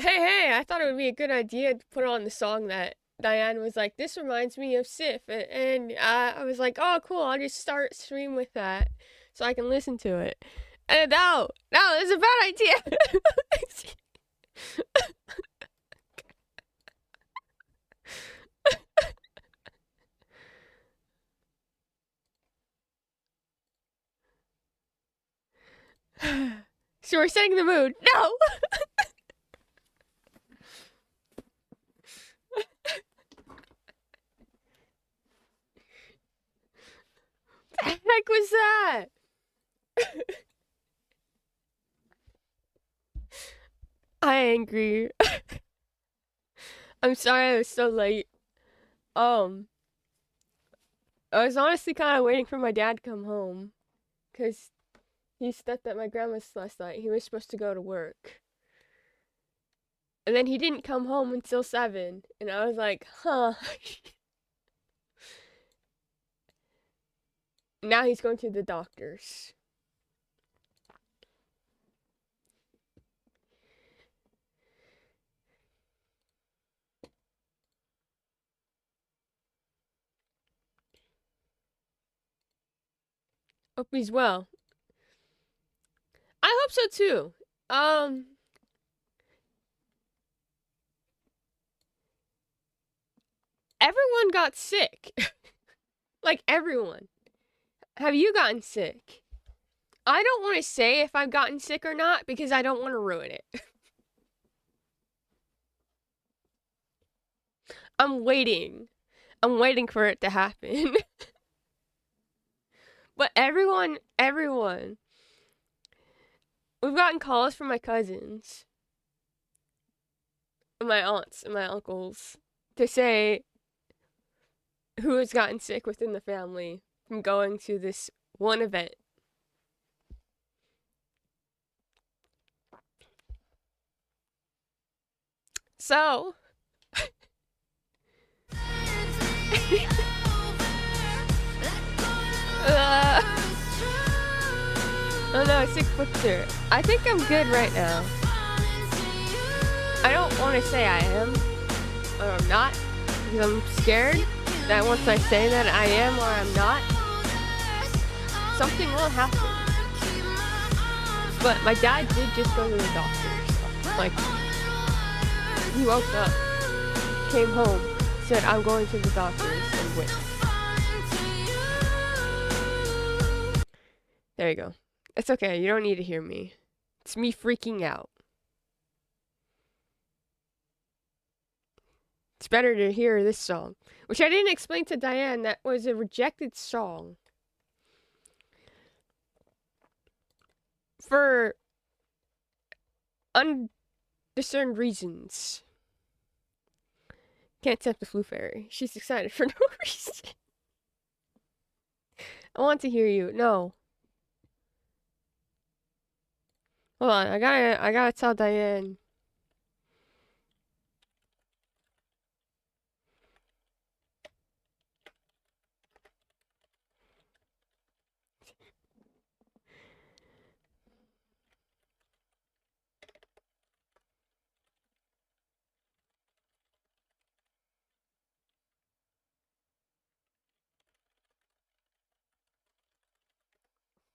Hey, I thought it would be a good idea to put on the song that Diane was like, this reminds me of Sif. And I was like, oh, cool, I'll just start stream with that so I can listen to it. And no, it's a bad idea. So we're setting the mood. No! The heck was that? I angry. I'm sorry I was so late. Um, I was honestly kind of waiting for my dad to come home because he slept at my grandma's last night. He was supposed to go to work. And then he didn't come home until 7. And I was like, huh. Now he's going to the doctor's. Hope he's well. I hope so too. Um, everyone got sick. Like everyone. Have you gotten sick? I don't want to say if I've gotten sick or not because I don't want to ruin it. I'm waiting. I'm waiting for it to happen. But everyone. We've gotten calls from my cousins, and my aunts, and my uncles to say who has gotten sick within the family from going to this one event. So, uh, oh no, sick picture. I think I'm good right now. I don't want to say I am or I'm not because I'm scared that once I say that I am or I'm not, something will happen. But my dad did just go to the doctor. Like, he woke up, came home, said, I'm going to the doctor's, and went. There you go. It's okay, you don't need to hear me. It's me freaking out. It's better to hear this song, which I didn't explain to Diane that was a rejected song. For undiscerned reasons. Can't tempt the Flu Fairy. She's excited for no reason. I want to hear you. No. Hold on, I gotta tell Diane.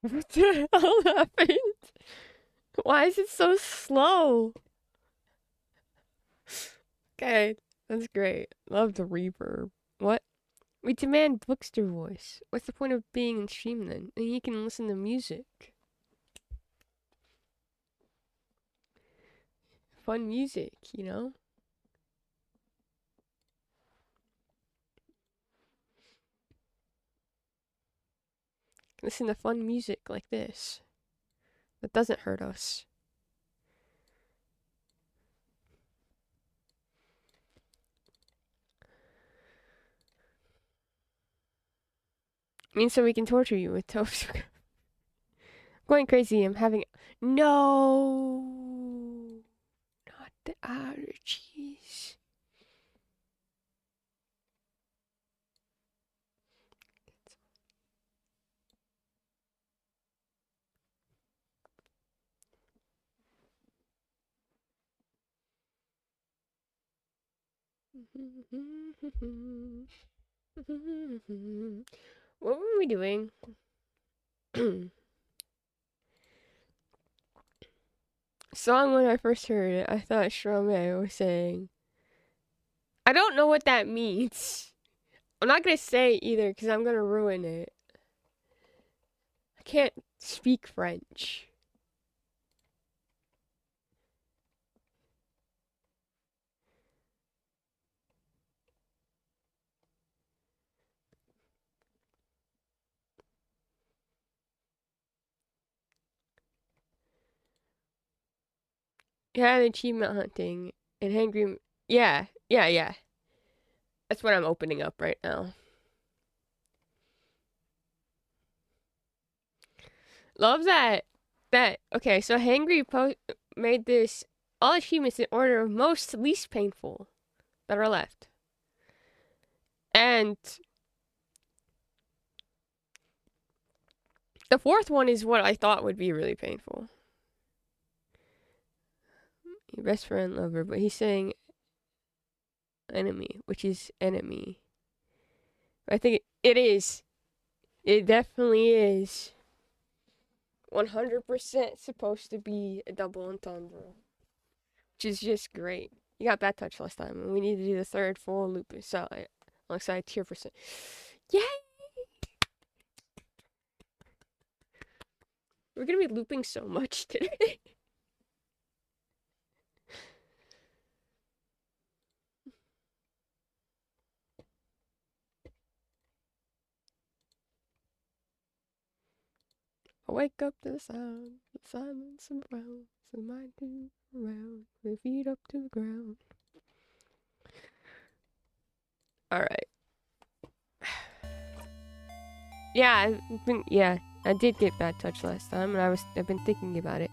What the hell happened? Why is it so slow? Okay, that's great. Love the reverb. What? We demand Bookster voice. What's the point of being in stream then? And you can listen to music. Fun music, you know? Listen to fun music like this. That doesn't hurt us. Means so we can torture you with toast. Going crazy. I'm having. No! Not the allergies. What were we doing? Song when I first heard it, I thought Stromae was saying. I don't know what that means. I'm not gonna say it either because I'm gonna ruin it. I can't speak French. Yeah, achievement hunting and hangry. Yeah, yeah, yeah. That's what I'm opening up right now. Love that. Okay, so made this all achievements in order of most to least painful that are left. And the fourth one is what I thought would be really painful. Your best friend, lover, but he's saying enemy, which is enemy. I think it is. It definitely is. 100% supposed to be a double entendre. Which is just great. You got bad touch last time, and we need to do the third full loop alongside tier percent. Yay! We're gonna be looping so much today. I wake up to the sound, the silence around, so my mind around, with feet up to the ground. Alright. Yeah, I did get bad touch last time, and I've been thinking about it.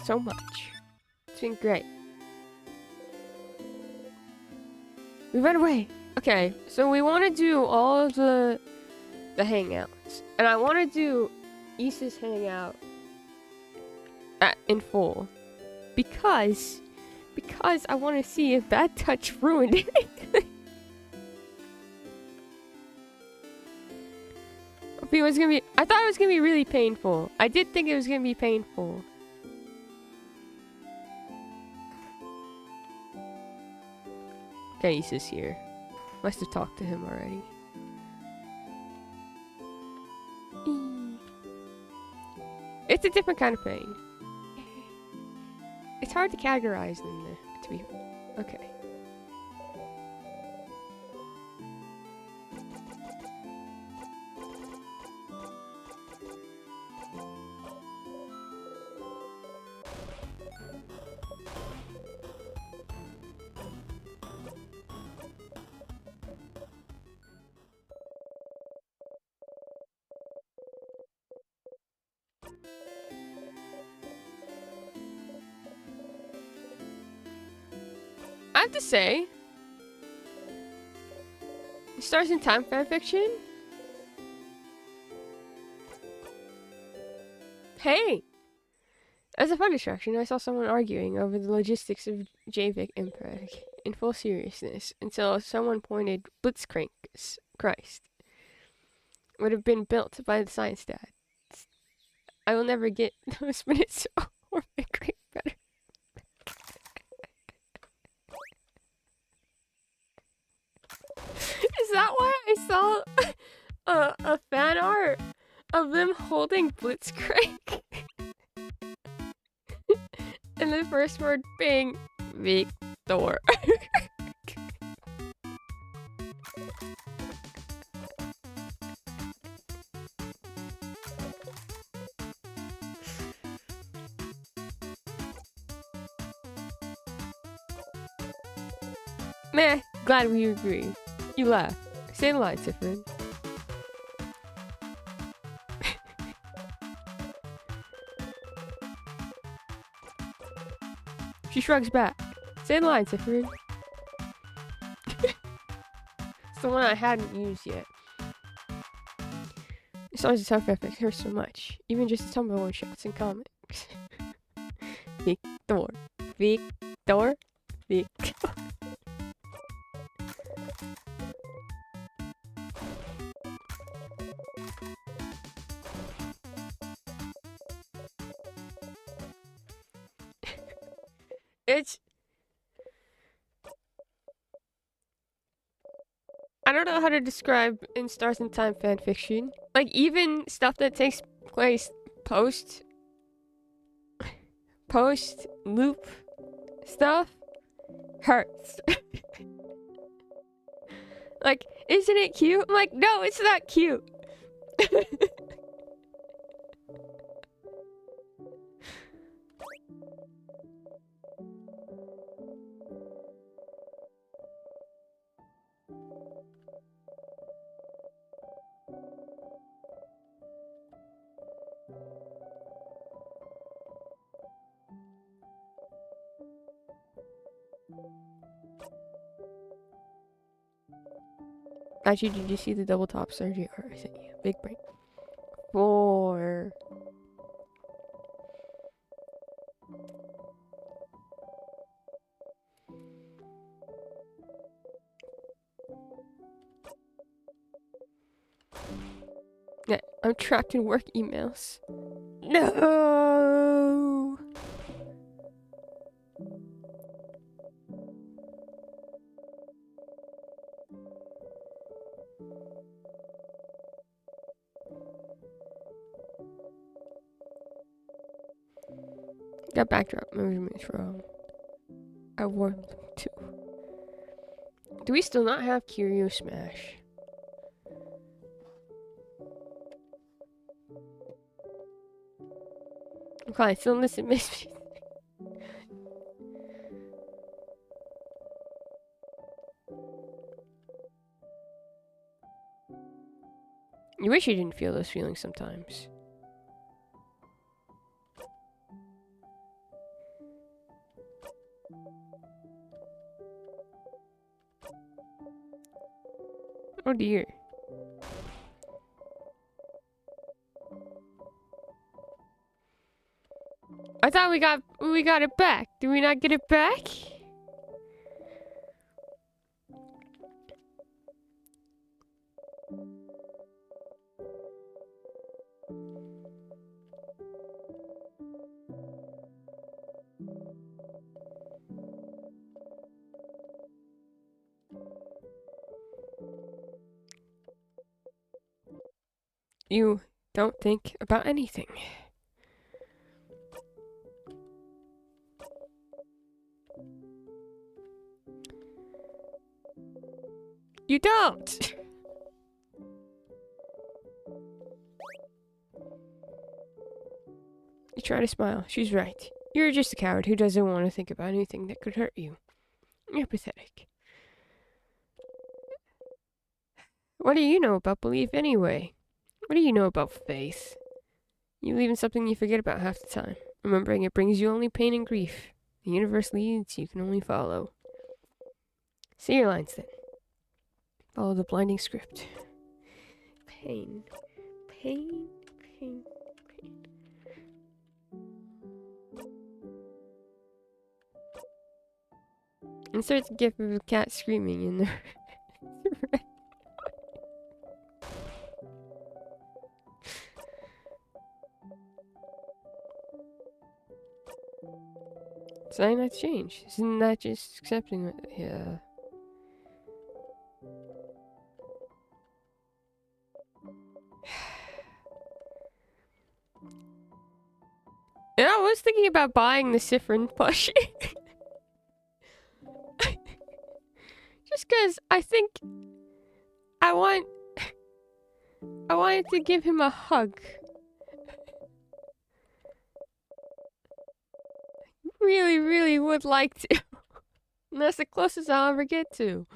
So much. It's been great. We ran away. Okay, so we want to do all of the hangouts, and I want to do Issa's hangout in full because I want to see if bad touch ruined it. I thought it was gonna be really painful. I did think it was gonna be painful. Okay, Issa's here. Must have talked to him already. It's a different kind of pain. It's hard to categorize them to be okay. I have to say, Stars in Time fanfiction. Hey, as a fun distraction, I saw someone arguing over the logistics of Javik Impreg in full seriousness until someone pointed Blitzcrank Christ would have been built by the science dad. I will never get those minutes or make great better. Is that why I saw a fan art of them holding Blitzcrank? And the first word being Victor. Meh, glad we agree. You laugh. Say the line, Sifrin. She shrugs back. Say the line, Sifrin. It's the one I hadn't used yet. It's always a tough epic. Hurts so much. Even just some one shots in comics. Victor. Victor. Victor. It's... I don't know how to describe In Stars in Time fanfiction. Like, even stuff that takes place post loop stuff hurts. Like, isn't it cute? I'm like, no, it's not cute. Actually, did you see the double top surgery? Or is it you? Big break. 4. Yeah, I'm trapped in work emails. No. Got backdrop measurements wrong. I warned them too. Do we still not have Curio Smash? Okay, I still listen, miss me. You wish you didn't feel those feelings sometimes. Oh dear. I thought we got it back. Did we not get it back? You don't think about anything. You don't! You try to smile. She's right. You're just a coward who doesn't want to think about anything that could hurt you. You're pathetic. What do you know about belief anyway? What do you know about faith? You believe in something you forget about half the time. Remembering it brings you only pain and grief. The universe leads, you can only follow. Say your lines then. Follow the blinding script. Pain. Pain. Pain. Pain. Insert the gif of a cat screaming in there. Saying that's change. Isn't that just accepting it? Yeah. And I was thinking about buying the Siffrin plushie. Just because I think I wanted to give him a hug. Really, really would like to. And that's the closest I'll ever get to.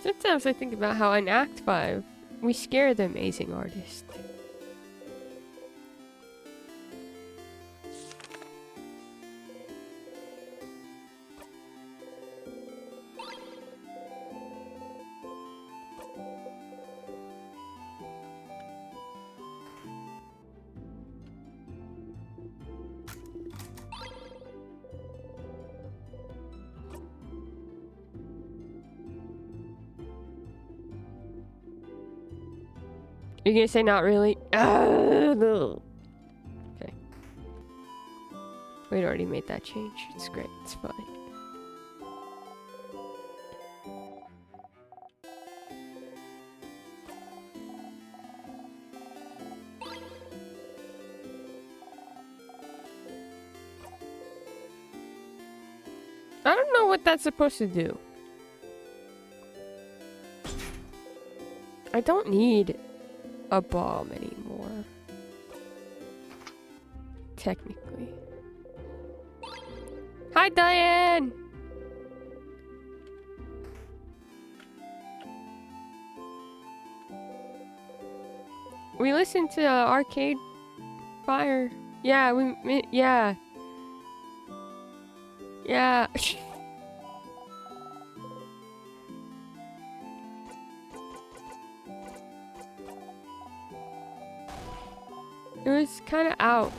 Sometimes I think about how in Act 5, we scare the amazing artist. You're gonna say not really? No. Okay. We'd already made that change. It's great. It's fine. I don't know what that's supposed to do. I don't need a bomb anymore. Technically. Hi, Diane! We listened to Arcade Fire. Yeah, yeah. Yeah. It was kind of ouch.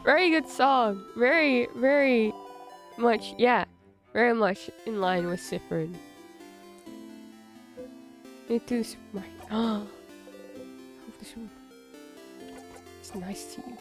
Very good song. Very, very much, yeah. Very much in line with Sifrin. Into Super Mario. Hope this room is nice to you.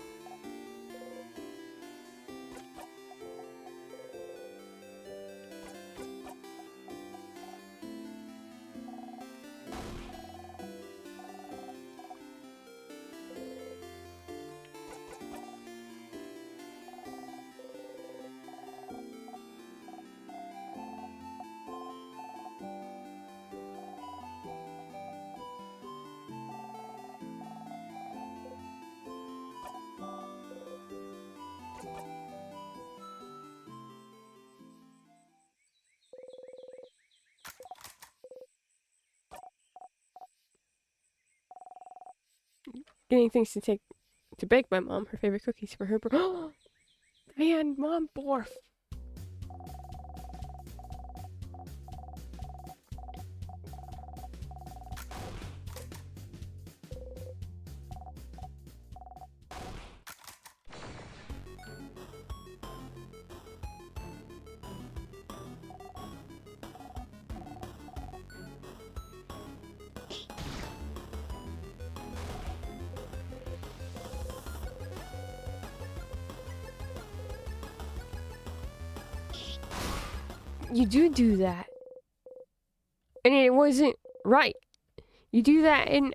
Getting things to bake my mom her favorite cookies for her and Mom Borf. You do that. And it wasn't right. You do that in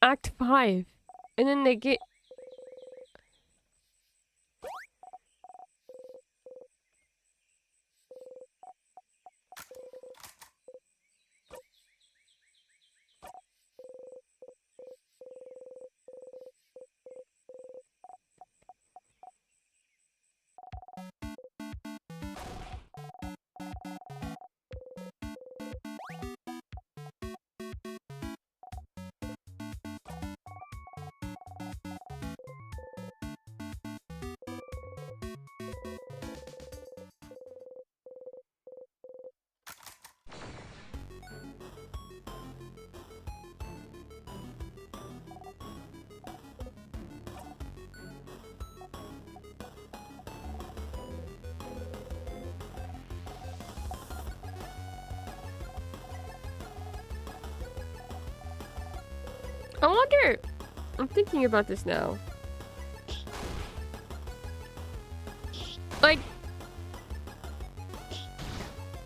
Act 5. And then they get... I wonder... I'm thinking about this now. Like...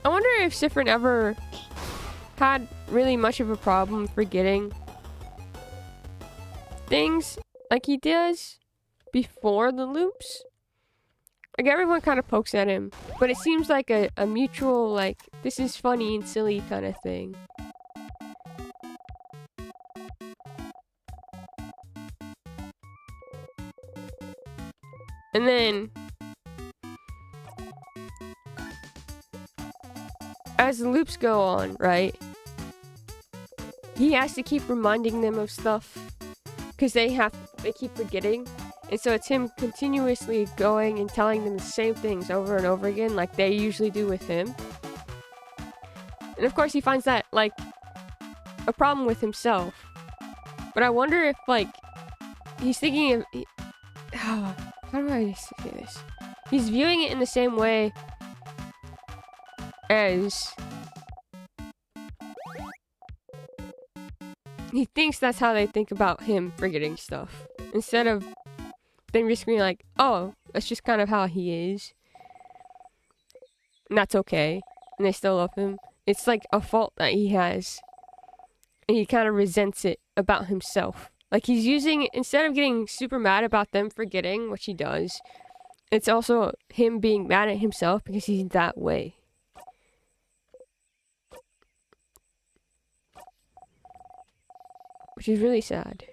I wonder if Sifrin ever had really much of a problem forgetting things like he does before the loops. Like, everyone kind of pokes at him, but it seems like a mutual, like, this is funny and silly kind of thing. And then as the loops go on, right? He has to keep reminding them of stuff because they keep forgetting. And so it's him continuously going and telling them the same things over and over again, like they usually do with him. And of course he finds that, like, a problem with himself. But I wonder if, like, he's thinking of... how do I say this? He's viewing it in the same way as... he thinks that's how they think about him forgetting stuff. Instead of them just being like, oh, that's just kind of how he is. And that's okay. And they still love him. It's like a fault that he has. And he kind of resents it about himself. Like he's using, instead of getting super mad about them forgetting, which he does, it's also him being mad at himself because he's that way. Which is really sad.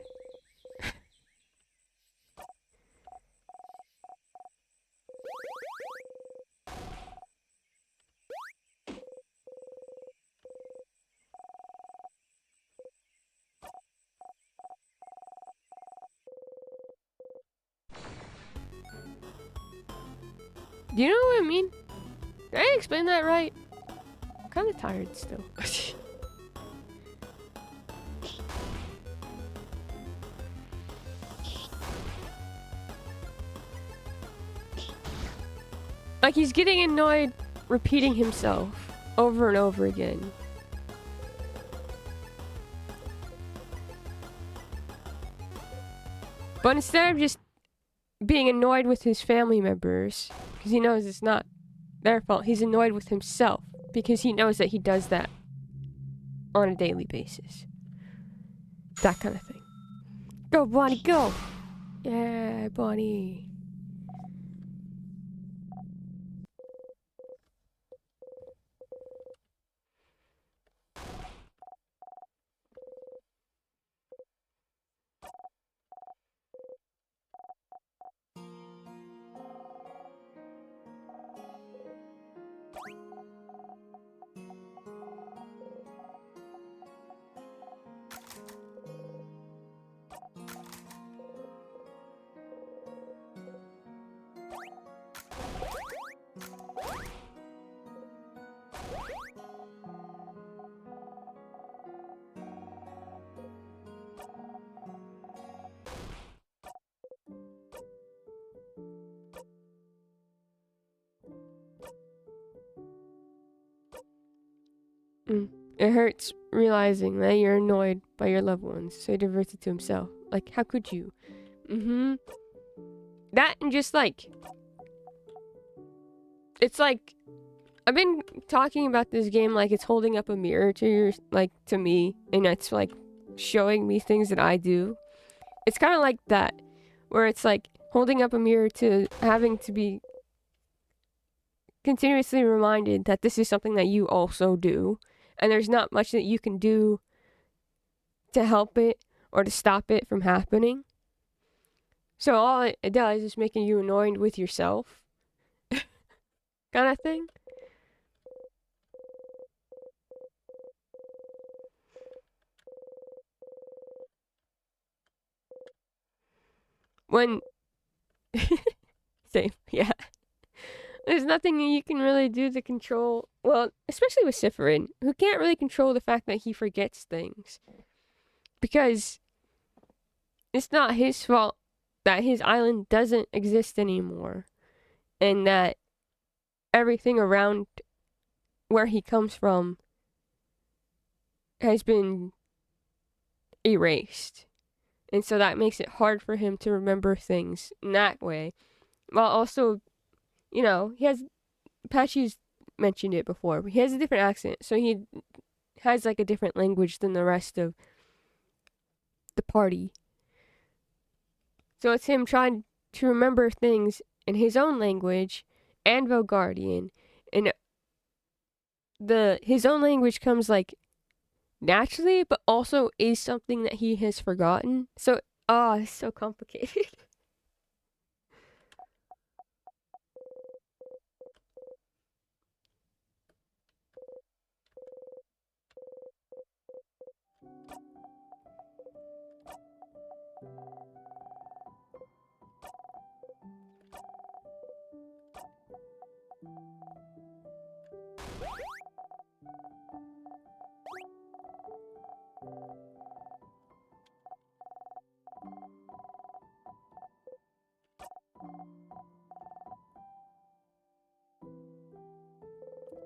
Do you know what I mean? Did I explain that right? I'm kind of tired still. Like he's getting annoyed repeating himself over and over again. But instead of just being annoyed with his family members, because he knows it's not their fault, he's annoyed with himself because he knows that he does that on a daily basis. That kind of thing. Go, Bonnie, go! Yeah, Bonnie. It hurts realizing that you're annoyed by your loved ones, so he diverts it to himself. Like, how could you? That and just like... it's like... I've been talking about this game like it's holding up a mirror to your... like, to me. And it's like showing me things that I do. It's kind of like that. Where it's like holding up a mirror to having to be continuously reminded that this is something that you also do. And there's not much that you can do to help it or to stop it from happening. So all it does is making you annoyed with yourself. Kind of thing. When... same, yeah. There's nothing you can really do to control... well, especially with Sifrin, who can't really control the fact that he forgets things. Because it's not his fault that his island doesn't exist anymore. And that everything around where he comes from has been erased. And so that makes it hard for him to remember things in that way. While also, you know, he has... Apache's mentioned it before, but he has a different accent. So he has like a different language than the rest of the party. So it's him trying to remember things in his own language and Vogardian. And his own language comes like naturally, but also is something that he has forgotten. So, it's so complicated.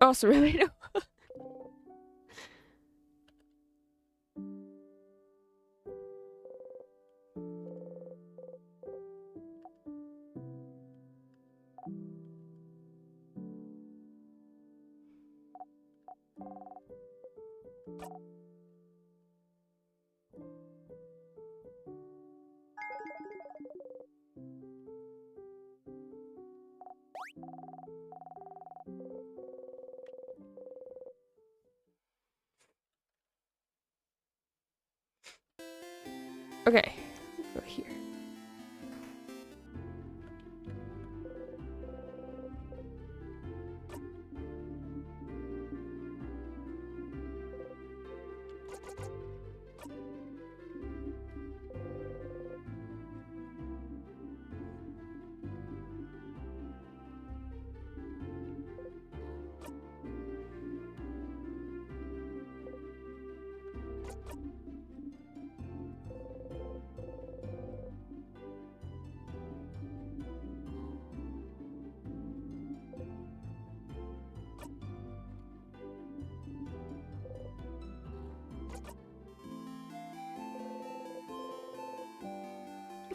also relatable. Okay, go here.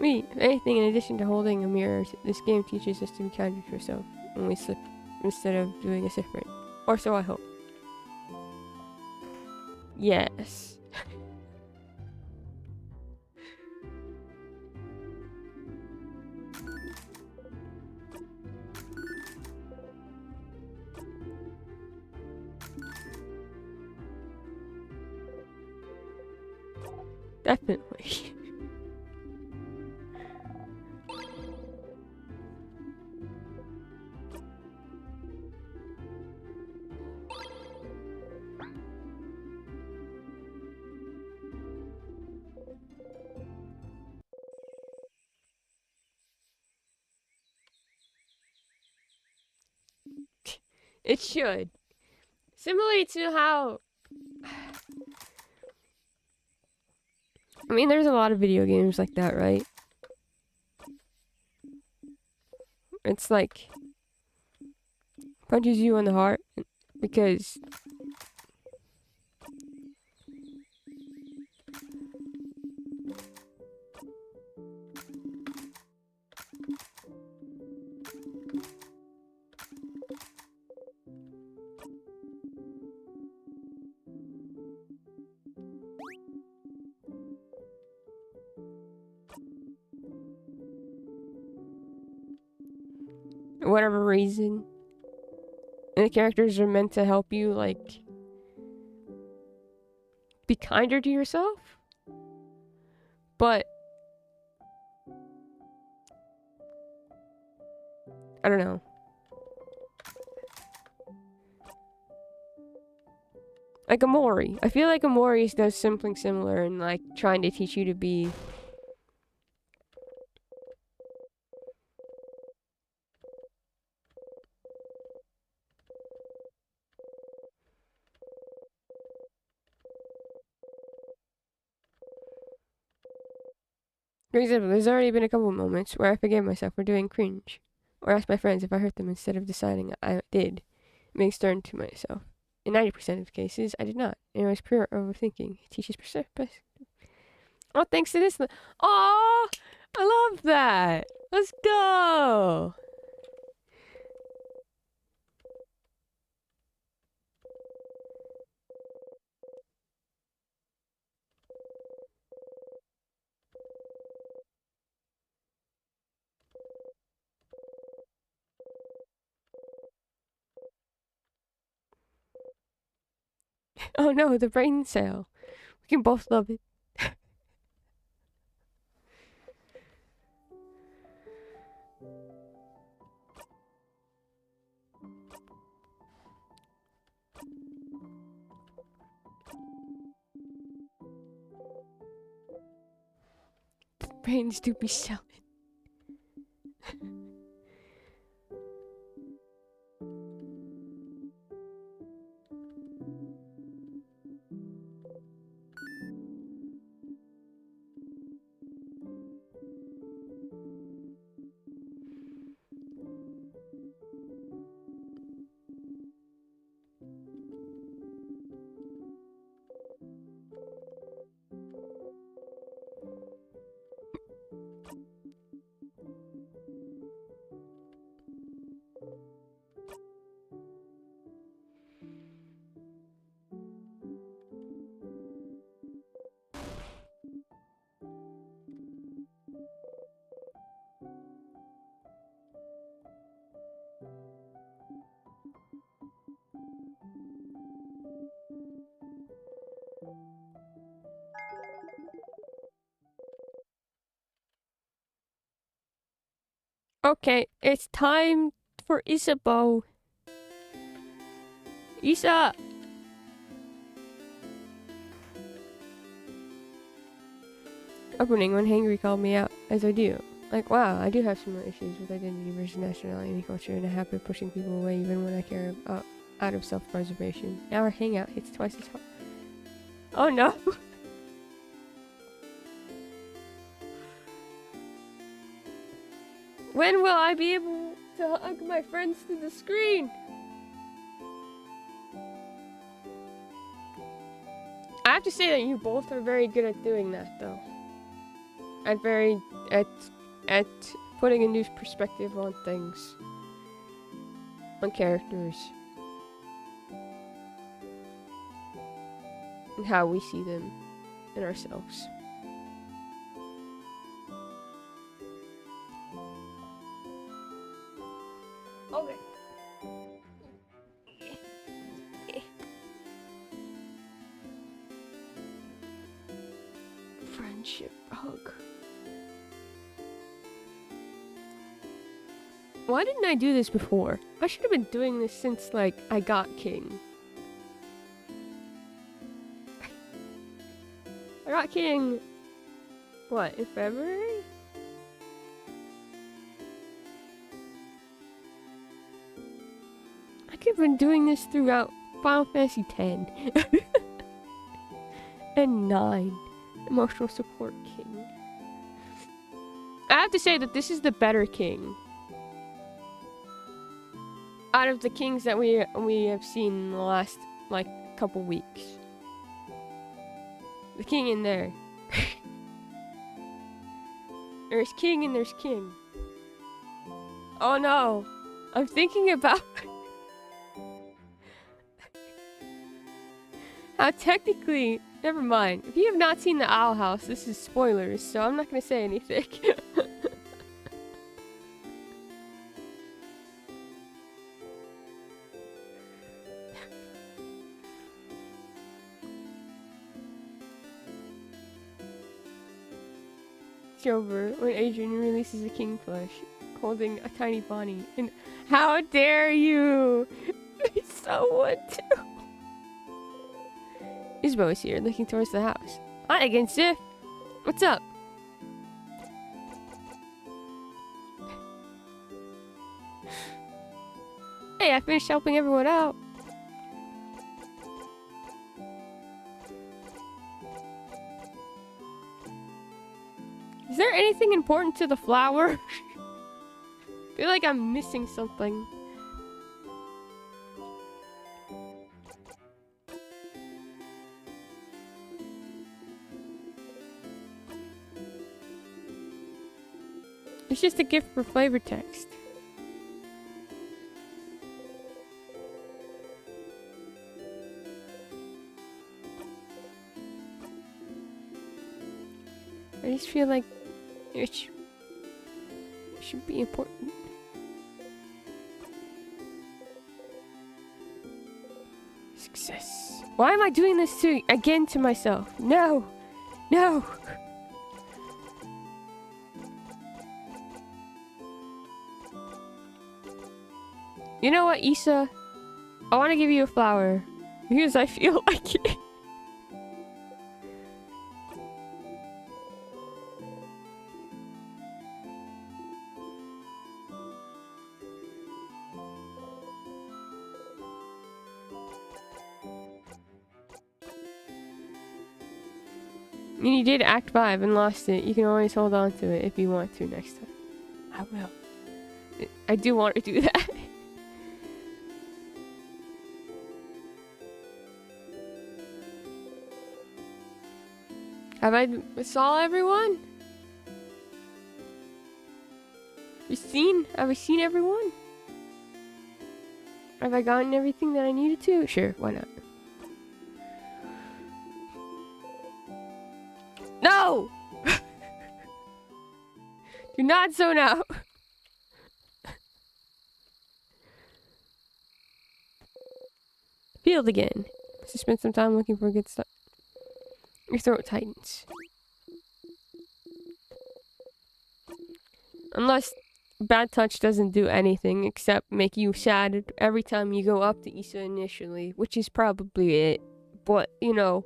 Me, if anything, in addition to holding a mirror, this game teaches us to be kind to yourself when we slip instead of doing a different. Or so I hope. Yes. Definitely. It should. Similarly to how... I mean, there's a lot of video games like that, right? It's like... punches you in the heart because... whatever reason. And the characters are meant to help you, like... be kinder to yourself. But... I don't know. Like Amori. I feel like Amori does something similar in like trying to teach you to be... For example, there's already been a couple of moments where I forgave myself for doing cringe. Or asked my friends if I hurt them instead of deciding I did. Being stern to myself. In 90% of cases, I did not. And it was pure overthinking. It teaches perspective. Oh, thanks to this. Oh, I love that. Let's go. Oh no, the brain cell. We can both love it. Brains do be selling. Okay, it's time for Isabeau. Isa! Opening when Hangry called me out, as I do. Like, wow, I do have similar issues with identity versus nationality and culture, and I have been pushing people away even when I care about out of self-preservation. Now our hangout hits twice as hard. Oh no! When will I be able to hug my friends through the screen? I have to say that you both are very good at doing that, though. At putting a new perspective on things, on characters, and how we see them and ourselves. Okay. Friendship hug. Why didn't I do this before? I should have been doing this since, like, I got King. I got King, what, in February? I could have been doing this throughout Final Fantasy X. And 9. Emotional support King. I have to say that this is the better King. Out of the kings that we have seen in the last, like, couple weeks. The king in there. There's king and there's king. Oh no. I'm thinking about how technically, never mind. If you have not seen the Owl House, this is spoilers, so I'm not gonna say anything. Over when Adrian releases a king flesh holding a tiny Bonnie, and how dare you! Someone too. Isabeau is here, looking towards the house. Hi again, Sif. What's up? Hey, I finished helping everyone out. Is there anything important to the flower? I feel like I'm missing something. It's just a gift for flavor text. I just feel like it should be important. Success. Why am I doing this again to myself? No! No! You know what, Isa? I want to give you a flower. Because I feel like it. And you did Act 5 and lost it. You can always hold on to it if you want to next time. I will. I do want to do that. Have I saw everyone? Have I seen everyone? Have I gotten everything that I needed to? Sure, why not? No! Do not zone out. Field again. So spend some time looking for good stuff. Your throat tightens. Unless Bad touch doesn't do anything except make you sad every time you go up to Issa initially, which is probably it. But, you know.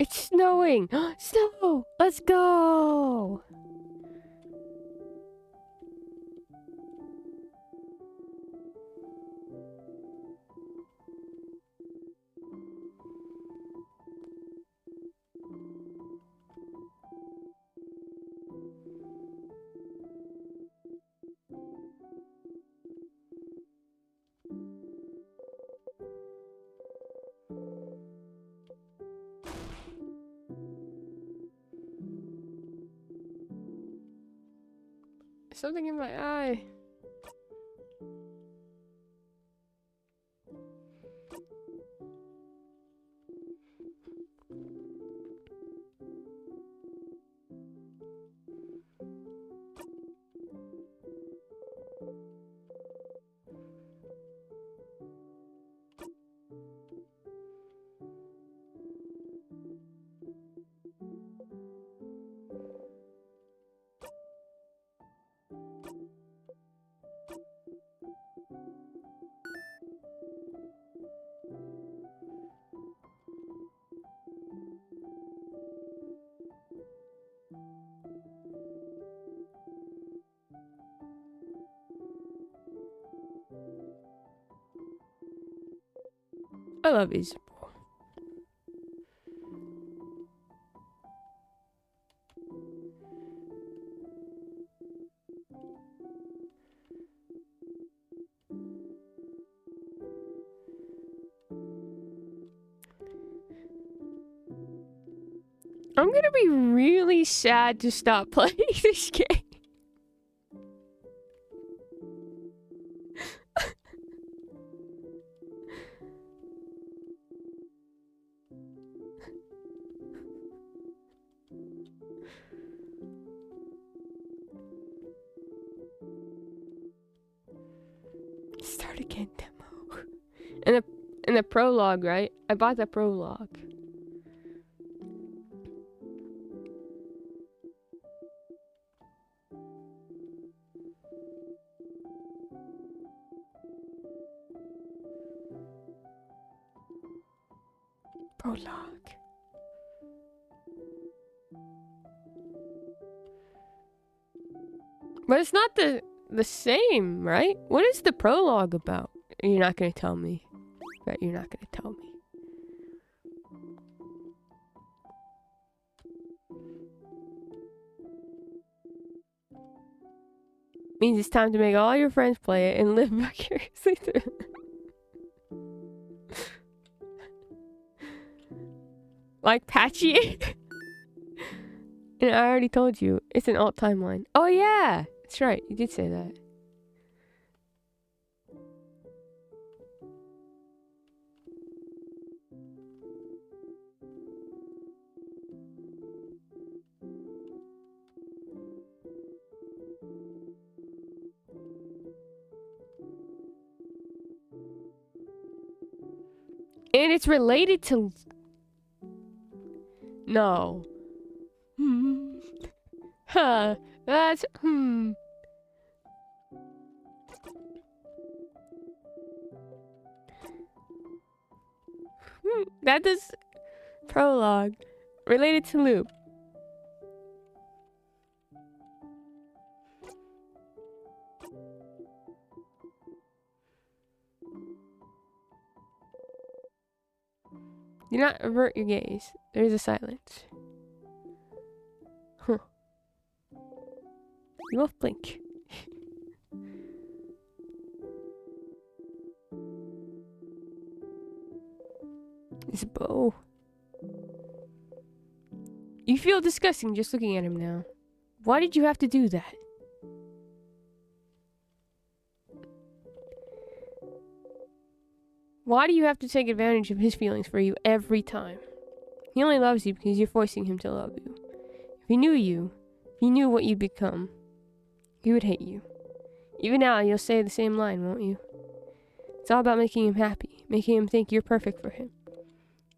It's snowing! Snow! Let's go! Something in my eye. I love Isabel. I'm gonna be really sad to stop playing this game. Start again demo. And the prologue, right? I bought the prologue. Prologue. But it's not the same, right? What is the prologue about? You're not gonna tell me. Right, you're not gonna tell me. Means it's time to make all your friends play it and live vicariously through it. Like Patchy? And I already told you, it's an alt timeline. Oh yeah! That's right, you did say that. And it's related to... No. Huh. That's... That is... Prologue. Related to Loop. Do not avert your gaze. There is a silence. Huh. You both blink. His bow. You feel disgusting just looking at him now. Why did you have to do that? Why do you have to take advantage of his feelings for you every time? He only loves you because you're forcing him to love you. If he knew you, if he knew what you'd become, he would hate you. Even now, you'll say the same line, won't you? It's all about making him happy, making him think you're perfect for him.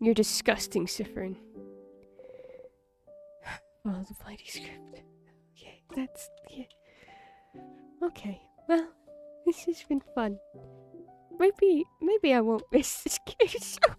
You're disgusting, Sifrin. Follow the bloody script. Okay, that's... Yeah. Okay, well, this has been fun. Maybe I won't miss this game so much.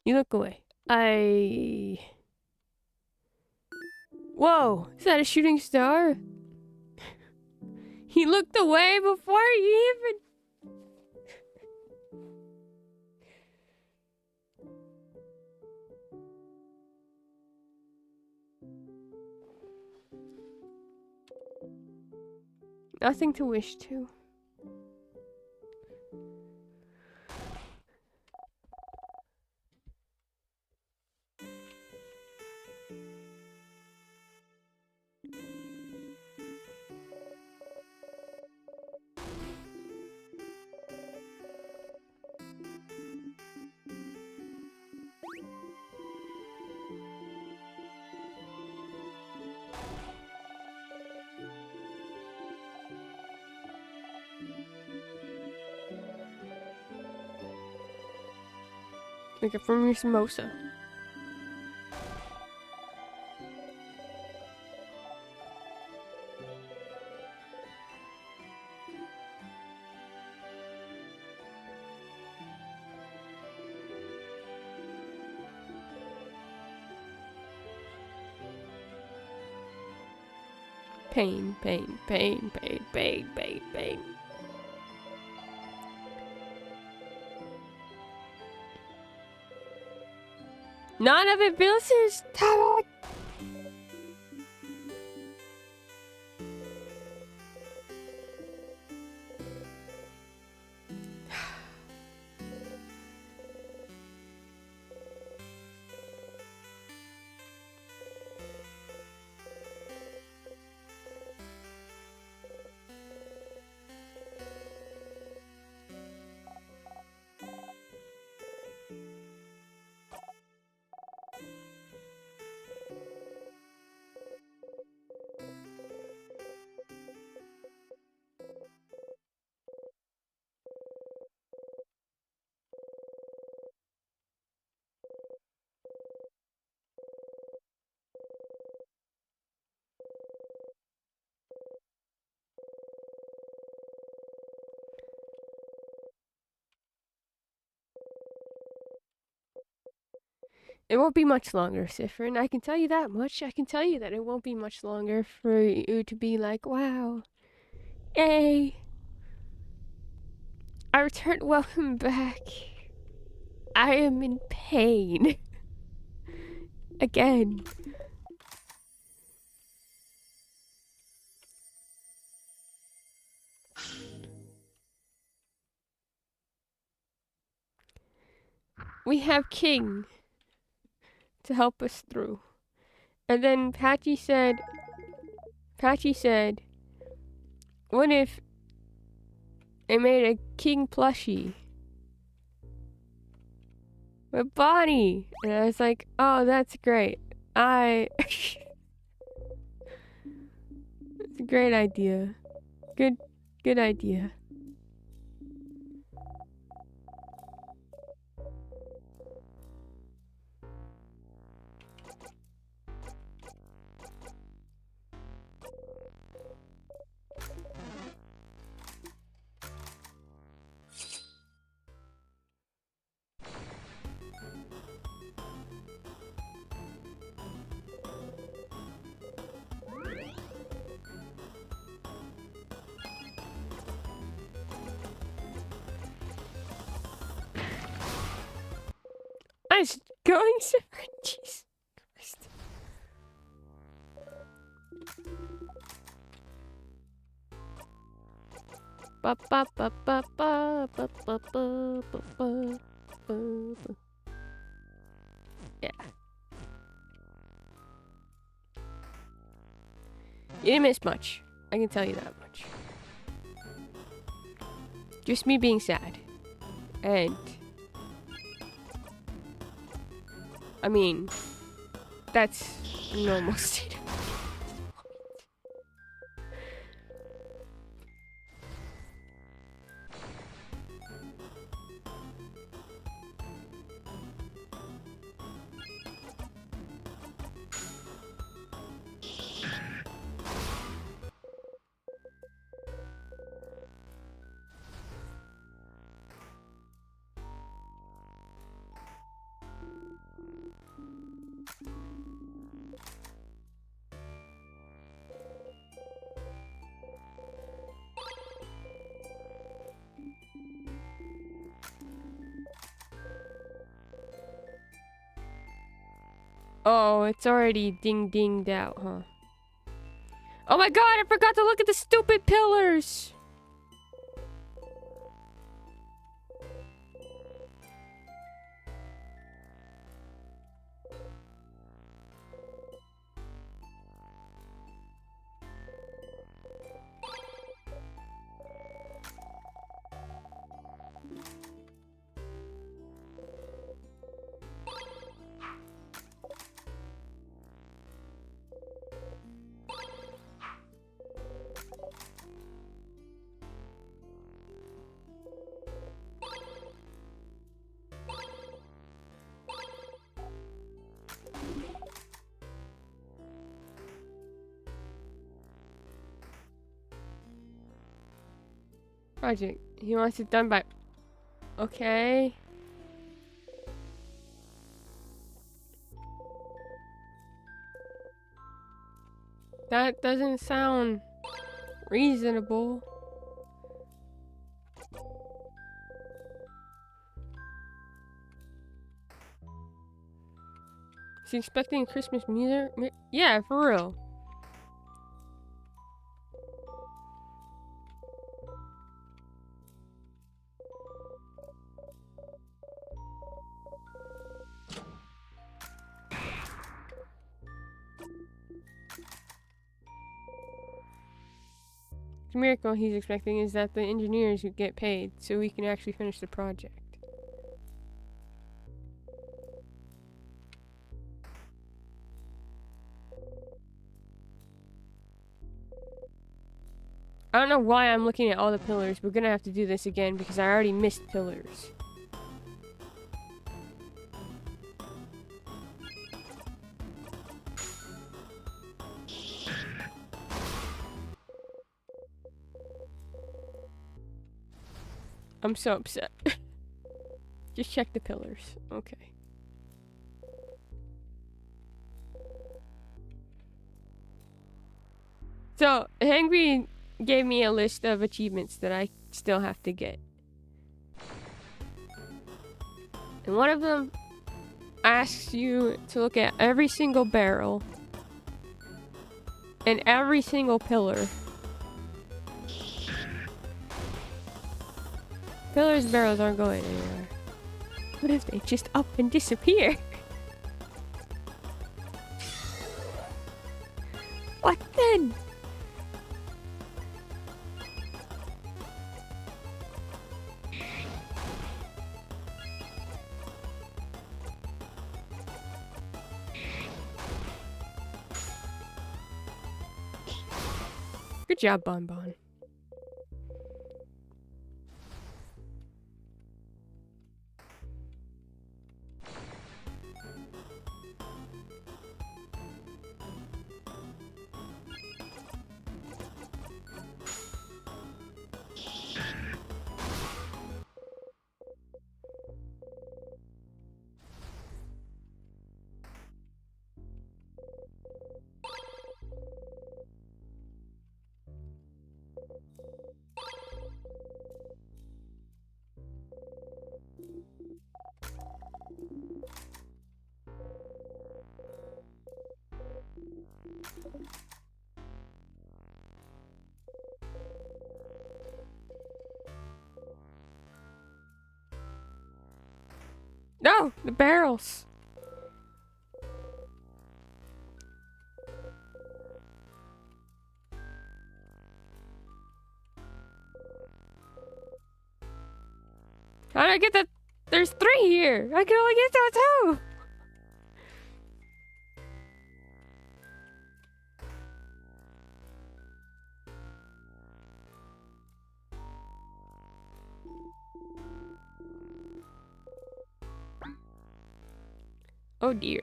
You look away. Whoa! Is that a shooting star? He looked away before he even... Nothing to wish to. Like it from your samosa. Pain, pain, pain, pain, pain, pain, pain. None of it feels his stomach. It won't be much longer, Sifrin. I can tell you that much. I can tell you that it won't be much longer for you to be like, wow, yay. I returned. Welcome back. I am in pain. Again. We have King to help us through. And then Patchy said, what if I made a King plushie with Bonnie? And I was like, oh, that's great. It's a great idea. Good idea. going separate. Jesus Christ. Ba ba ba ba ba ba ba ba ba ba ba. Yeah. You didn't miss much. I can tell you that much. Just me being sad. And I mean, that's a normal state. Oh, it's already dinged out, huh? Oh my god, I forgot to look at the stupid pillars! Project. He wants it done by... Okay. That doesn't sound reasonable. Is he expecting Christmas music? Yeah, for real. The miracle he's expecting is that the engineers would get paid so we can actually finish the project. I don't know why I'm looking at all the pillars. We're gonna have to do this again because I already missed pillars. I'm so upset. Just check the pillars. Okay. So, Hangry gave me a list of achievements that I still have to get. And one of them asks you to look at every single barrel and every single pillar. Pillars and barrels aren't going anywhere. What if they just up and disappear? What then? Good job, Bon Bon. No, the barrels. How did I get that? There's 3 here. I can only get to 2. Oh dear.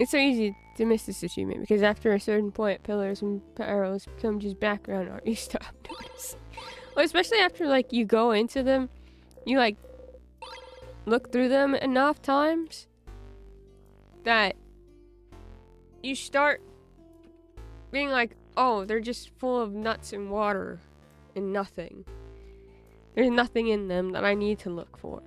It's so easy to miss this achievement because after a certain point, pillars and arrows become just background art. You stop noticing. Well, especially after like you go into them, you like look through them enough times that you start being like, oh, they're just full of nuts and water and nothing. There's nothing in them that I need to look for.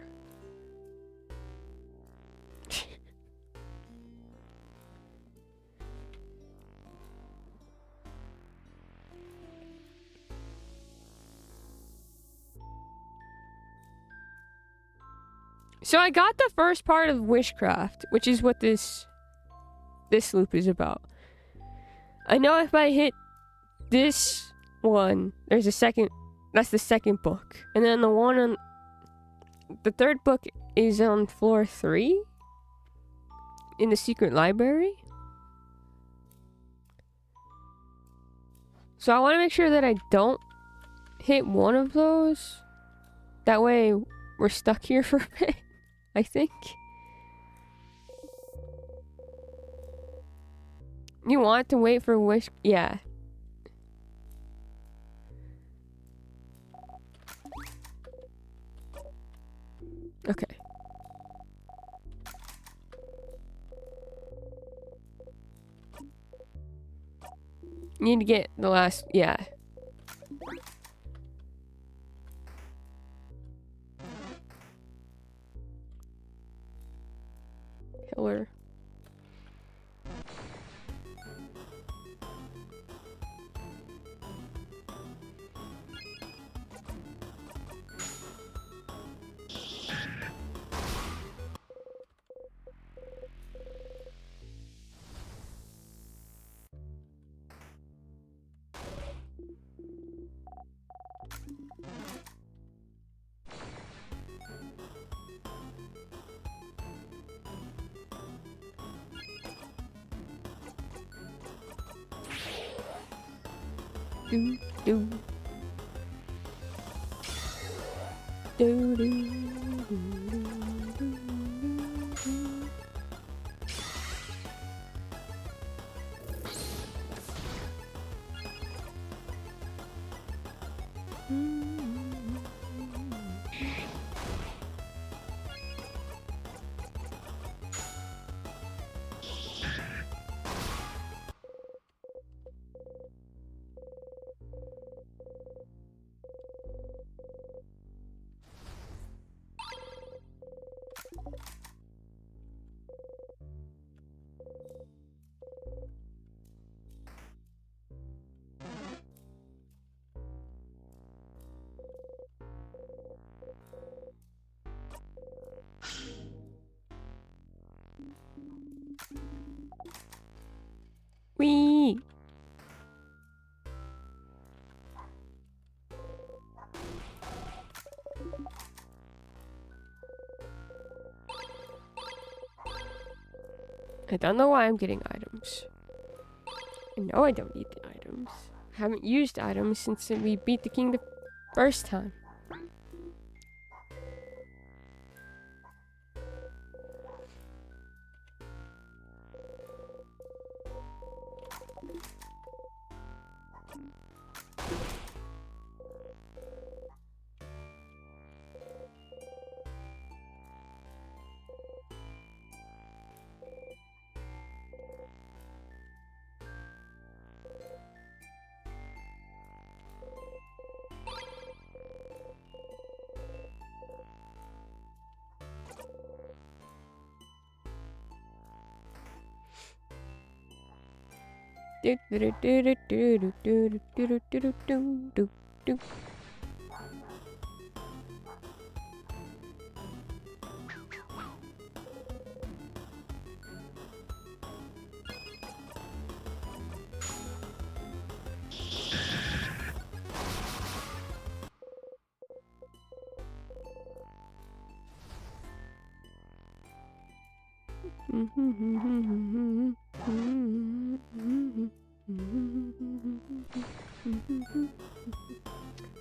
So I got the first part of Wishcraft, which is what this loop is about. I know if I hit this one, there's a second. That's the second book, and then the third book is on floor 3 in the secret library. So I want to make sure that I don't hit one of those. That way, we're stuck here for a bit. I think. You want to wait for Wish? Yeah. Okay. Need to get the last, yeah. Pillar. Do do do do. Wee. I don't know why I'm getting items. I know I don't need the items. I haven't used items since we beat the king the first time.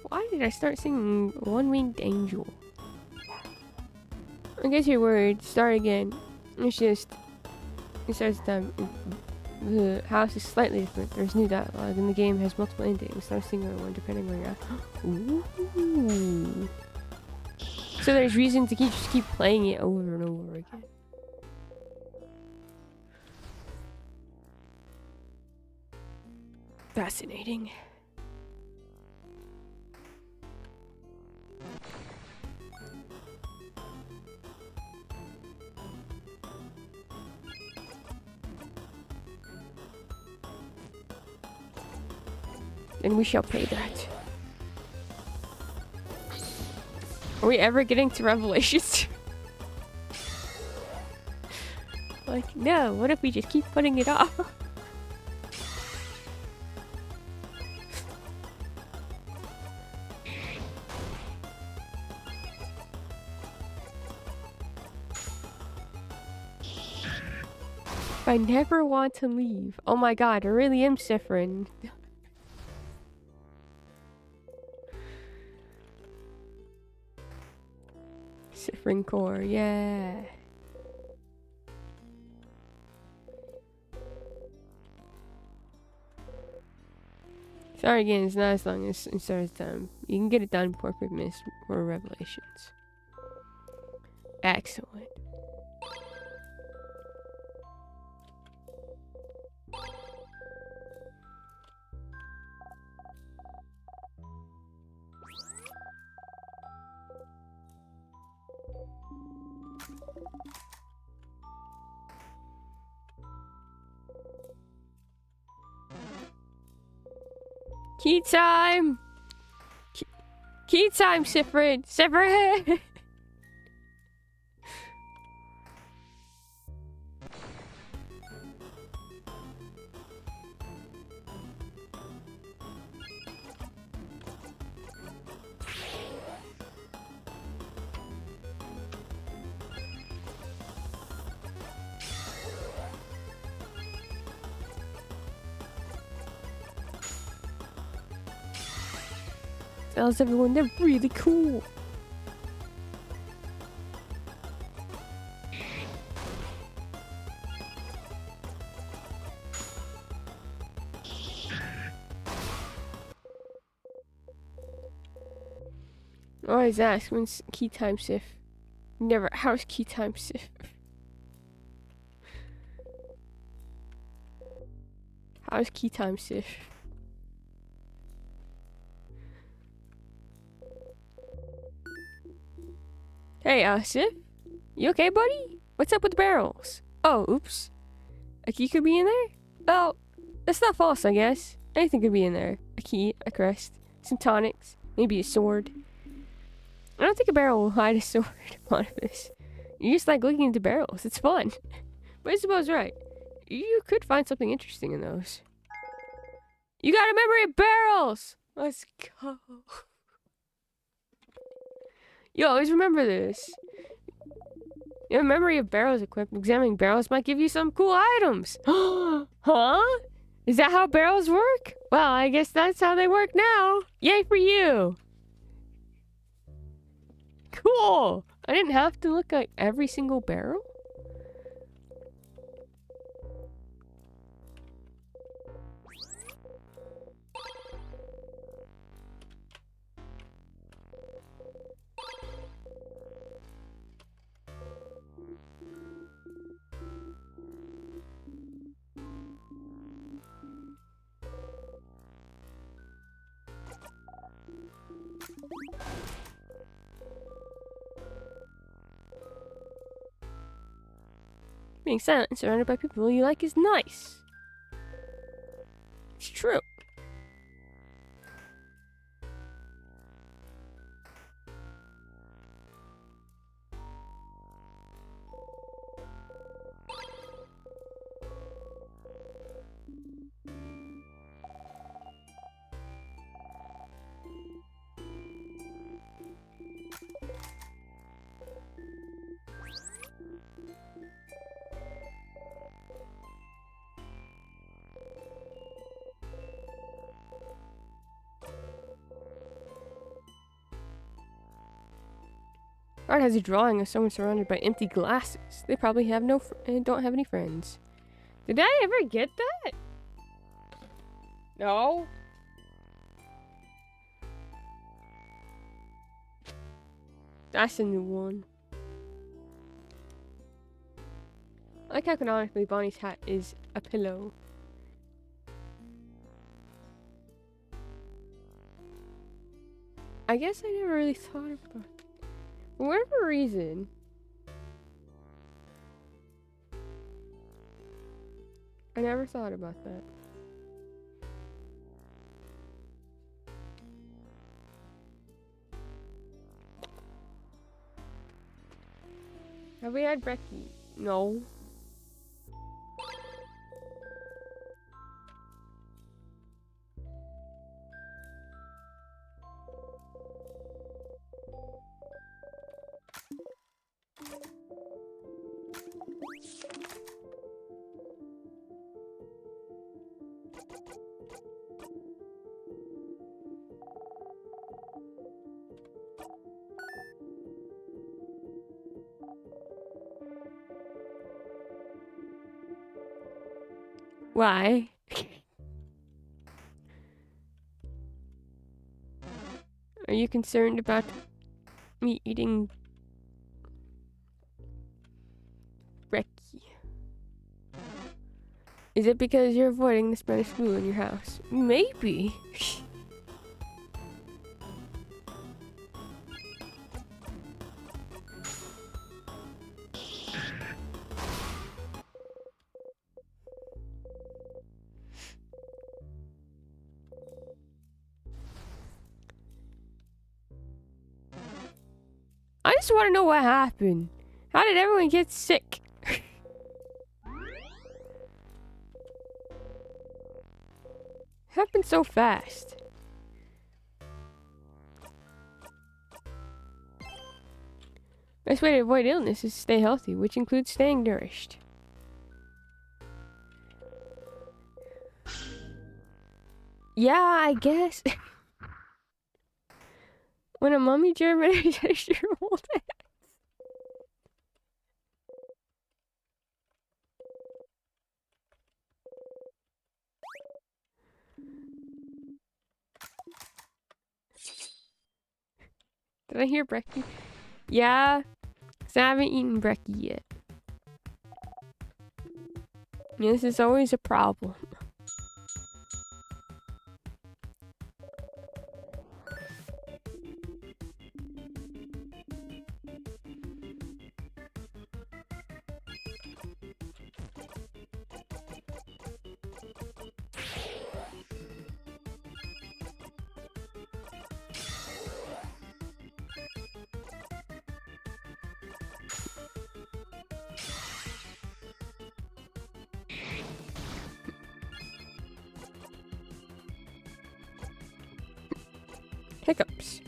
Why did I start singing One-Winged Angel? I guess your word. Start again. It's just... It starts time. The house is slightly different. There's new dialogue, and the game has multiple endings. Start singing one depending where you're at. Ooh. So there's reason to just keep playing it over and over again. Fascinating. And we shall pay that. Are we ever getting to Revelations? Like, no, what if we just keep putting it off? I never want to leave. Oh my god, I really am Siffrin. Siffrin core, yeah. Sorry again, it's not as long as Star's time. You can get it done before Christmas for Revelations. Excellent. Key time! Key time, Siffrin! Siffrin! Tells everyone they're really cool. Always ask when's key time, Sif. Never. How's key time, Sif? How's key time, Sif? Hey, Sif? You okay, buddy? What's up with the barrels? Oh, oops. A key could be in there? Well, that's not false, I guess. Anything could be in there. A key, a crest, some tonics, maybe a sword. I don't think a barrel will hide a sword on this. You just like looking into barrels. It's fun. But Isabel's right. You could find something interesting in those. You got a memory of barrels! Let's go. You always remember this. Your memory of barrels equipped. Examining barrels might give you some cool items. Huh? Is that how barrels work? Well, I guess that's how they work now. Yay for you. Cool. I didn't have to look at every single barrel. Being silent and surrounded by people you like is nice. It's true. Art has a drawing of someone surrounded by empty glasses. They probably have don't have any friends. Did I ever get that? No. That's a new one. I like how canonically Bonnie's hat is a pillow. I guess I never really thought about it. For whatever reason, I never thought about that. Have we had brekkie? No. Why? Are you concerned about me eating brekkie? Is it because you're avoiding the Spanish flu in your house? Maybe. I just want to know what happened. How did everyone get sick? Happened so fast. Best way to avoid illness is to stay healthy, which includes staying nourished. Yeah, I guess. When a mummy German is your old ass. Did I hear brekkie? Yeah, 'cause I haven't eaten brekkie yet. This is always a problem. Hiccups.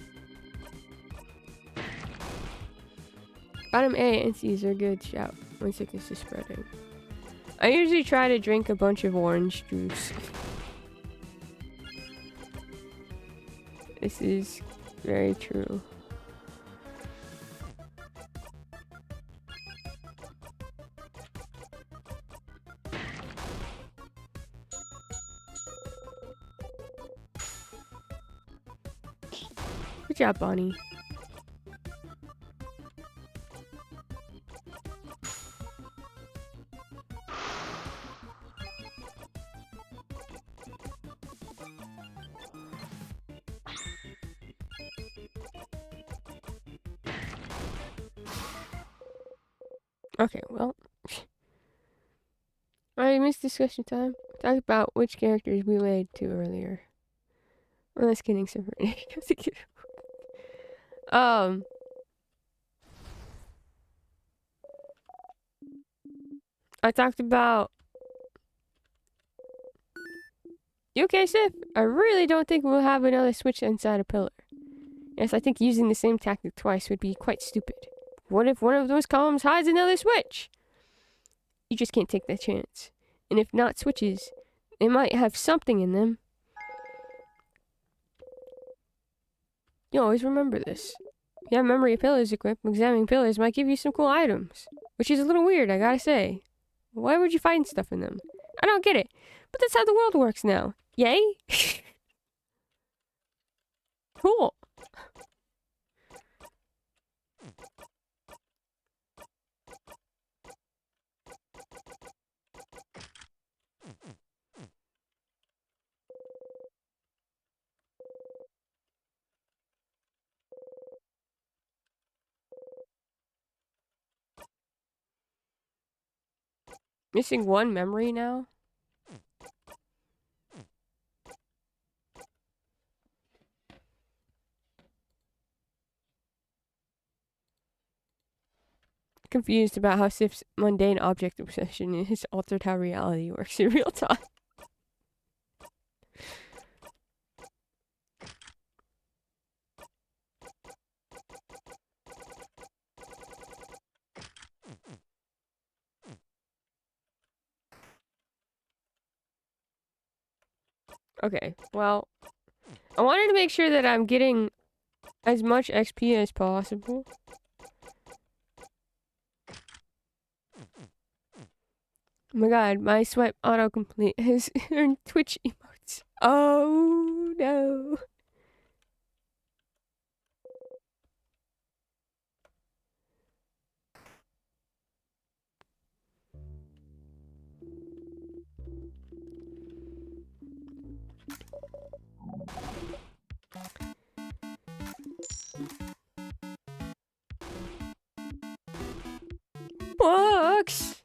Vitamin A and C's are a good shout when sickness is spreading. I usually try to drink a bunch of orange juice. This is very true. Good job, Bonnie. Okay, well. I missed discussion time. Talk about which characters we laid to earlier. Well, that's kidding, so I talked about. You okay, Sif? I really don't think we'll have another switch inside a pillar. Yes, I think using the same tactic twice would be quite stupid. What if one of those columns hides another switch? You just can't take that chance. And if not switches, they might have something in them. You always remember this. If you have memory of pillars equipped, examining pillars might give you some cool items. Which is a little weird, I gotta say. Why would you find stuff in them? I don't get it. But that's how the world works now. Yay? Cool. Missing one memory now? Confused about how Sif's mundane object obsession has altered how reality works in real time. Okay, well, I wanted to make sure that I'm getting as much XP as possible. Oh my god, my swipe autocomplete has earned Twitch emotes. Oh no. Books!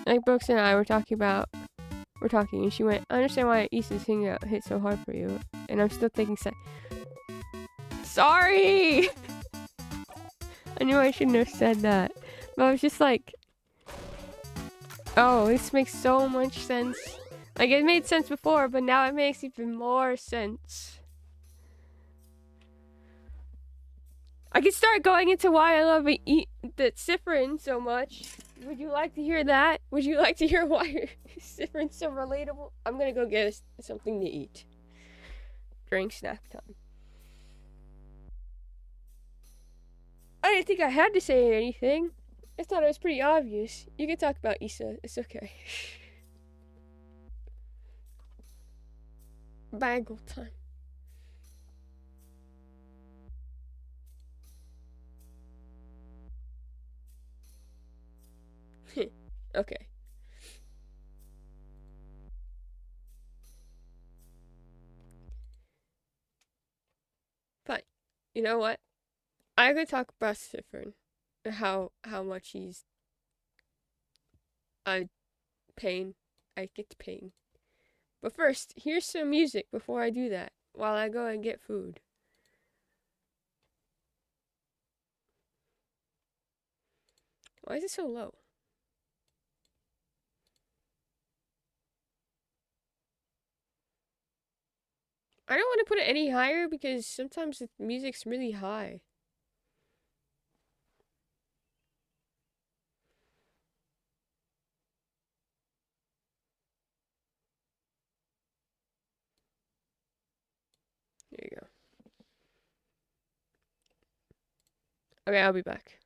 Like Brooks and I were talking, and she went, I understand why Issa's hangout hit so hard for you. And I'm still thinking, sorry! I knew I shouldn't have said that. But I was just like, oh, this makes so much sense. Like, it made sense before, but now it makes even more sense. I can start going into why I love the Siffrin so much. Would you like to hear that? Would you like to hear why Siffrin's so relatable? I'm gonna go get us something to eat during snack time. I didn't think I had to say anything. I thought it was pretty obvious. You can talk about Issa. It's okay. Bagel time. Okay. Fine. You know what? I could talk about Siffrin. How much he's a pain. I get pain. But first, here's some music before I do that, while I go and get food. Why is it so low? I don't want to put it any higher because sometimes the music's really high. There you go. Okay, I'll be back.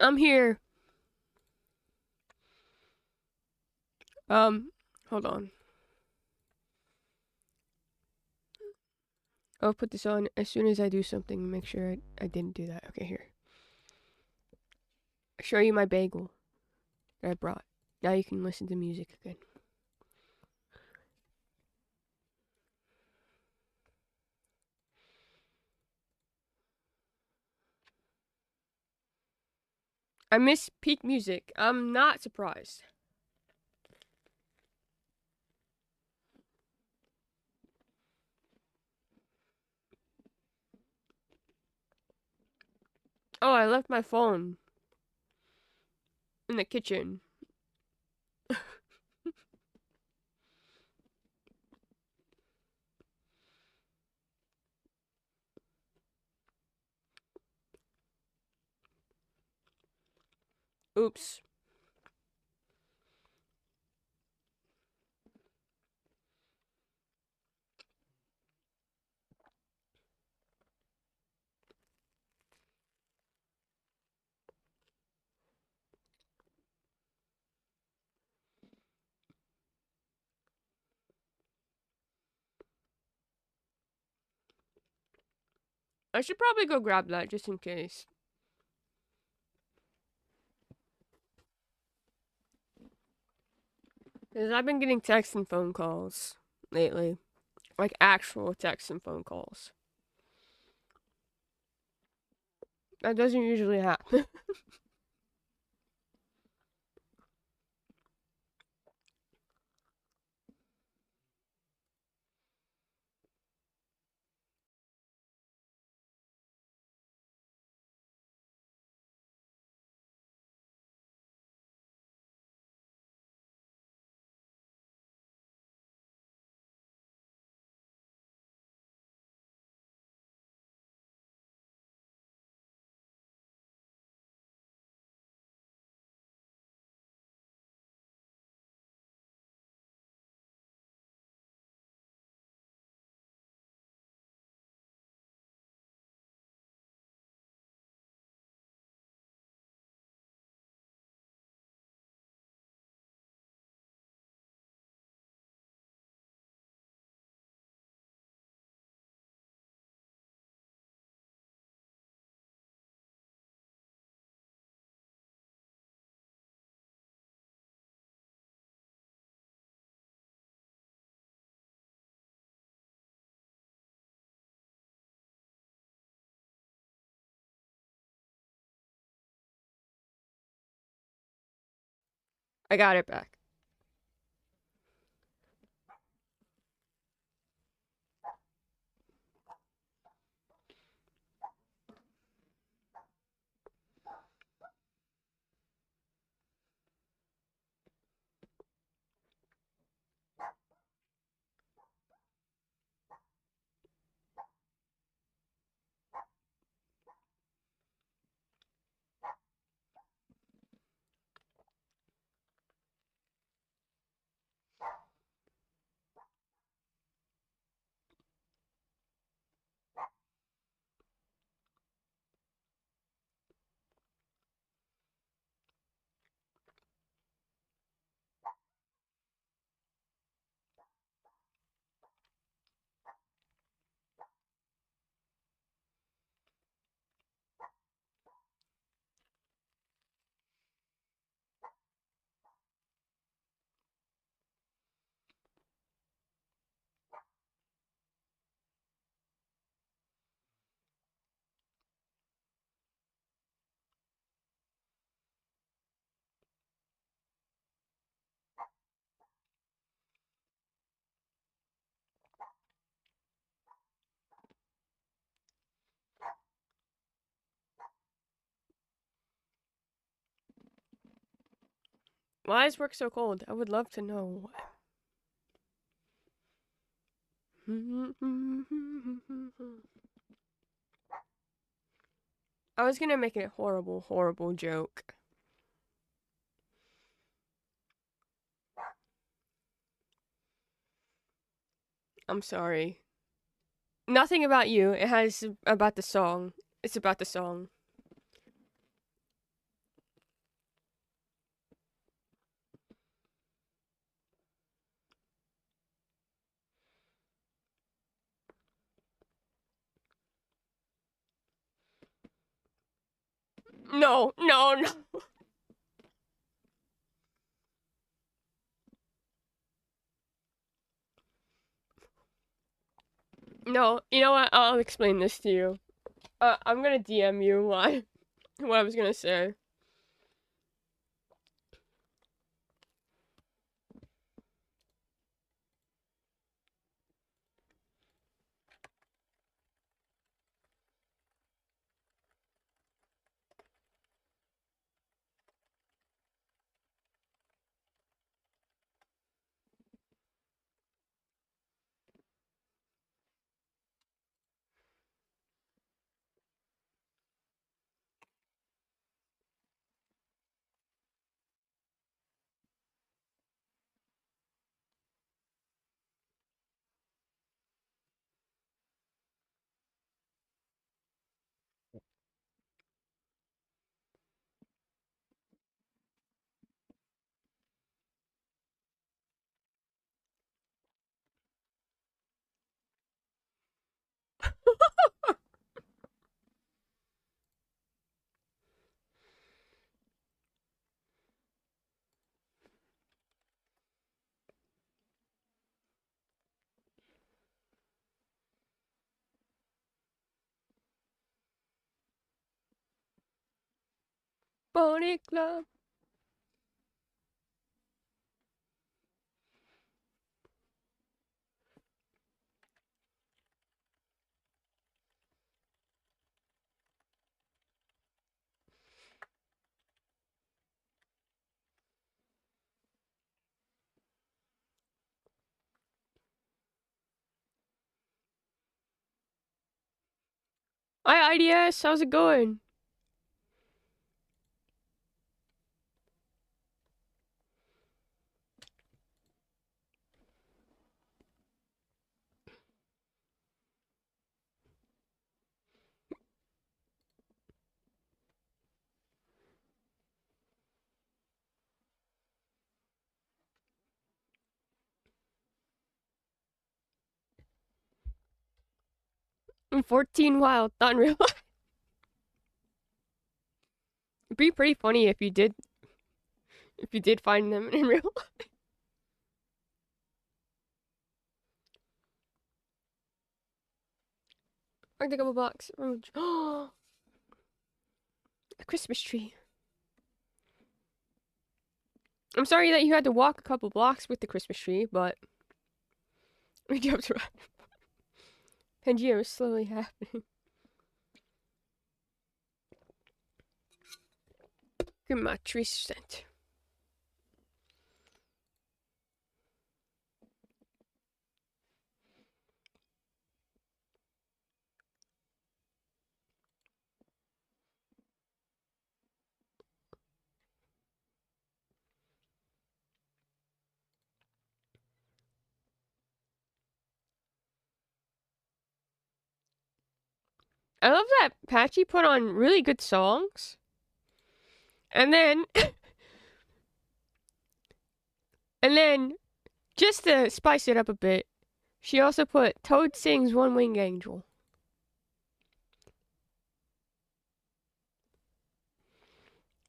I'm here. Hold on. I'll put this on as soon as I do something. Make sure I didn't do that. Okay, here. I'll show you my bagel that I brought. Now you can listen to music again. I miss peak music. I'm not surprised. Oh, I left my phone in the kitchen. Oops. I should probably go grab that just in case. Because I've been getting texts and phone calls lately. Like actual texts and phone calls. That doesn't usually happen. I got it back. Why is work so cold? I would love to know. I was gonna make a horrible, horrible joke. I'm sorry. Nothing about you. It has about the song. It's about the song. No, no, no. No, you know what? I'll explain this to you. I'm gonna DM you why what I was gonna say. Pony Club. Hi, IDS. How's it going? I'm 14 wild, not in real life. It'd be pretty funny if you did find them in real life. I think I'm a box. Oh, a Christmas tree. I'm sorry that you had to walk a couple blocks with the Christmas tree, but we jumped around. Pangea is slowly happening. Get my tree sent. I love that Patchy put on really good songs. And then and then just to spice it up a bit, she also put Toad Sings One Winged Angel.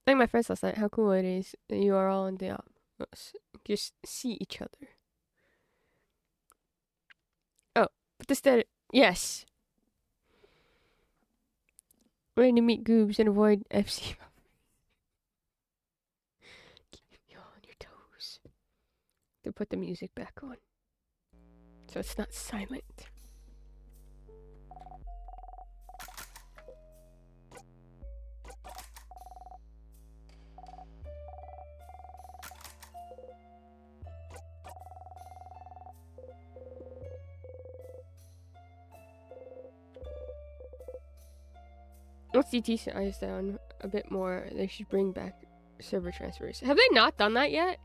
I think my friends last night, how cool it is that you are all in the just see each other. Oh, but instead, yes. Ready to meet goobs and avoid FC. Keep you on your toes. To put the music back on. So it's not silent. Once DT eyes down a bit more, they should bring back server transfers. Have they not done that yet?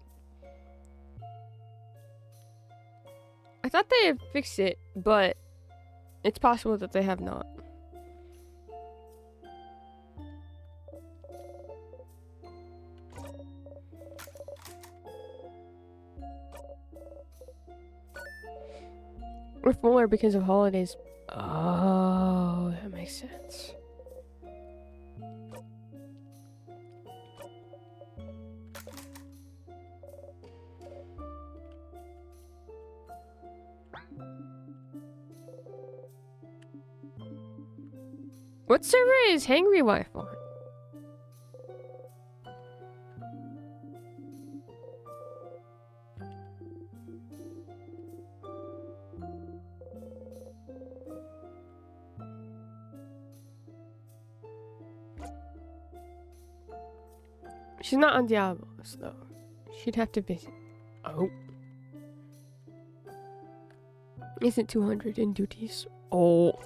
I thought they had fixed it, but it's possible that they have not. We're fuller because of holidays. Oh, that makes sense. What server is Hangry Wife on? She's not on Diablos, though. She'd have to visit. Oh. Isn't 200 in duties? Oh.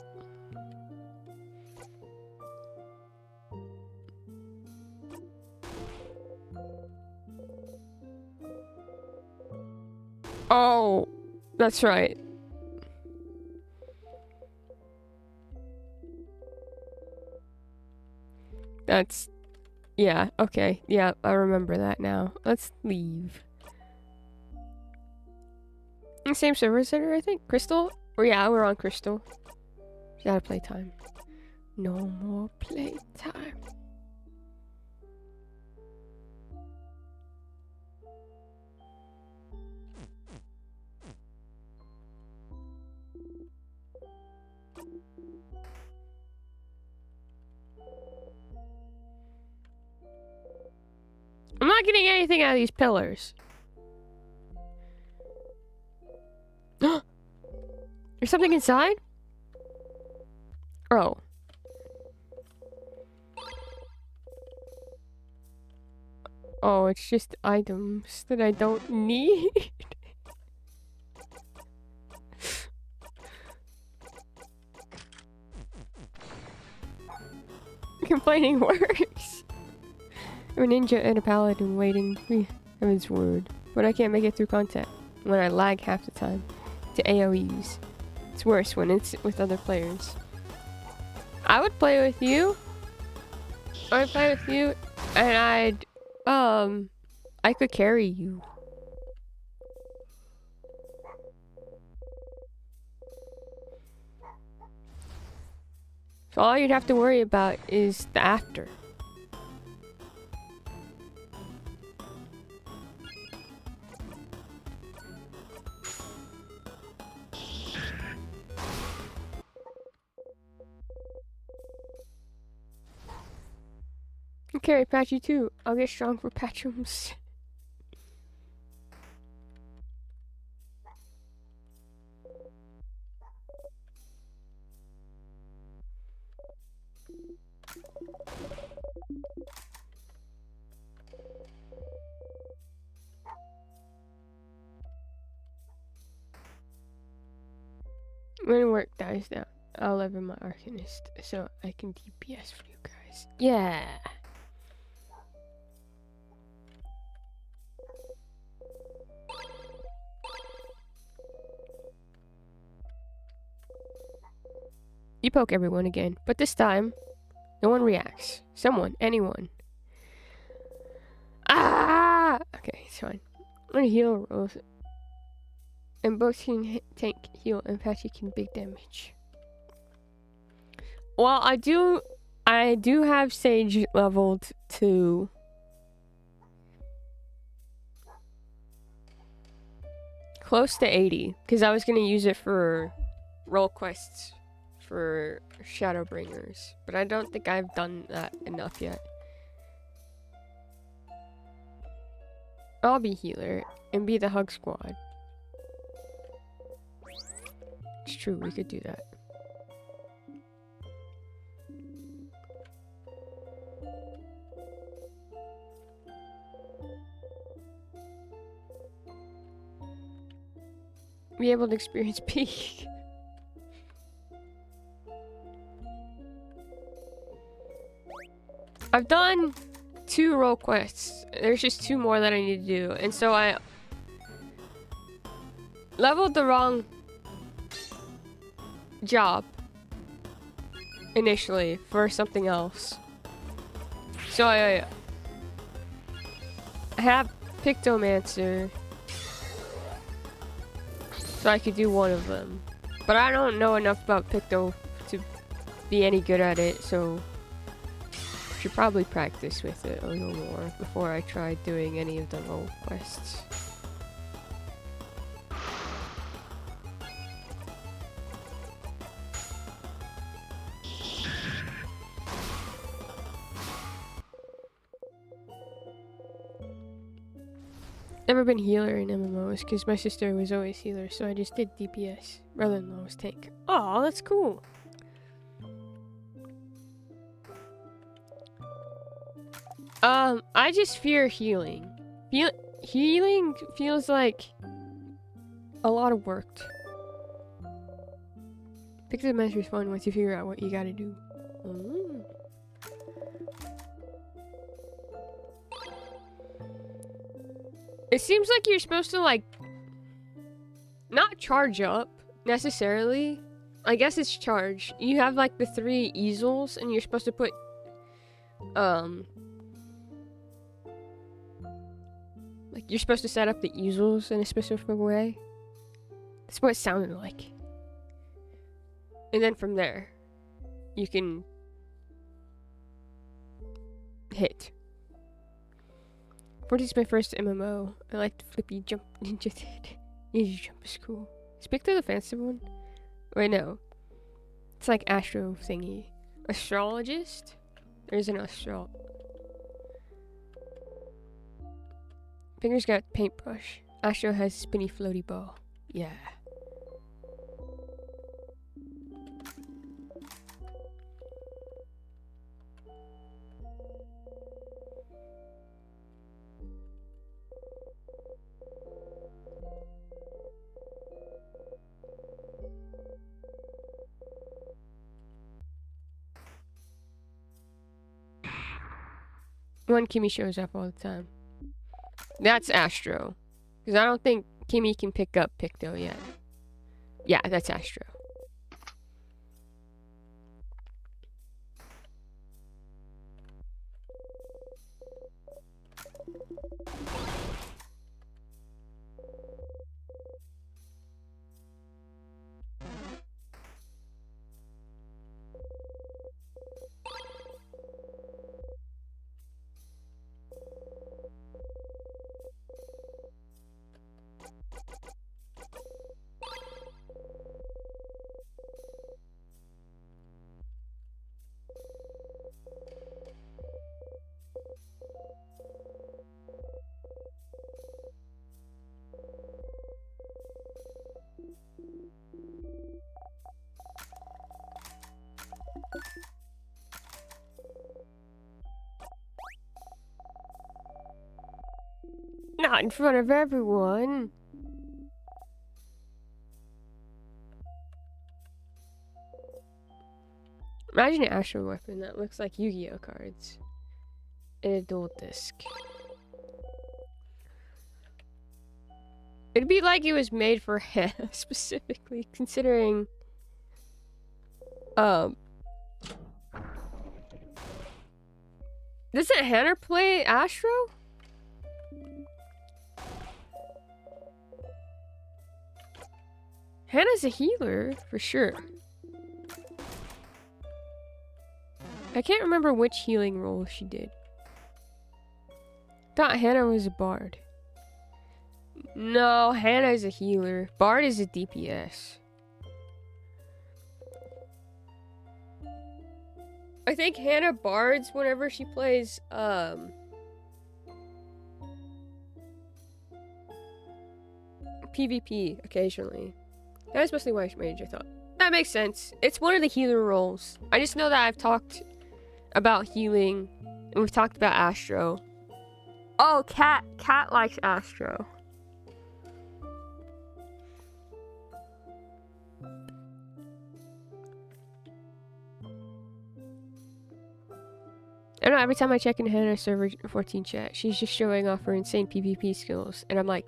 Oh, that's right. That's... Yeah, okay. Yeah, I remember that now. Let's leave. Same server center, I think. Crystal? Or yeah, we're on Crystal. Gotta playtime. No more playtime. I'm not getting anything out of these pillars. There's something inside? Oh. Oh, it's just items that I don't need. Complaining works. I'm a ninja and a paladin waiting for heaven's word, but I can't make it through contact when I lag half the time to AoEs. It's worse when it's with other players. I would play with you. I'd play with you, and I could carry you. So all you'd have to worry about is the after. I carry Patchy too. I'll get strong for Patrums. When work dies down, I'll level my Arcanist so I can DPS for you guys. Yeah. You poke everyone again, but this time, no one reacts. Someone, anyone. Ah! Okay, it's fine. I'm gonna heal Rose. And both can tank, heal, and Patchy can big damage. Well, I do have Sage leveled to close to 80, because I was gonna use it for role quests for Shadowbringers, but I don't think I've done that enough yet. I'll be healer and be the hug squad. It's true, we could do that. Be able to experience peak. I've done 2 role quests. There's just 2 more that I need to do. And so I leveled the wrong job initially for something else. So I have Pictomancer so I could do one of them. But I don't know enough about Picto to be any good at it, so I should probably practice with it a little more before I try doing any of the role quests. Never been healer in MMOs because my sister was always healer, so I just did DPS. Brother-in-law was tank. Oh, that's cool. I just fear healing. Healing feels like a lot of work. Picture Master's fun once you figure out what you gotta do. It seems like you're supposed to, like, not charge up, necessarily. I guess it's charge. You have, like, the 3 easels, and you're supposed to put, like, you're supposed to set up the easels in a specific way. That's what it sounded like. And then from there, you can hit. 40 is my first MMO. I like the flippy jump ninja did. Ninja jump is cool. Speak to the fancy one. Wait, no. It's like astro thingy. Astrologist? There's an astro. Fingers got paintbrush. Astro has spinny floaty ball. Yeah. One Kimmy shows up all the time. That's Astro. Because I don't think Kimmy can pick up Picto yet. Yeah, that's Astro. Not in front of everyone. Imagine an Astro weapon that looks like Yu-Gi-Oh cards. In a dual disc. It'd be like it was made for Hannah specifically, considering doesn't Hannah play Astro? Hannah's a healer, for sure. I can't remember which healing role she did. Thought Hannah was a bard. No, Hannah is a healer. Bard is a DPS. I think Hannah bards whenever she plays, PvP occasionally. That's mostly why she made, I thought. That makes sense. It's one of the healer roles. I just know that I've talked about healing, and we've talked about Astro. Oh, Cat likes Astro. I know every time I check in Hannah's server 14 chat, she's just showing off her insane PvP skills, and I'm like,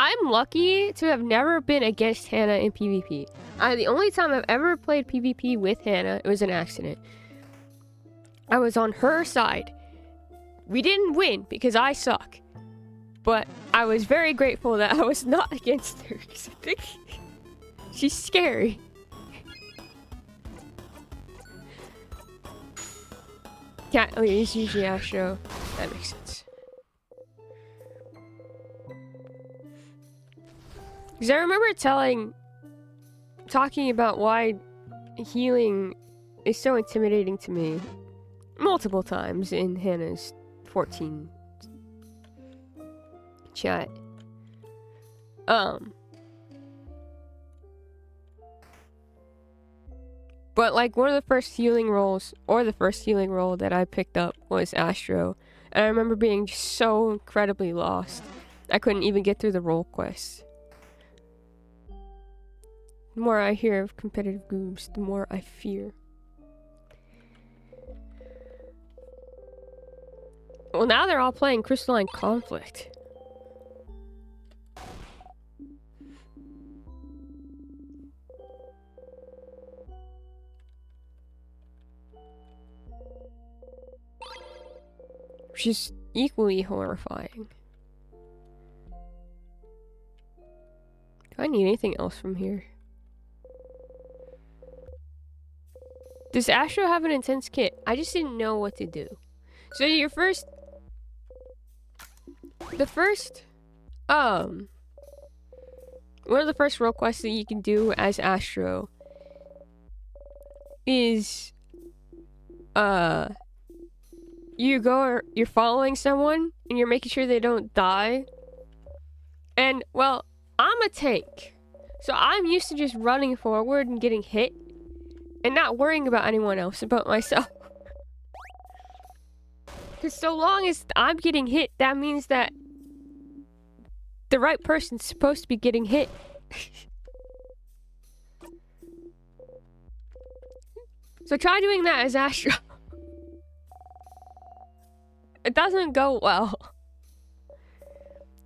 I'm lucky to have never been against Hannah in PvP. The only time I've ever played PvP with Hannah, it was an accident. I was on her side. We didn't win because I suck. But I was very grateful that I was not against her because I think she's scary. Cat is usually Astro. That makes sense. Because I remember talking about why healing is so intimidating to me multiple times in Hannah's 14 chat. But like one of the first healing roles, or the first healing role that I picked up was Astro. And I remember being just so incredibly lost. I couldn't even get through the role quest. The more I hear of competitive goobs, the more I fear. Well, now they're all playing Crystalline Conflict. Which is equally horrifying. Do I need anything else from here? Does Astro have an intense kit? I just didn't know what to do. So your first... one of the first role quests that you can do as Astro is, you're following someone and you're making sure they don't die. And, well, I'm a tank. So I'm used to just running forward and getting hit and not worrying about anyone else, about myself. Because so long as I'm getting hit, that means that the right person's supposed to be getting hit. So try doing that as Astro. It doesn't go well.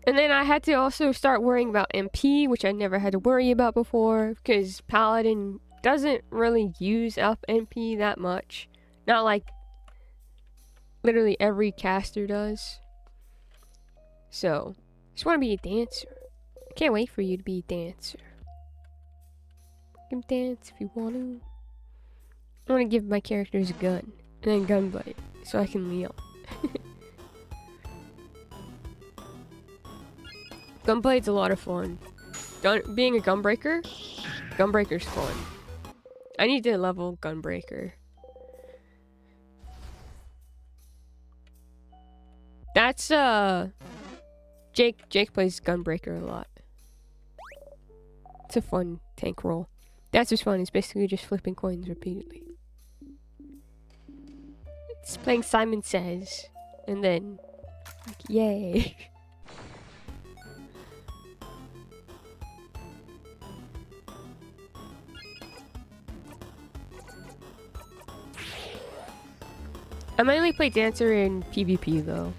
And then I had to also start worrying about MP, which I never had to worry about before, because Paladin doesn't really use up MP that much. Not like literally every caster does. So, just want to be a dancer. I can't wait for you to be a dancer. You can dance if you want to. I want to give my characters a gun, and then gunblade, so I can kneel. Gunblade's a lot of fun. Being a Gunbreaker's fun. I need to level Gunbreaker. That's, Jake plays Gunbreaker a lot. It's a fun tank roll. That's what's fun, it's basically just flipping coins repeatedly. It's playing Simon Says, and then, like, yay. I mainly play Dancer in PvP though.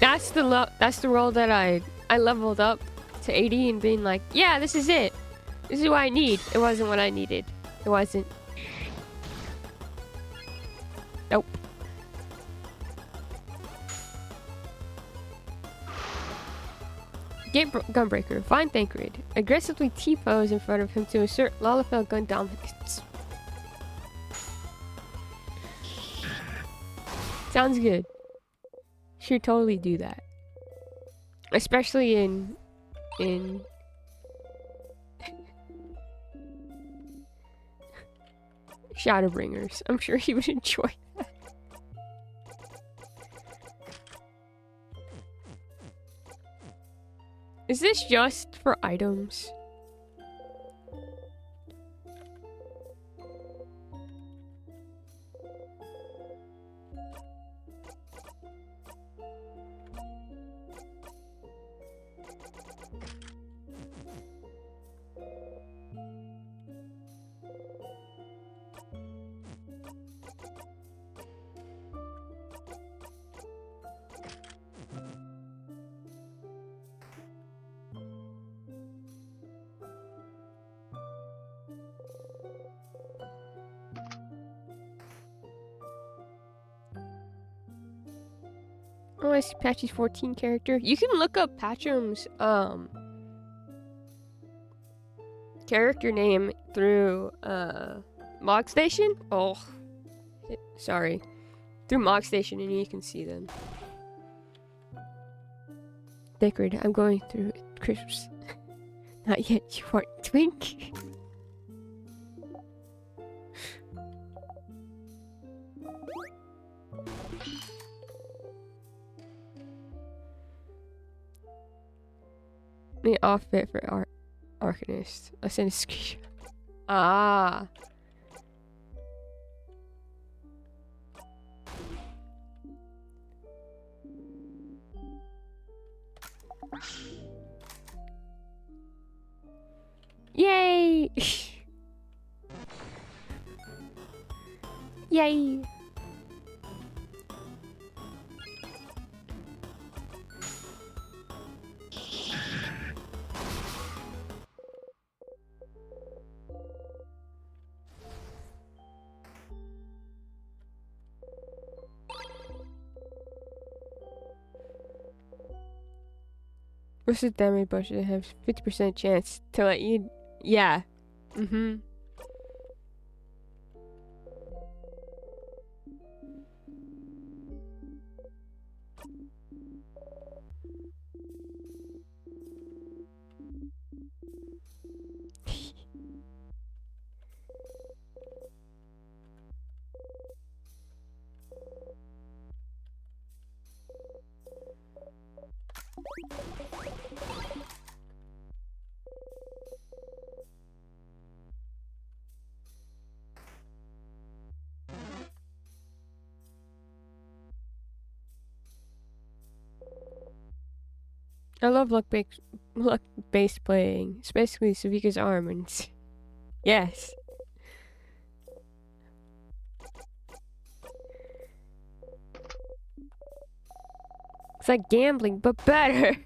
That's the role that I leveled up to 80 and being like, yeah, this is it. This is what I need. It wasn't what I needed. It wasn't. Nope. Get Gunbreaker. Find Thancred. Aggressively T-pose in front of him to assert Lalafell gun dominance. Sounds good. Should totally do that. Especially in Shadowbringers. I'm sure he would enjoy that. Is this just for items? Oh, I see Patchy's 14 character. You can look up Patchum's character name through Mogstation. Oh, sorry, through Mogstation, and you can see them. Deckard, I'm going through it. Crisps. Not yet, you aren't twink. The outfit for Arcanist. I sent a screenshot. Ah. Yay! Yay! What's the damage bush that has 50% chance to let you... Yeah. Mm-hmm. I love luck-based playing. It's basically Savika's arm and... Yes. It's like gambling, but better.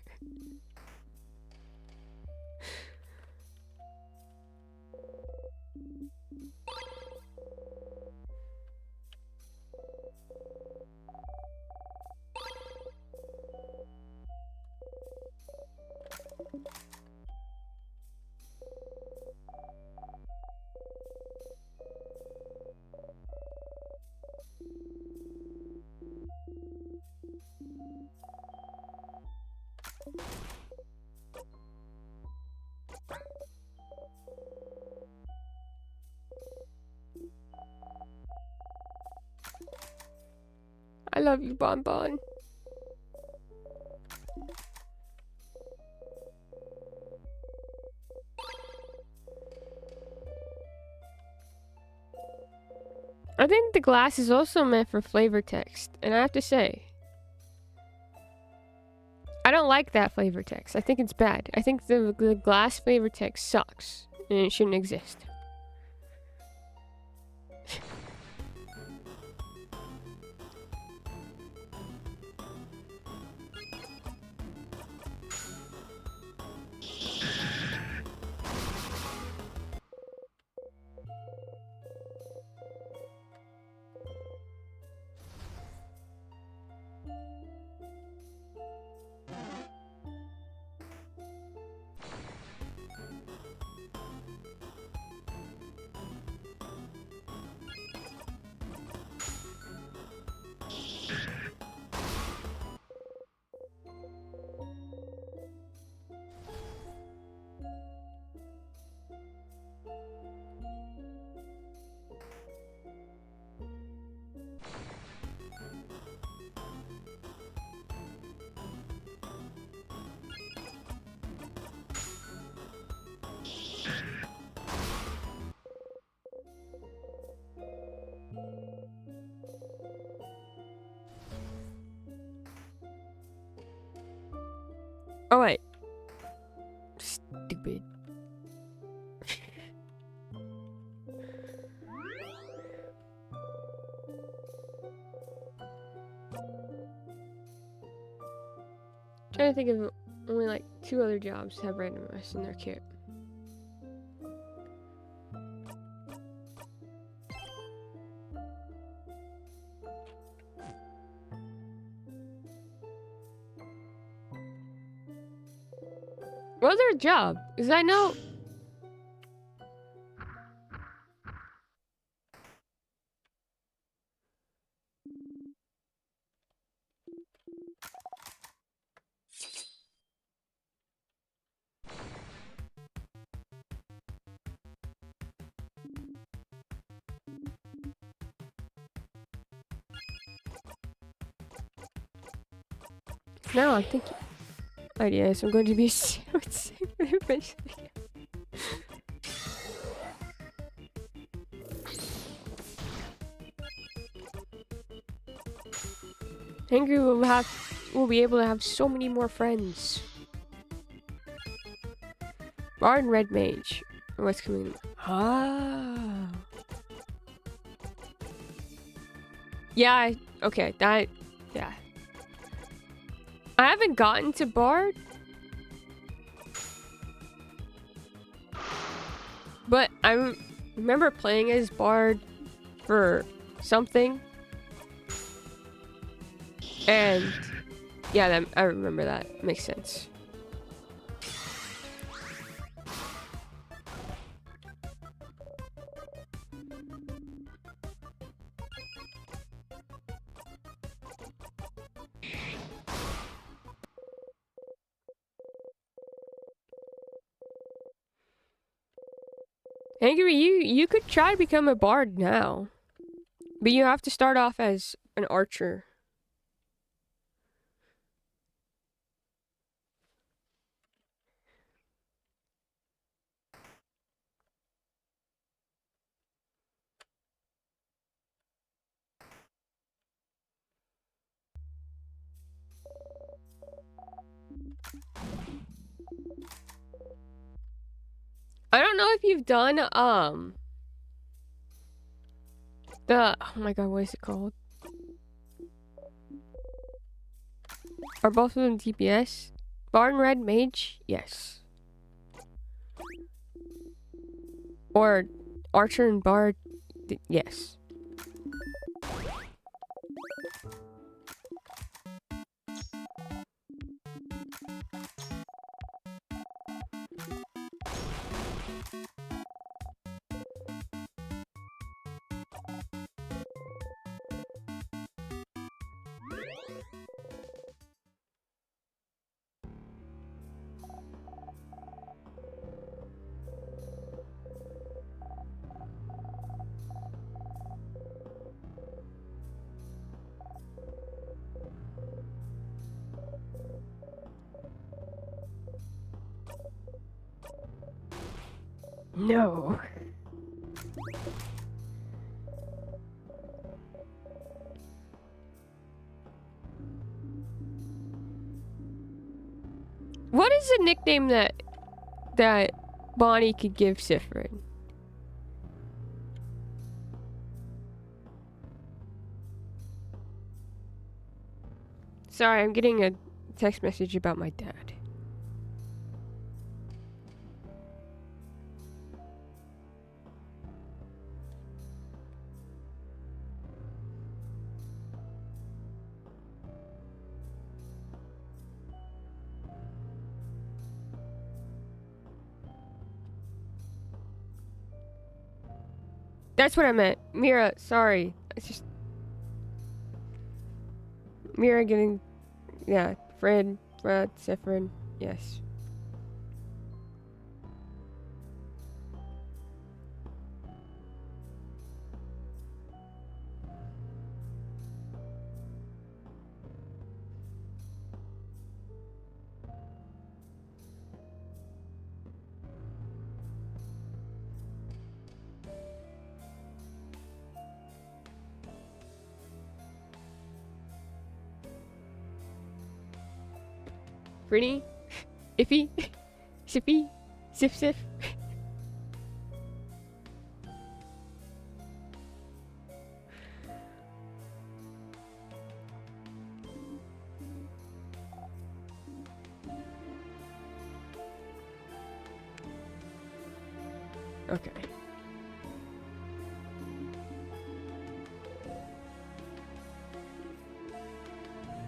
I love you, Bonbon. I think the glass is also meant for flavor text, and I have to say, I don't like that flavor text. I think it's bad. I think the glass flavor text sucks, and it shouldn't exist. Oh wait. Stupid. Trying to think of only like 2 other jobs have randomness in their kit. What other job? Because I know... Now I'm thinking... Oh yes, I'm going to be a sandwich. Finish the video. Angry will be able to have so many more friends. Bard and Red Mage. What's coming? Ah. Yeah, okay, that, yeah. I haven't gotten to Bard. But I remember playing as Bard for something. And yeah, I remember that. Makes sense. Angry, you could try to become a bard now. But you have to start off as an archer. I don't know if you've done the, oh my god, what is it called? Are both of them DPS? Bard and Red Mage? Yes. Or Archer and Bard? Yes. No. What is a nickname that Bonnie could give Siffrin? Sorry, I'm getting a text message about my dad. That's what I meant. Mira, sorry. It's just... Mira getting... Yeah, Fred, Siffrin, yes. Pretty? Iffy? Sippy? Sif Sif? Okay.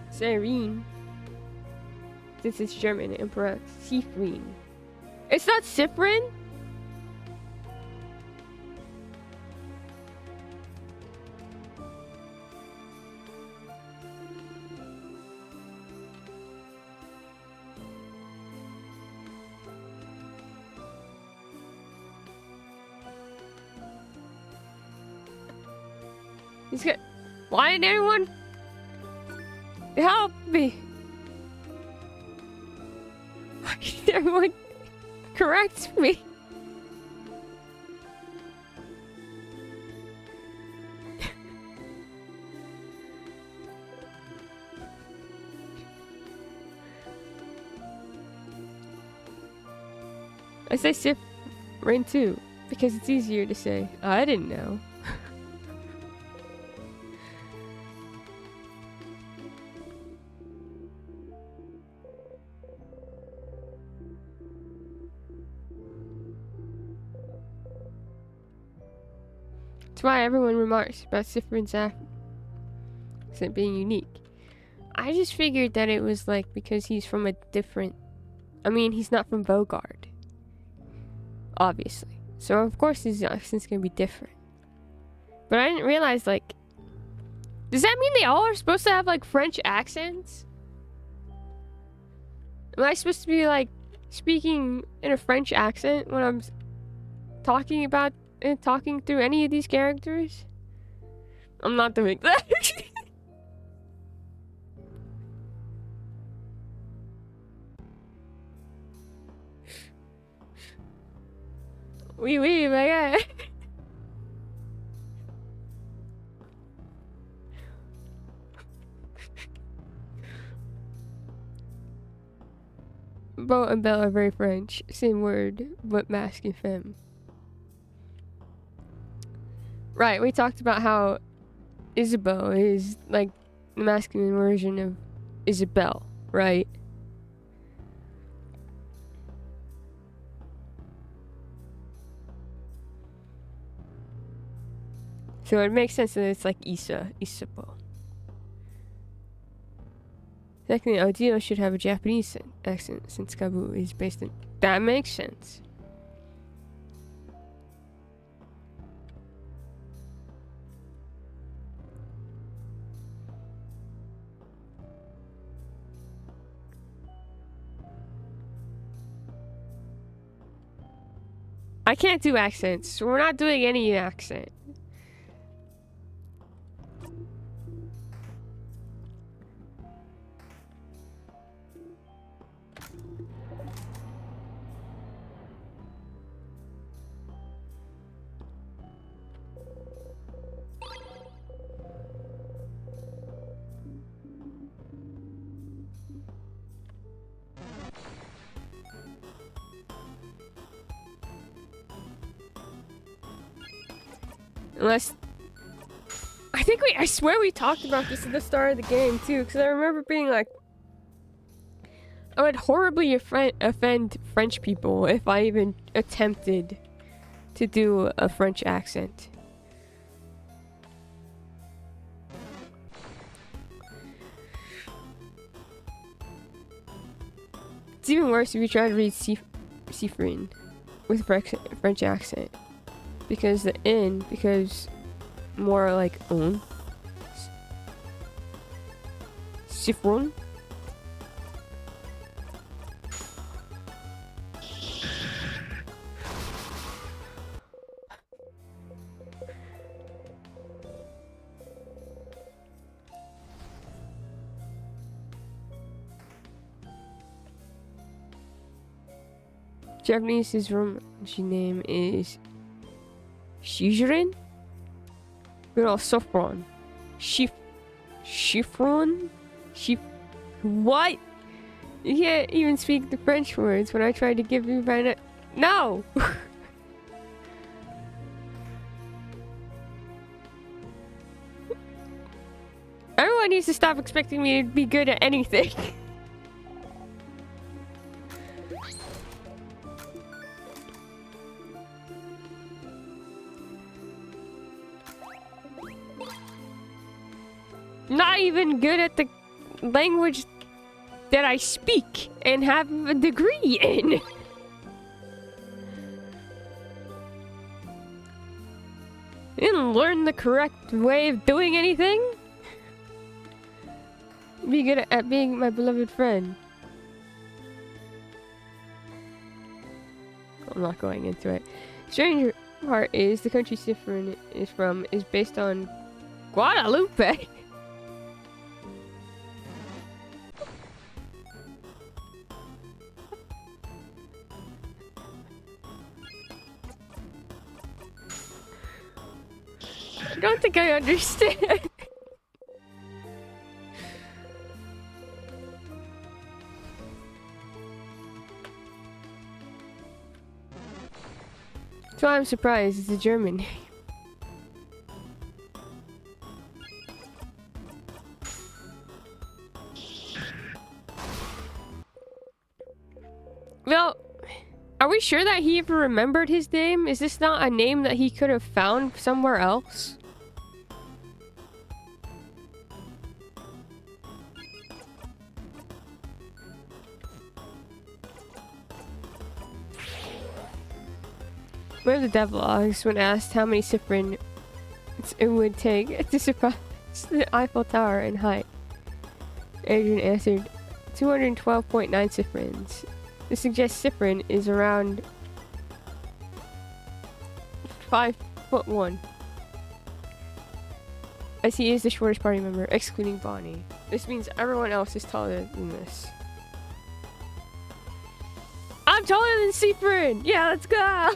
Serene. This is German, Emperor Siffrin. It's not Siffrin? He's good. Why didn't everyone help me? Why didn't everyone correct me. I say Sifrin too, because it's easier to say. Oh, I didn't know. That's why everyone remarks about Sifrin's accent being unique. I just figured that it was like because he's from a different... I mean, he's not from Bogard. Obviously. So of course his accent's gonna be different. But I didn't realize, like... Does that mean they all are supposed to have, like, French accents? Am I supposed to be, like, speaking in a French accent when I'm talking about... talking through any of these characters? I'm not doing that. Oui, my god. Beau and Belle are very French. Same word, but masc and femme. Right, we talked about how Isabeau is like the masculine version of Isabelle, right? So it makes sense that it's like Isabeau. Secondly, Odile should have a Japanese accent since Kabu is based in... That makes sense. I can't do accents, so we're not doing any accent. Unless... I swear we talked about this at the start of the game, too, because I remember being like... I would horribly offend French people if I even attempted to do a French accent. It's even worse if you try to read Sifrin with a French accent. Because the N becomes more like un. Sifron. Japanese Roman name is Shijirin? Good old Sofron. Chiffron? What? You can't even speak the French words when I tried to give you my No! Everyone needs to stop expecting me to be good at anything. Not even good at the language that I speak and have a degree in. Didn't learn the correct way of doing anything. Be good at being my beloved friend. I'm not going into it. Stranger part is the country Sifrin is from is based on Guadalupe. I don't think I understand. That's why I'm surprised it's a German name. Well, are we sure that he even remembered his name? Is this not a name that he could have found somewhere else? One of the devlogs, when asked how many Cyprin it would take to surpass the Eiffel Tower in height, Adrian answered 212.9 Cyprins. This suggests Cyprin is around 5'1", as he is the shortest party member, excluding Bonnie. This means everyone else is taller than this. I'm taller than Cyprin! Yeah, let's go!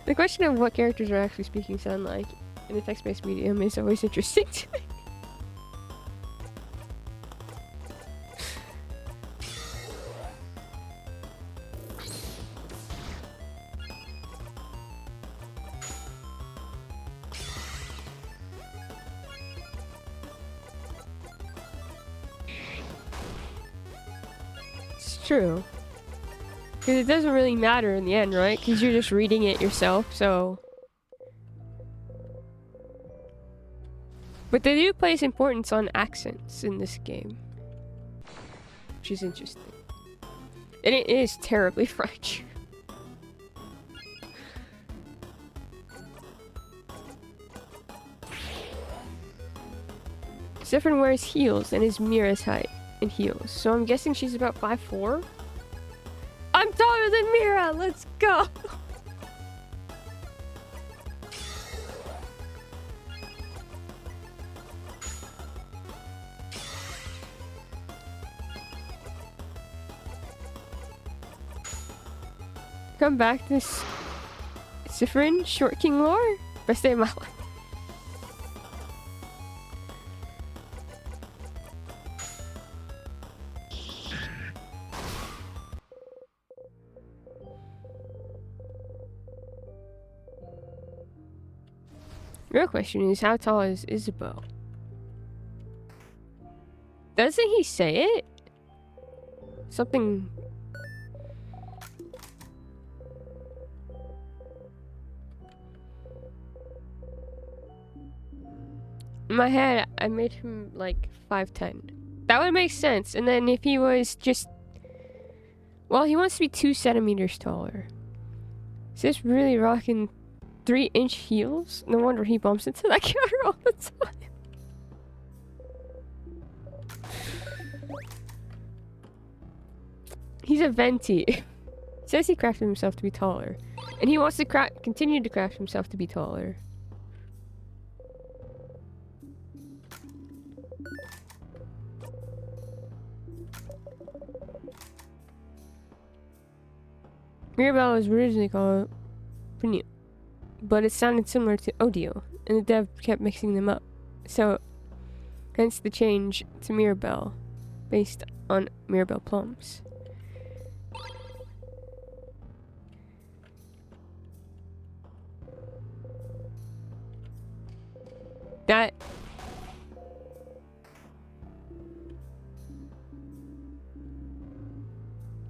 The question of what characters are actually speaking sound like in a text-based medium is always interesting to me. It's true. Because it doesn't really matter in the end, right? Because you're just reading it yourself, so... But they do place importance on accents in this game. Which is interesting. And it is terribly French. Cyprin wears heels and is Mira's height in heels. So I'm guessing she's about 5'4"? I'm taller than Mira! Let's go! Come back to Cyprin, Short King lore? Best day of my life. Real question is, how tall is Isabeau? Doesn't he say it? Something... In my head, I made him like 5'10". That would make sense. And then if he was just... Well, he wants to be 2 centimeters taller. Is this really rocking 3-inch heels? No wonder he bumps into that counter all the time. He's a venti. Says he crafted himself to be taller. And he wants to continue to craft himself to be taller. Mirabelle was originally called Pernille, but it sounded similar to Odio, and the dev kept mixing them up. So, hence the change to Mirabelle, based on Mirabelle plums. That...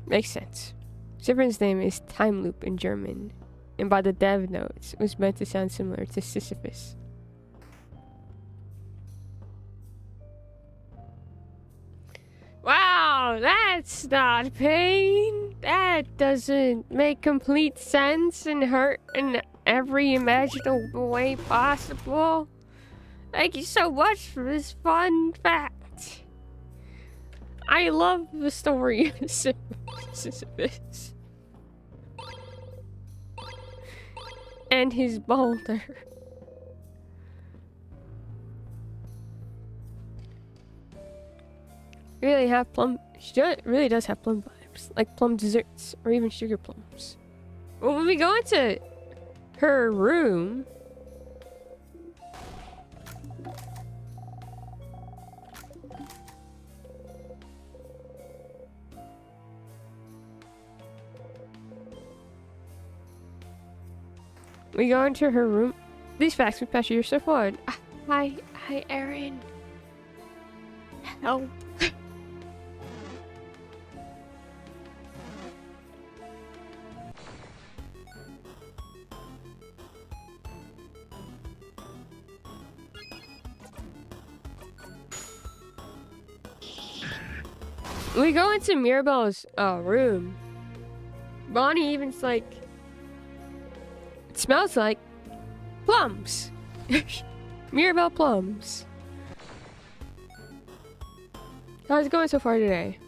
makes sense. Cyprin's name is Time Loop in German, and by the dev notes, it was meant to sound similar to Sisyphus. Wow, that's not pain. That doesn't make complete sense and hurt in every imaginable way possible. Thank you so much for this fun fact. I love the story of Sisyphus. And his boulder. Really have plum. She really does have plum vibes, like plum desserts or even sugar plums. Well, when we go into her room, We go into her room. These facts would pass you so forward. Hi, Erin. Help. We go into Mirabelle's room. Bonnie even's like, it smells like plums. Mirabelle plums. How's it going so far today?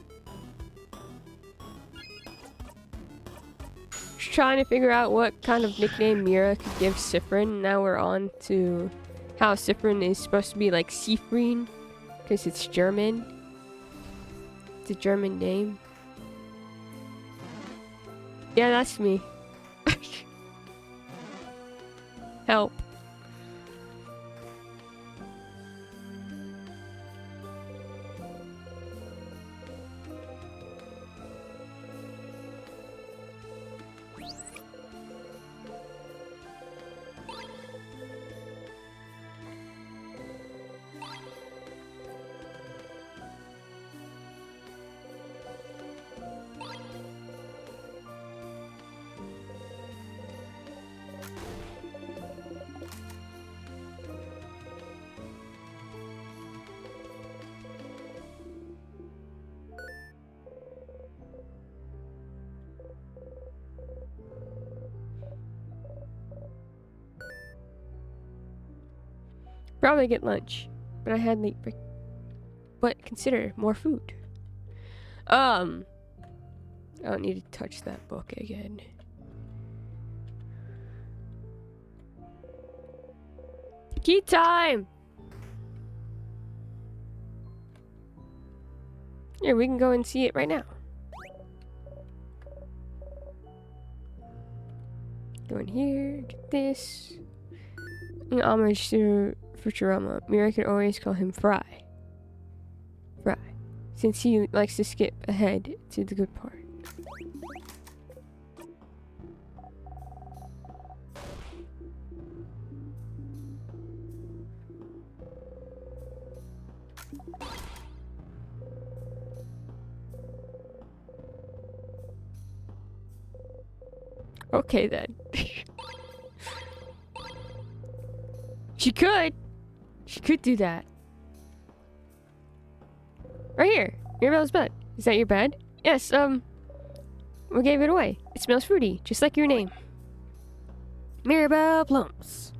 Just trying to figure out what kind of nickname Mira could give Siffrin. Now we're on to how Siffrin is supposed to be like Siffrin because it's German. It's a German name. Yeah, that's me. Help. Probably get lunch, but I had late break. But consider more food. I don't need to touch that book again. Key time! Here, we can go and see it right now. Go in here, get this. In homage to Futurama, Mira could always call him Fry. Fry. Since he likes to skip ahead to the good part. Okay then. She could do that. Right here. Mirabelle's bed. Is that your bed? Yes, we gave it away. It smells fruity, just like your name. Mirabelle Plums.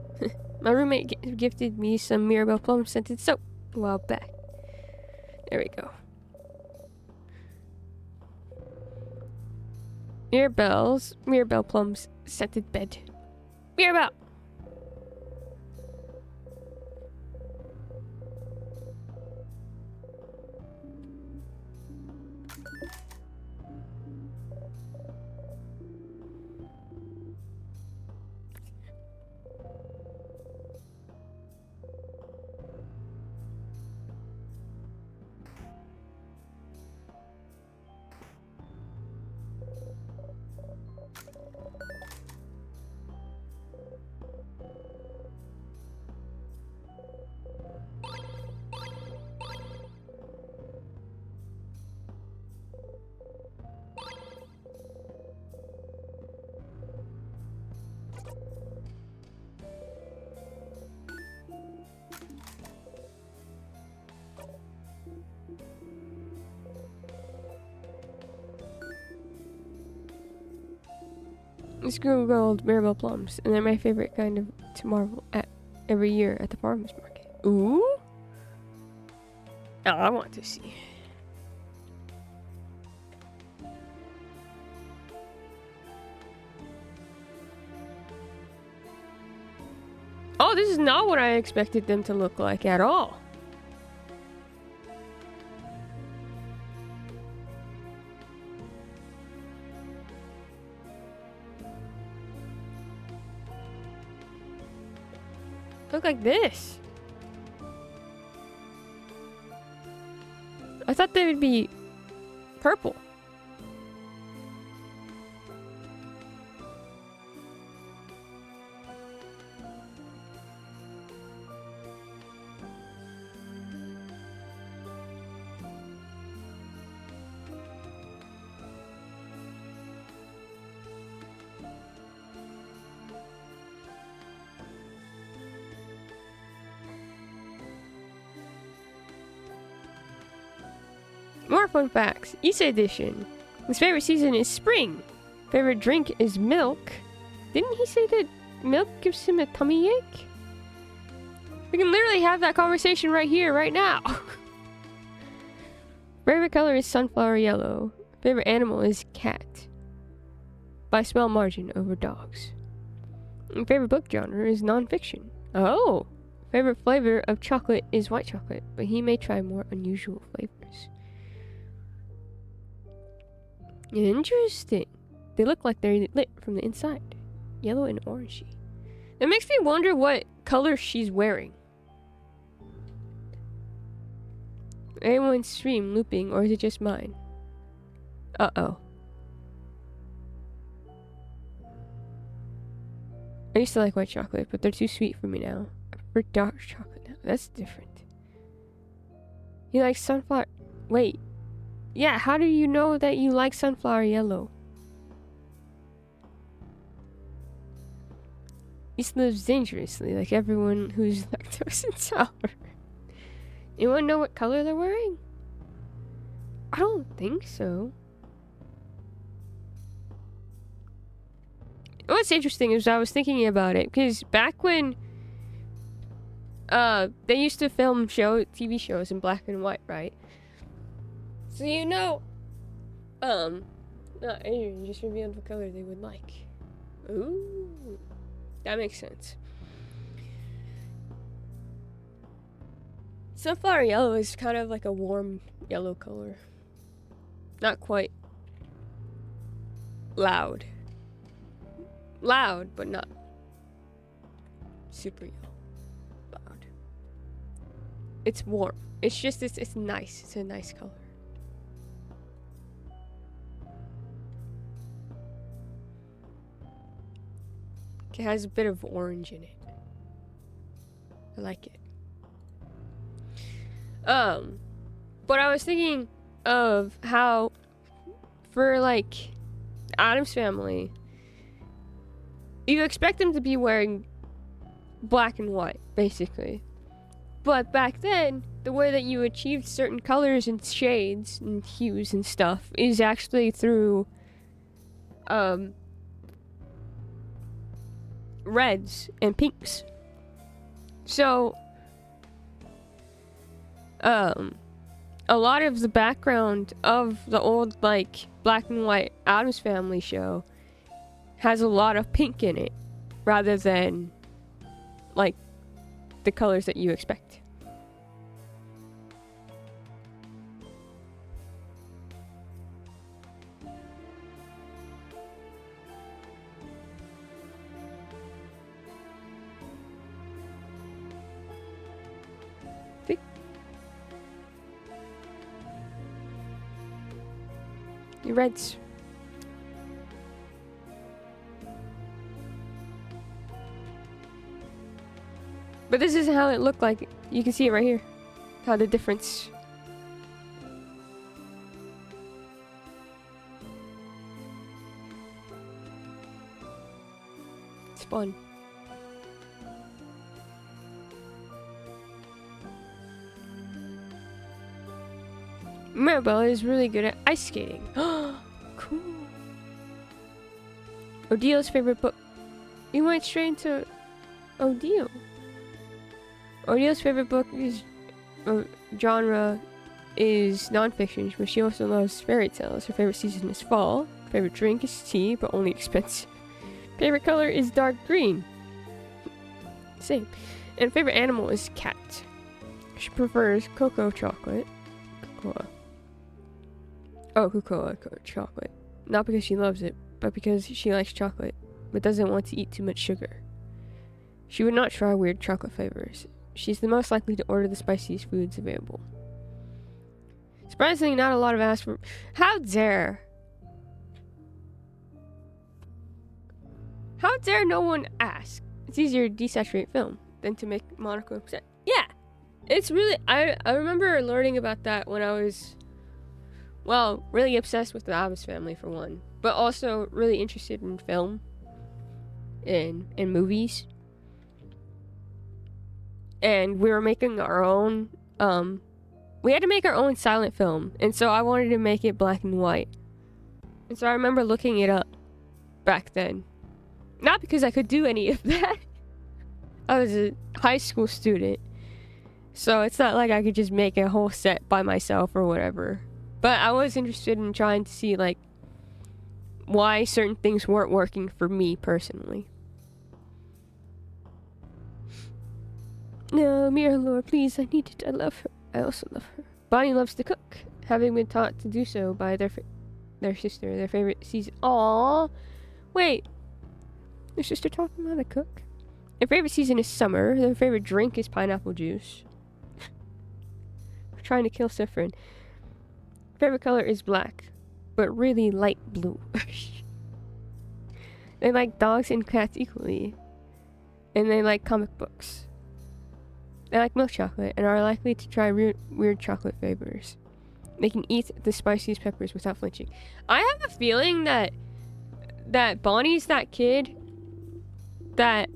My roommate gifted me some Mirabelle Plum scented soap a while back. There we go. Mirabelle Plums scented bed. Mirabelle! It's gold Mirabelle plums, and they're my favorite kind of to marvel at every year at the farmers market. Ooh? Oh, I want to see. Oh, this is not what I expected them to look like at all. Look like this. I thought they would be purple. More fun facts. Issa edition. His favorite season is spring. Favorite drink is milk. Didn't he say that milk gives him a tummy ache? We can literally have that conversation right here, right now. Favorite color is sunflower yellow. Favorite animal is cat. By a small margin over dogs. And favorite book genre is nonfiction. Oh! Favorite flavor of chocolate is white chocolate, but he may try more unusual flavors. Interesting. They look like they're lit from the inside. Yellow and orangey. It makes me wonder what color she's wearing. Everyone's stream looping, or is it just mine? Uh-oh. I used to like white chocolate, but they're too sweet for me now. I prefer dark chocolate now. That's different. You like sunflower... Wait. Yeah, how do you know that you like sunflower yellow? East lives dangerously, like everyone who's lactose intolerant. Anyone know what color they're wearing? I don't think so. What's interesting is I was thinking about it, because back when they used to film TV shows in black and white, right? So not Adrian just revealed what color they would like. Ooh, that makes sense. Sunflower yellow is kind of like a warm yellow color. Not quite loud. Loud, but not super yellow. Loud. It's warm. It's just, it's nice. It's a nice color. It has a bit of orange in it. I like it. But I was thinking of how, for like Addams Family, you expect them to be wearing black and white, basically. But back then, the way that you achieved certain colors and shades and hues and stuff is actually through reds and pinks. So a lot of the background of the old like black and white Addams Family show has a lot of pink in it rather than like the colors that you expect. Your reds. But this is how it looked like. You can see it right here. How the difference. It's fun. Mirabelle is really good at ice skating. Cool. Odio's favorite book. You went straight into Odio. Odio's favorite book is genre is nonfiction, but she also loves fairy tales. Her favorite season is fall. Favorite drink is tea, but only expensive. Favorite color is dark green. Same. And favorite animal is cat. She prefers cocoa chocolate. Cocoa. Oh, cocoa chocolate. Not because she loves it, but because she likes chocolate, but doesn't want to eat too much sugar. She would not try weird chocolate flavors. She's the most likely to order the spiciest foods available. Surprisingly, not a lot of ask for... How dare? How dare no one ask? It's easier to desaturate film than to make monochrome percent. Yeah! It's really... I remember learning about that when I was... Well, really obsessed with the Addams Family for one, but also really interested in film, in movies, and we were making our own we had to make our own silent film, and so I wanted to make it black and white. And so I remember looking it up back then. Not because I could do any of that. I was a high school student. So it's not like I could just make a whole set by myself or whatever. But I was interested in trying to see, like, why certain things weren't working for me personally. No, Mira Lore, please, I need it. I love her. I also love her. Bonnie loves to cook, having been taught to do so by their sister, their favorite season. Aww. Wait. Their sister taught them how to cook? Their favorite season is summer. Their favorite drink is pineapple juice. We're trying to kill Siffrin. Favorite color is black, but really light blue. They like dogs and cats equally. And they like comic books. They like milk chocolate and are likely to try weird chocolate flavors. They can eat the spiciest peppers without flinching. I have a feeling that Bonnie's that kid that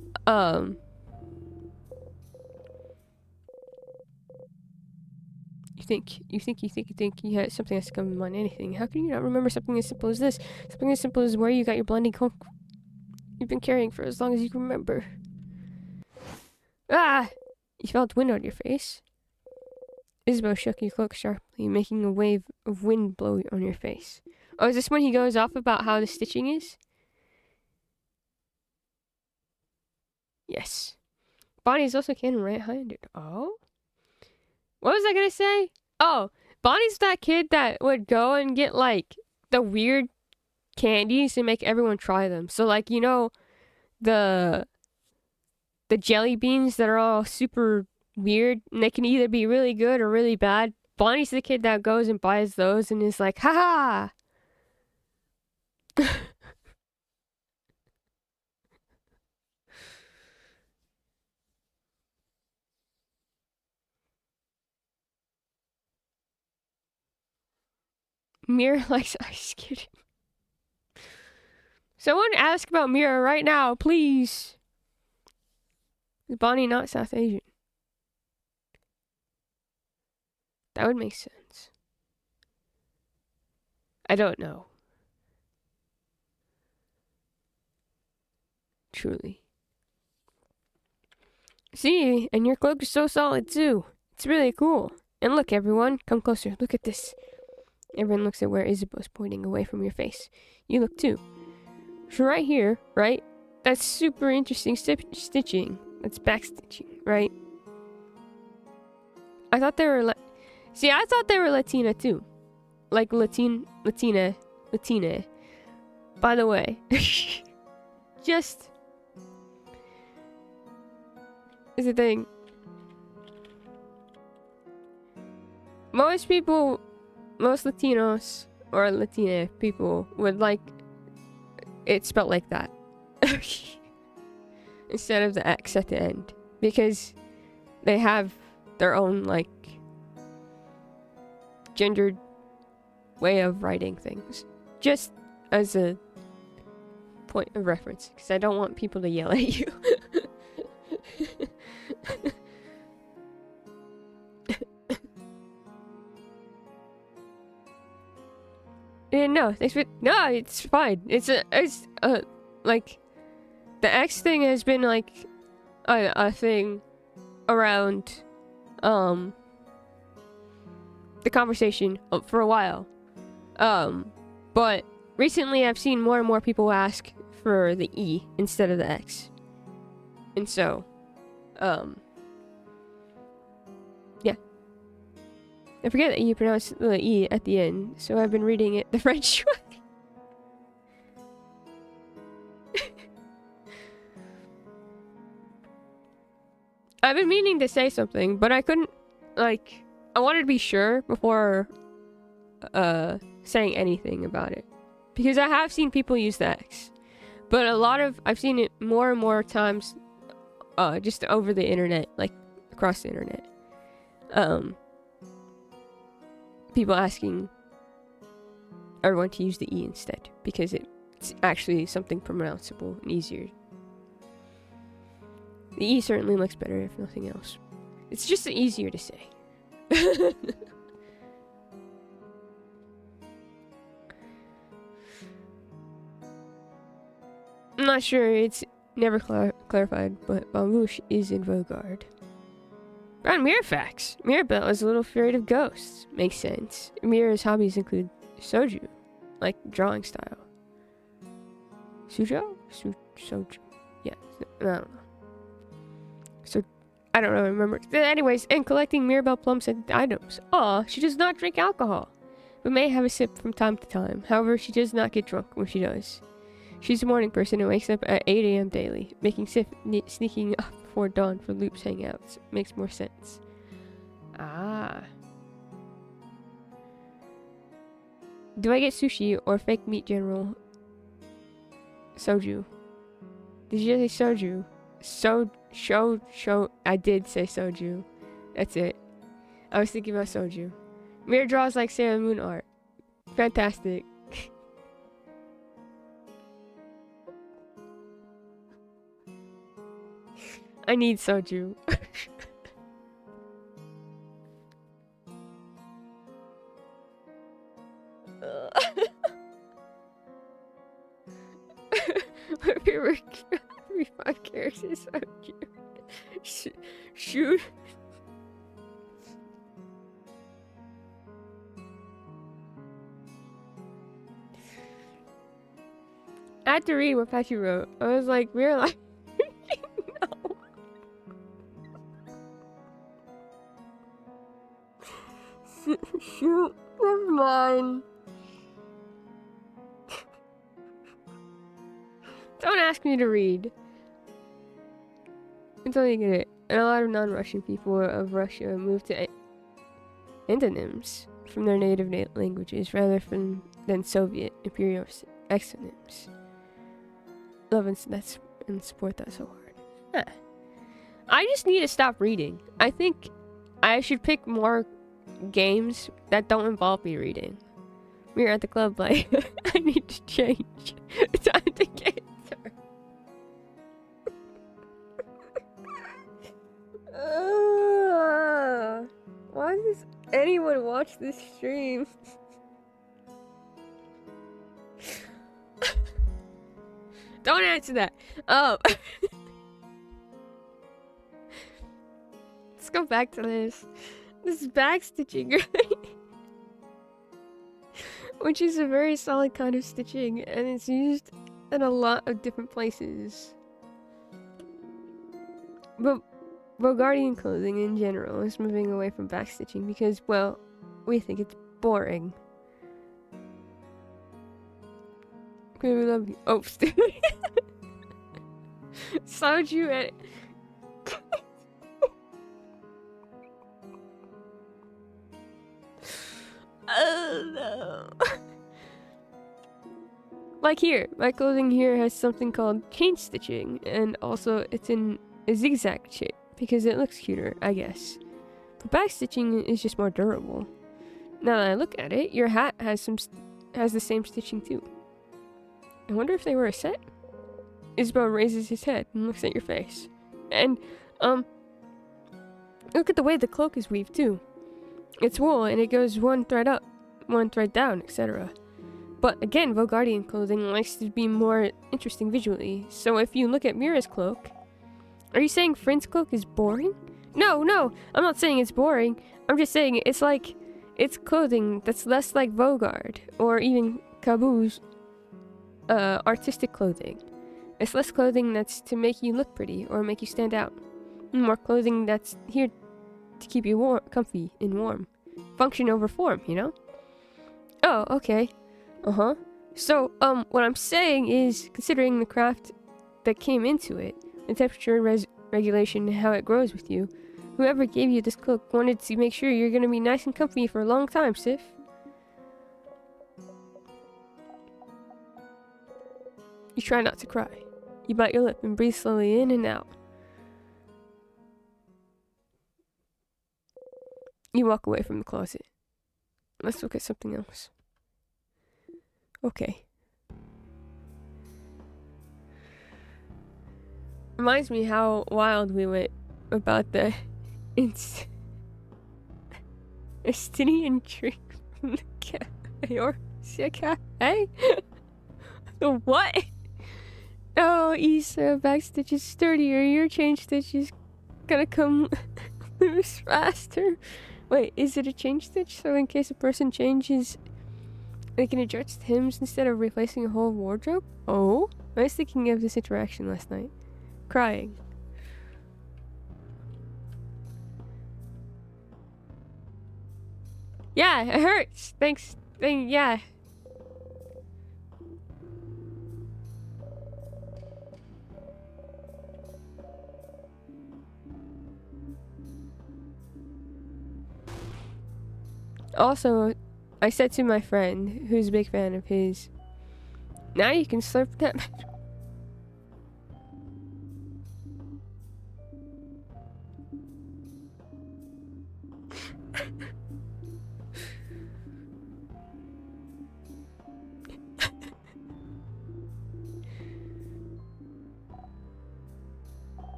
you think you had something has to come to mind. Anything. How can you not remember something as simple as this? Something as simple as where you got your blending coat you've been carrying for as long as you can remember. Ah! You felt wind on your face. Isabeau shook your cloak sharply, making a wave of wind blow on your face. Oh, is this when he goes off about how the stitching is? Yes. Bonnie's also canon right-handed. Oh? What was I gonna say? Oh, Bonnie's that kid that would go and get, like, the weird candies and make everyone try them. So, like, you know, the jelly beans that are all super weird, and they can either be really good or really bad. Bonnie's the kid that goes and buys those and is like, ha ha! Mira likes ice skating. Someone ask about Mira right now, please. Is Bonnie not South Asian? That would make sense. I don't know. Truly. See, and your cloak is so solid too. It's really cool. And look, everyone, come closer. Look at this. Everyone looks at where Isabeau's pointing away from your face. You look too. So right here, right? That's super interesting stitching. That's backstitching, right? I thought they were I thought they were Latina too. Like Latina. By the way. Just is a thing. Most Latinos or Latina people would like it spelled like that. Instead of the X at the end. Because they have their own, like, gendered way of writing things. Just as a point of reference. Because I don't want people to yell at you. No, it's fine. It's like, the X thing has been, like, a thing around, the conversation for a while. But recently I've seen more and more people ask for the E instead of the X. And so, yeah. I forget that you pronounce the E at the end, so I've been reading it the French way. I've been meaning to say something, but I couldn't, like, I wanted to be sure before, saying anything about it. Because I have seen people use the X. But I've seen it more and more times, just over the internet, like, across the internet. People asking everyone to use the E instead, because it's actually something pronounceable and easier. The E certainly looks better, if nothing else. It's just easier to say. I'm not sure, it's never clarified, but Bambush is in Vogard. Brown mirror facts. Mirabelle is a little afraid of ghosts. Makes sense. Mirror's hobbies include soju, like drawing style. Sujo? Soju. Yeah, I don't know. So, I don't know, remember. Anyways, and collecting Mirabelle plum-scented items. Aw, she does not drink alcohol, but may have a sip from time to time. However, she does not get drunk when she does. She's a morning person who wakes up at 8 a.m. daily, making sneaking up before dawn for Loops hangouts. Makes more sense. Ah. Do I get sushi or fake meat general? Soju. Did you say soju? I did say soju. That's it. I was thinking about soju. Mirror draws like Sailor Moon art. Fantastic. I need soju. My favorite 5 characters are soju. Shoot. I had to read what Patchy wrote. I was like, we're like, no. Shoot, never mind. Don't ask me to read. Until you get it. And a lot of non-Russian people of Russia moved to endonyms from their native languages rather than Soviet imperial exonyms. Love and support that so hard. Huh. I just need to stop reading. I think I should pick more games that don't involve me reading. We're at the club, like, I need to change. Time to get why does anyone watch this stream? Don't answer that. Oh. Let's go back to this. This is backstitching, right? Which is a very solid kind of stitching, and it's used in a lot of different places. But Bulgarian clothing in general is moving away from backstitching because, well, we think it's boring. We love you. Oh, soju and oh no. Like here, my clothing here has something called chain stitching, and also it's in a zigzag shape because it looks cuter, I guess. But backstitching is just more durable. Now that I look at it, your hat has the same stitching too. I wonder if they were a set? Isabel raises his head and looks at your face. And, look at the way the cloak is weaved too. It's wool and it goes one thread up, one thread down, etc. But again, Vogardian clothing likes to be more interesting visually. So if you look at Mira's cloak, are you saying Friend's cloak is boring? No, I'm not saying it's boring. I'm just saying it's like, it's clothing that's less like Vogard or even Kabu's artistic clothing. It's less clothing that's to make you look pretty or make you stand out. More clothing that's here to keep you comfy and warm. Function over form, you know? Oh, okay. Uh-huh. So, what I'm saying is, considering the craft that came into it, the temperature regulation and how it grows with you, whoever gave you this cloak wanted to make sure you're gonna be nice and comfy for a long time, Sif. You try not to cry. You bite your lip and breathe slowly in and out. You walk away from the closet. Let's look at something else. Okay. Reminds me how wild we went about the Estinian drink from the cafe or cafe. The what? Oh, Issa, Backstitch is sturdier. Your change stitch is gonna come loose faster. Wait, is it a change stitch? So in case a person changes, they can adjust hymns instead of replacing a whole wardrobe? Oh? I was thinking of this interaction last night. Crying. Yeah, it hurts. Thanks. Yeah. Also, I said to my friend, who's a big fan of his, now you can slurp that.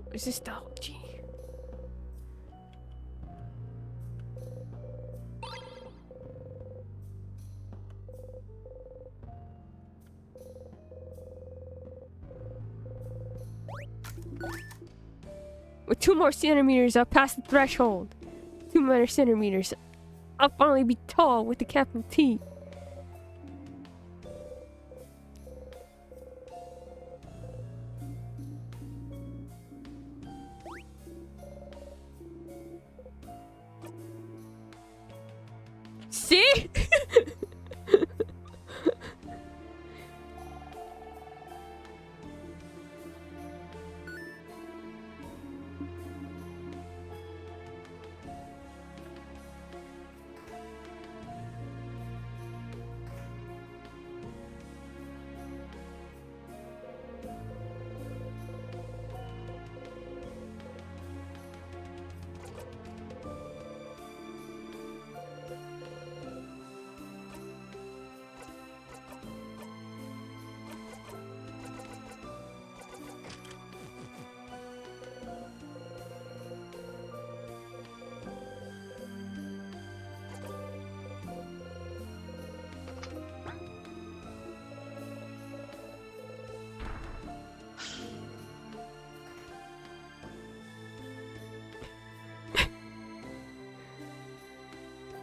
What's this dog? Gee. With 2 more centimeters, I'll pass the threshold. 2 more centimeters. I'll finally be tall with the capital T. See?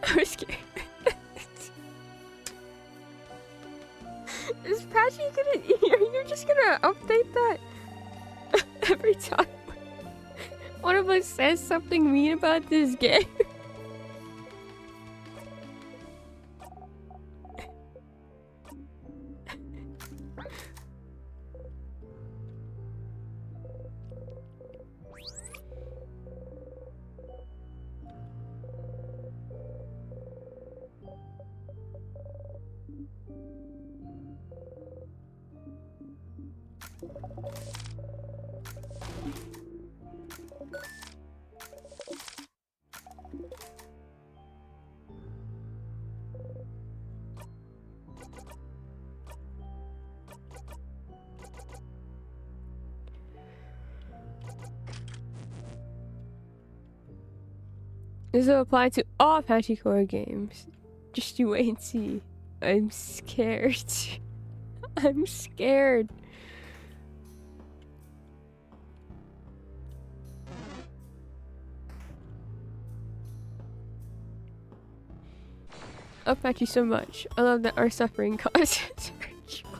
I'm scared. Is Patchy gonna... You're just gonna update that every time one of us says something mean about this game? This will apply to all Patchy Core games. Just you wait and see. I'm scared. I'm scared. Oh, Patchy so much. I love that our suffering causes ritual.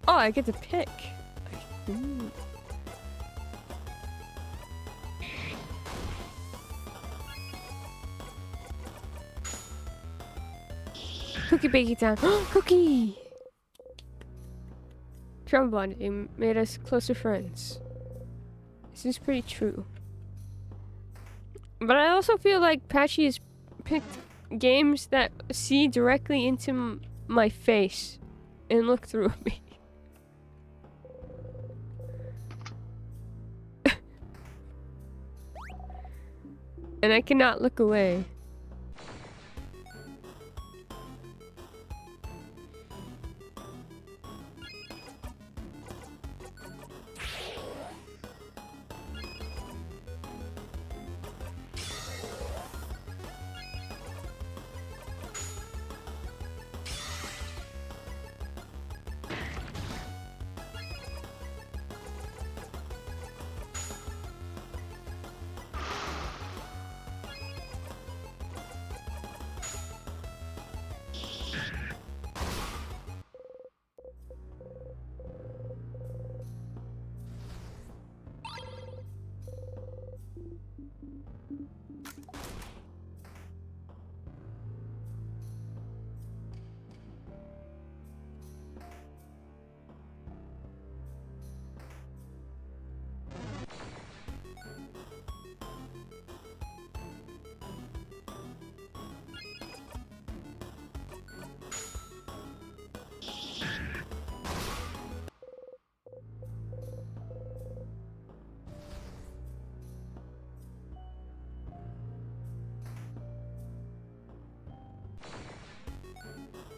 Oh, I get to pick. Ooh. Cookie baking time. Cookie! Trauma bonding made us closer friends. This is pretty true. But I also feel like Patchy has picked games that see directly into my face and look through me. And I cannot look away.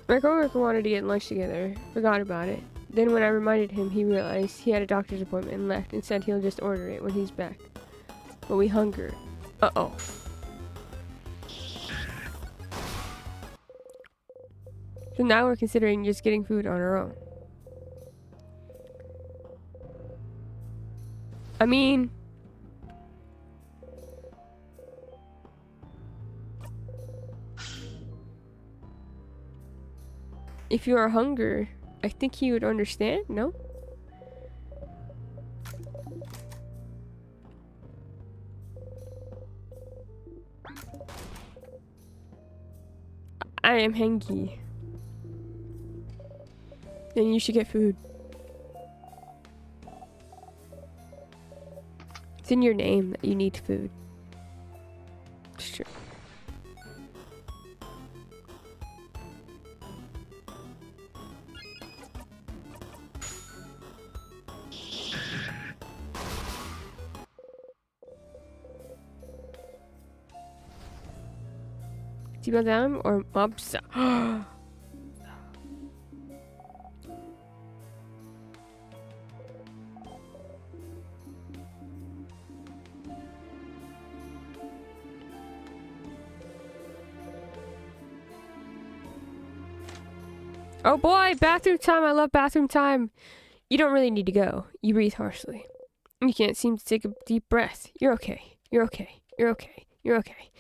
My coworker wanted to get lunch together. Forgot about it. Then when I reminded him, he realized he had a doctor's appointment and left and said he'll just order it when he's back. But we hunger. Uh-oh. So now we're considering just getting food on our own. I mean... if you are hungry, I think he would understand, no? I am hungry. Then you should get food. It's in your name that you need food. It's true. Them or Mobsa. Oh boy, bathroom time. I love bathroom time. You don't really need to go. You breathe harshly. You can't seem to take a deep breath. You're okay. You're okay. You're okay. You're okay.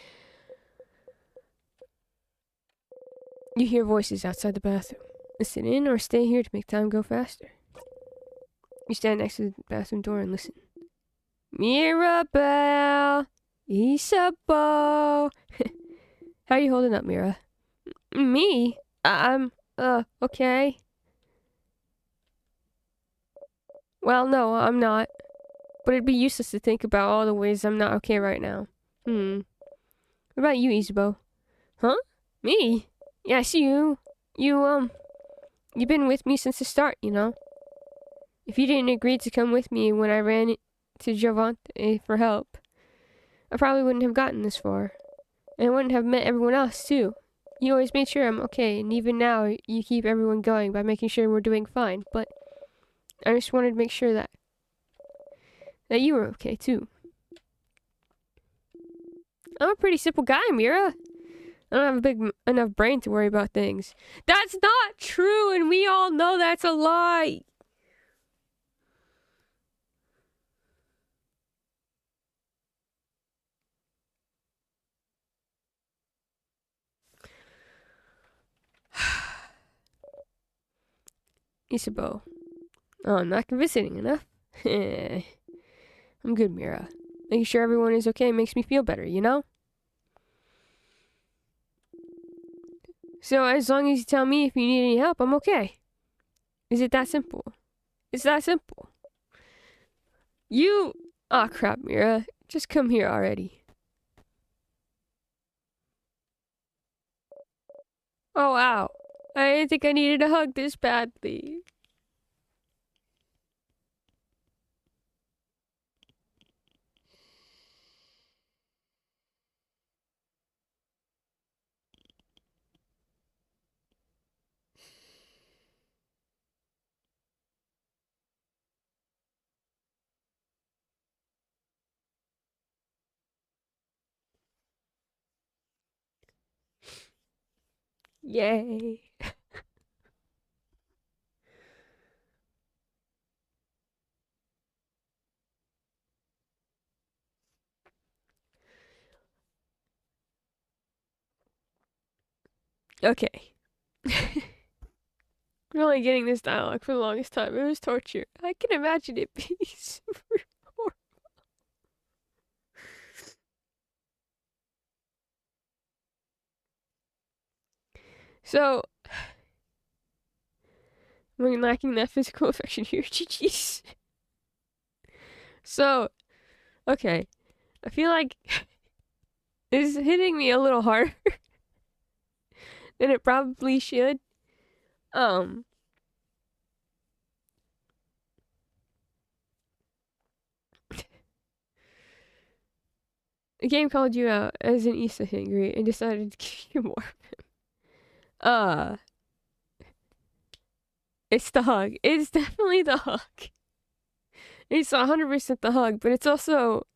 You hear voices outside the bathroom. Listen in or stay here to make time go faster. You stand next to the bathroom door and listen. Mirabelle! Isabeau! How are you holding up, Mira? Me? I'm, okay. Well, no, I'm not. But it'd be useless to think about all the ways I'm not okay right now. What about you, Isabeau? Huh? Me? Yes, you. You've been with me since the start, you know? If you didn't agree to come with me when I ran to Giovante for help, I probably wouldn't have gotten this far. And I wouldn't have met everyone else, too. You always made sure I'm okay, and even now, you keep everyone going by making sure we're doing fine, but I just wanted to make sure that you were okay, too. I'm a pretty simple guy, Mira. I don't have a big enough brain to worry about things. That's not true, and we all know that's a lie. Isabeau. Oh, I'm not convincing enough. I'm good, Mira. Making sure everyone is okay makes me feel better, you know? So as long as you tell me if you need any help, I'm okay. Is it that simple? It's that simple. You... Aw, crap, Mira. Just come here already. Oh, wow. I didn't think I needed a hug this badly. Yay. Okay. Really getting this dialogue for the longest time. It was torture. I can imagine it being super horrible. So, I'm lacking that physical affection here. GG's. So, okay. I feel like it's hitting me a little harder than it probably should. Um, the game called you out as an Issa Hangry and decided to give you more. Uh, it's the hug. It's definitely the hug. It's 100% the hug, but it's also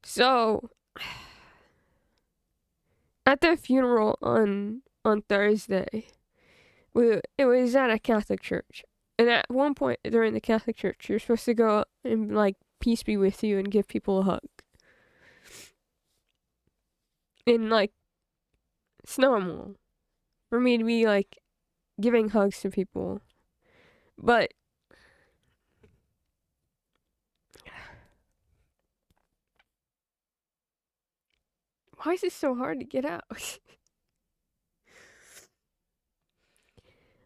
so at the funeral on Thursday. It was at a Catholic church, and at one point during the Catholic church, you're supposed to go and like peace be with you and give people a hug. And like it's normal for me to be like giving hugs to people, but why is it so hard to get out?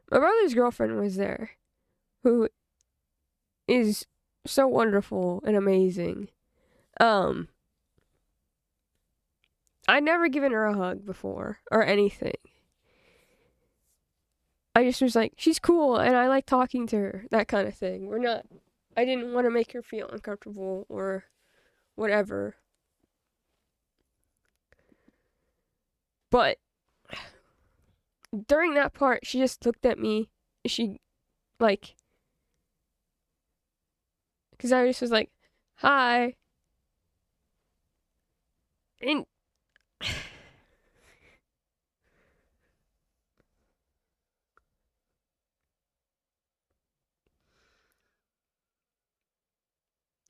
My brother's girlfriend was there, who is so wonderful and amazing. Um, I'd never given her a hug before or anything. I just was like, she's cool and I like talking to her, that kind of thing. I didn't want to make her feel uncomfortable or whatever. But during that part, she just looked at me. She, like, because I just was like, hi. And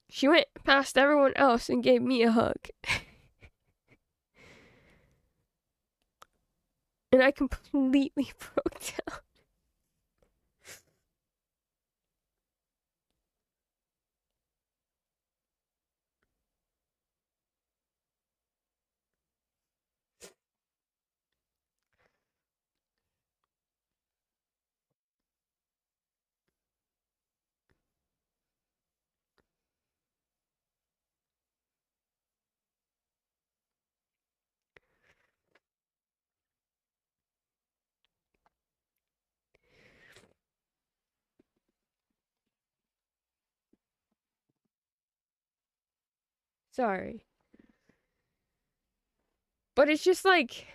she went past everyone else and gave me a hug. And I completely broke down. Sorry. But it's just like,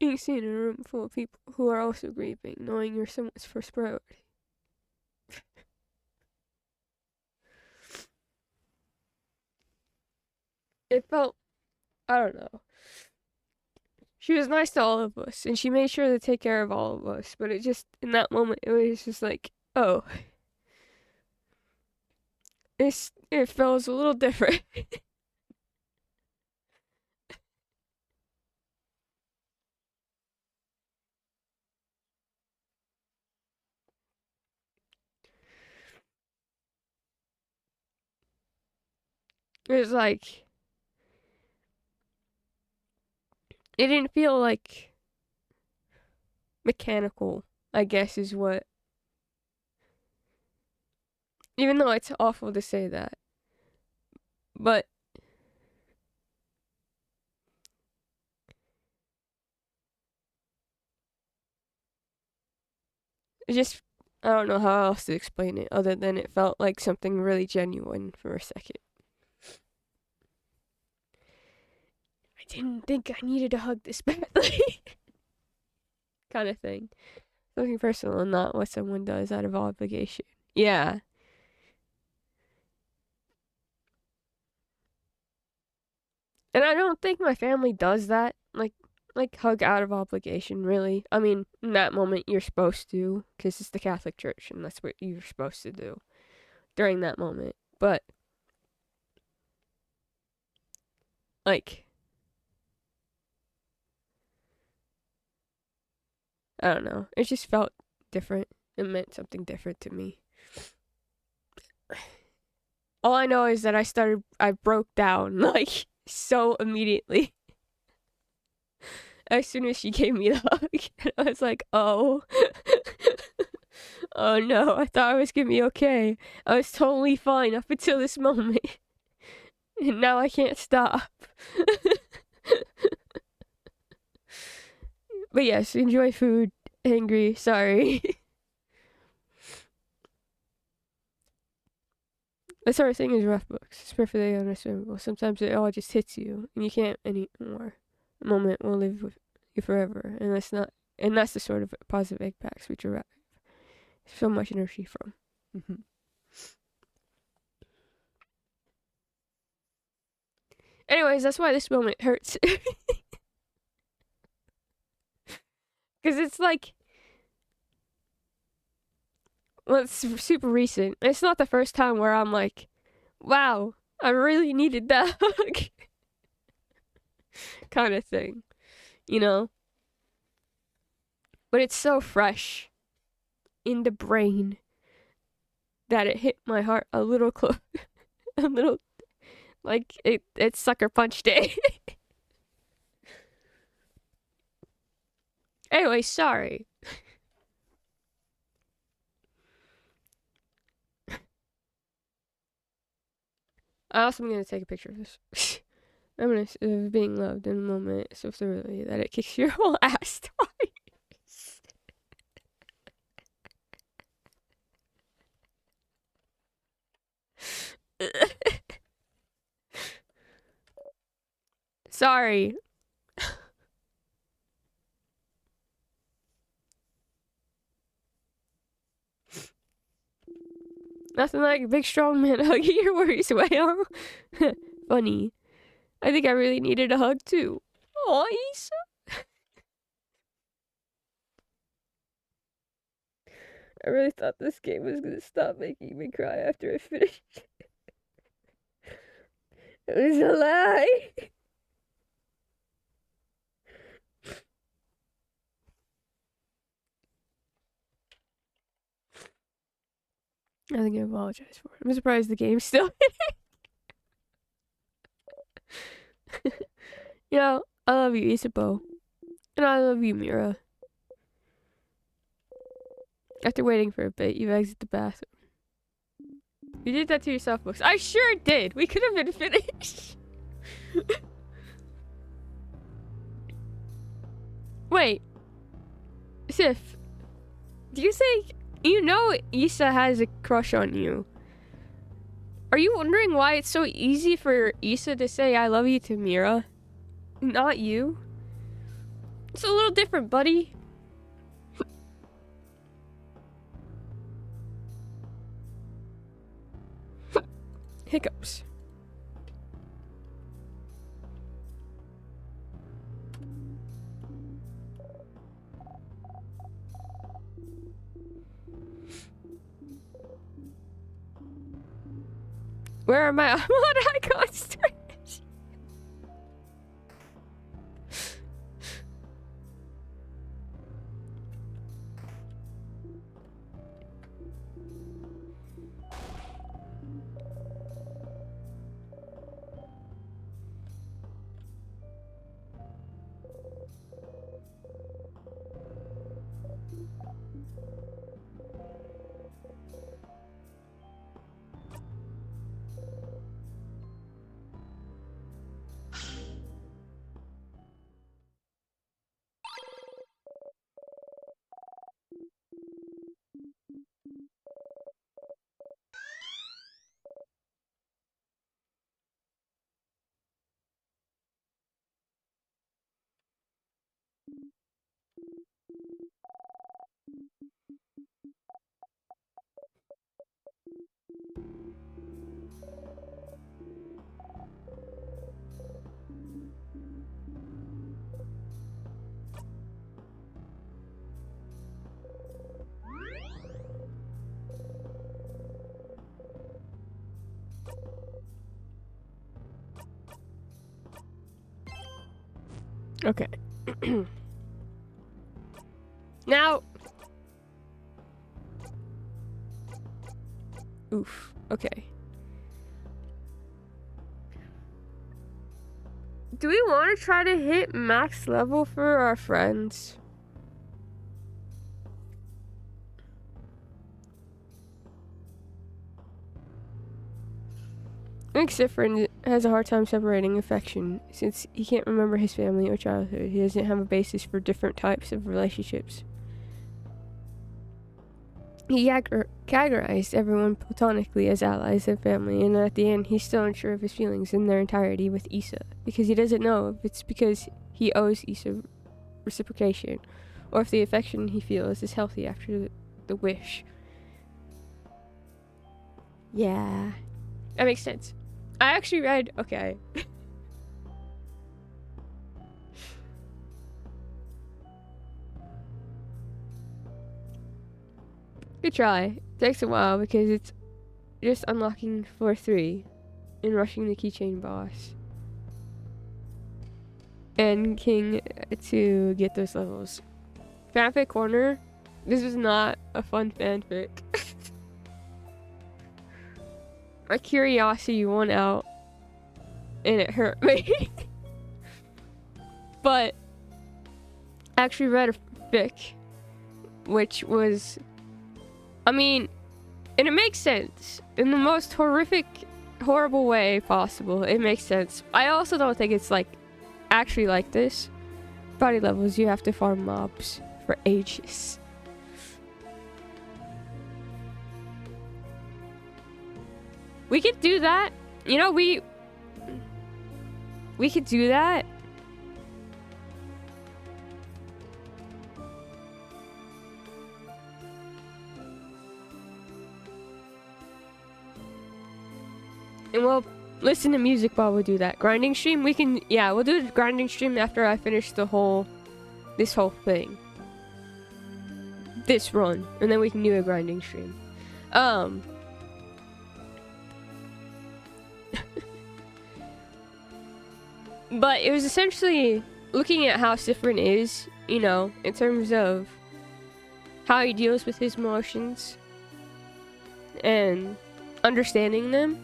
being seen in a room full of people who are also grieving, knowing you're someone's first priority. It felt, I don't know. She was nice to all of us, and she made sure to take care of all of us. But it just, in that moment, it was just like, oh, it feels a little different. It was like, it didn't feel like mechanical, I guess is what. Even though it's awful to say that. But it just, I don't know how else to explain it other than it felt like something really genuine for a second. didn't think I needed a hug this badly. Kind of thing. Something personal and not what someone does out of obligation. Yeah. And I don't think my family does that. Like hug out of obligation, really. I mean, in that moment, you're supposed to, because it's the Catholic Church, and that's what you're supposed to do during that moment. But, like, I don't know. It just felt different. It meant something different to me. All I know is that I broke down, like, so immediately. As soon as she gave me the hug, and I was like, oh. Oh no, I thought I was gonna be okay. I was totally fine up until this moment. And now I can't stop. But yes, enjoy food. Angry, sorry. That sort of thing is rough books. It's perfectly understandable. Sometimes it all just hits you, and you can't anymore. A moment will live with you forever, and that's the sort of positive impacts we derive so much energy from. Mm-hmm. Anyways, that's why this moment hurts. Because it's like, well, it's super recent. It's not the first time where I'm like, wow, I really needed that hug. Kind of thing, you know? But it's so fresh in the brain that it hit my heart a little close. A little, like, it's sucker punch day. Anyway, sorry. I also am going to take a picture of this. Reminisce of being loved in a moment so thoroughly that it kicks your whole ass twice. Sorry. Nothing like a big strong man hugging your worries away, huh? Funny. I think I really needed a hug too. Aw, Issa. I really thought this game was gonna stop making me cry after I finished. It was a lie. I think I apologize for it. I'm surprised the game's still You know, I love you, Isabeau. And I love you, Mira. After waiting for a bit, you exit the bathroom. You did that to yourself, books. I sure did. We could have been finished. Wait. Sif, do you think... You know Issa has a crush on you. Are you wondering why it's so easy for Issa to say I love you to Mira? Not you? It's a little different, buddy. Hiccups. Where are my icons? Okay. Now. Oof. Okay. Do we want to try to hit max level for our friends? I think Sifrin has a hard time separating affection since he can't remember his family or childhood. He doesn't have a basis for different types of relationships. He categorized everyone platonically as allies and family, and at the end, he's still unsure of his feelings in their entirety with Issa, because he doesn't know if it's because he owes Issa reciprocation, or if the affection he feels is healthy after the wish. Yeah, that makes sense. I actually read, okay. Good try. Takes a while because it's just unlocking floor 3 and rushing the keychain boss. And King to get those levels. Fanfic corner. This is not a fun fanfic. My curiosity won out. And it hurt me. But I actually read a fic. Which was... I mean, and it makes sense. In the most horrible way possible. It makes sense. I also don't think it's like actually like this. Body levels, you have to farm mobs for ages. We could do that. You know, we could do that. And we'll listen to music while we do that. Grinding stream, we can, yeah, we'll do the grinding stream after I finish this whole thing. This run. And then we can do a grinding stream. But it was essentially looking at how Sifrin is, you know, in terms of how he deals with his emotions and understanding them.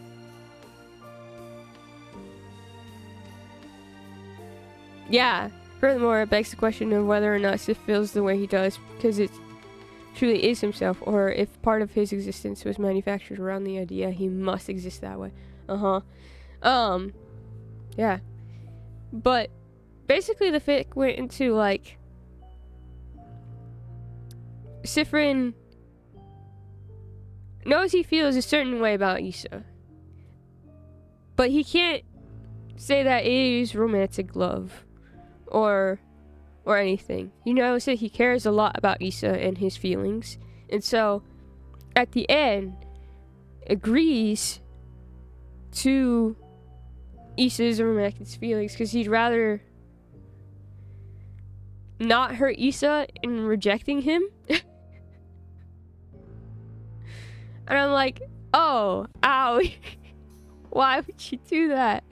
Yeah, furthermore, it begs the question of whether or not Sif feels the way he does because it truly is himself, or if part of his existence was manufactured around the idea he must exist that way. Yeah. But basically the fic went into like Sifrin knows he feels a certain way about Issa, but he can't say that it is romantic love or anything. He knows that he cares a lot about Issa and his feelings, and so at the end agrees to Issa's romantic feelings because he'd rather not hurt Issa in rejecting him. And I'm like, oh, ow. Why would you do that?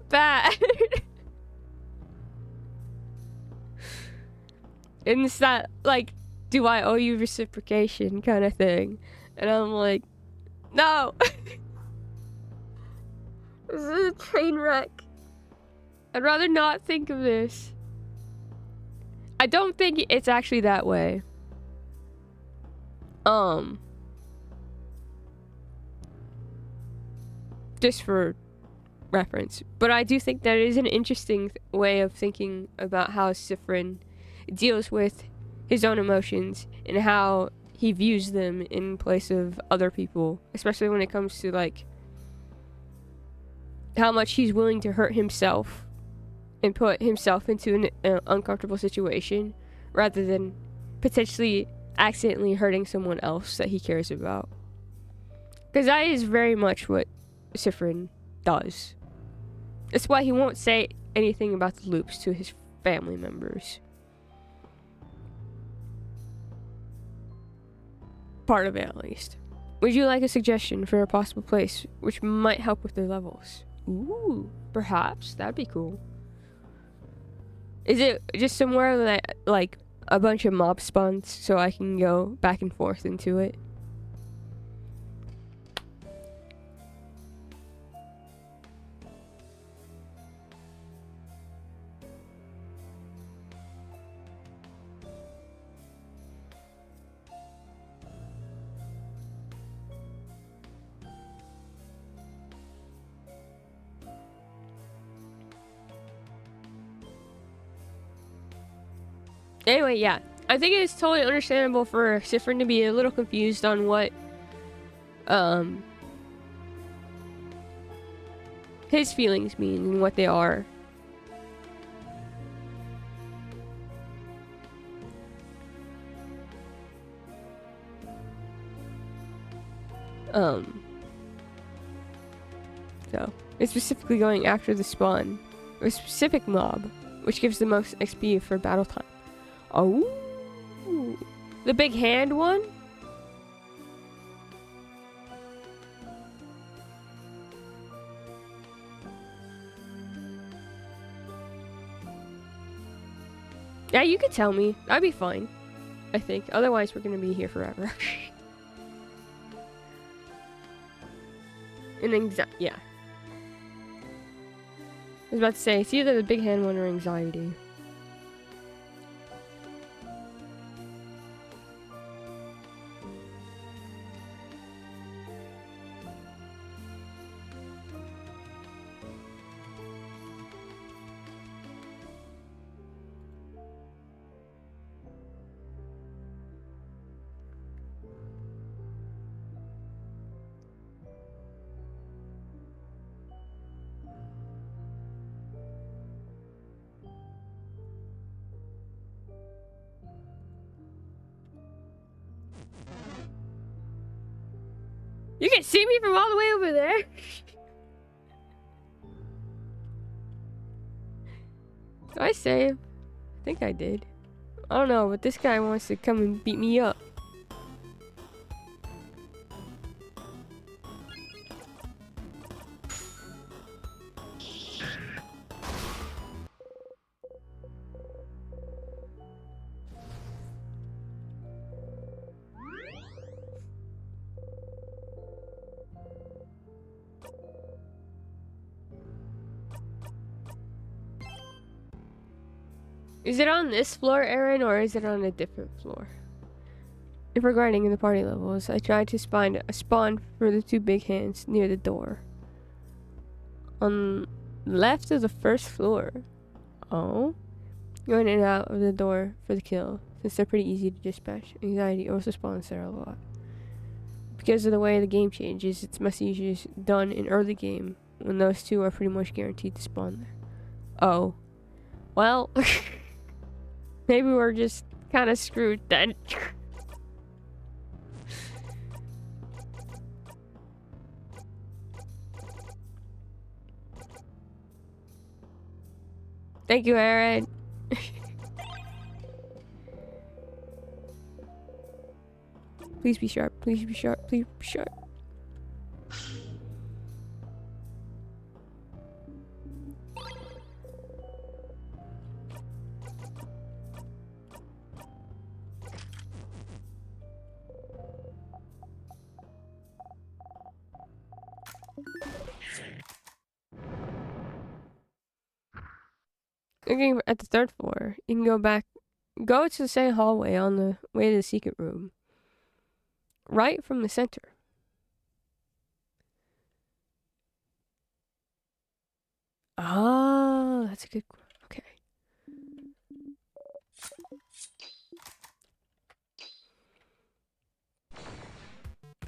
Bad. And it's that, like, do I owe you reciprocation kind of thing. And I'm like, no. This is a train wreck. I'd rather not think of this. I don't think it's actually that way. Just for reference. But I do think that it is an interesting way of thinking about how Sifrin deals with his own emotions and how he views them in place of other people, especially when it comes to like how much he's willing to hurt himself and put himself into an uncomfortable situation rather than potentially accidentally hurting someone else that he cares about. Because that is very much what Sifrin does. That's why he won't say anything about the loops to his family members. Part of it, at least. Would you like a suggestion for a possible place which might help with their levels? Ooh, perhaps. That'd be cool. Is it just somewhere that, like, a bunch of mob spawns so I can go back and forth into it? Anyway, yeah. I think it's totally understandable for Siffrin to be a little confused on what his feelings mean and what they are. So it's specifically going after the spawn, or a specific mob, which gives the most XP for battle time. Oh, the big hand one? Yeah, you could tell me. I'd be fine, I think. Otherwise, we're gonna be here forever. And yeah. I was about to say, it's either the big hand one or anxiety. You can see me from all the way over there. Did I save? I think I did. I don't know, but this guy wants to come and beat me up. Is it on this floor, Aaron, or is it on a different floor? If we're grinding in the party levels, I tried to find a spawn for the two big hands near the door. On left of the first floor. Oh. Going in and out of the door for the kill, since they're pretty easy to dispatch. Anxiety also spawns there a lot. Because of the way the game changes, it's much easier done in early game, when those two are pretty much guaranteed to spawn there. Oh. Well... Maybe we're just kind of screwed then. Thank you, Aaron. Please be sharp. Please be sharp. Please be sharp. Looking at the third floor, you can go to the same hallway on the way to the secret room. Right from the center. Ah, that's a good... Okay.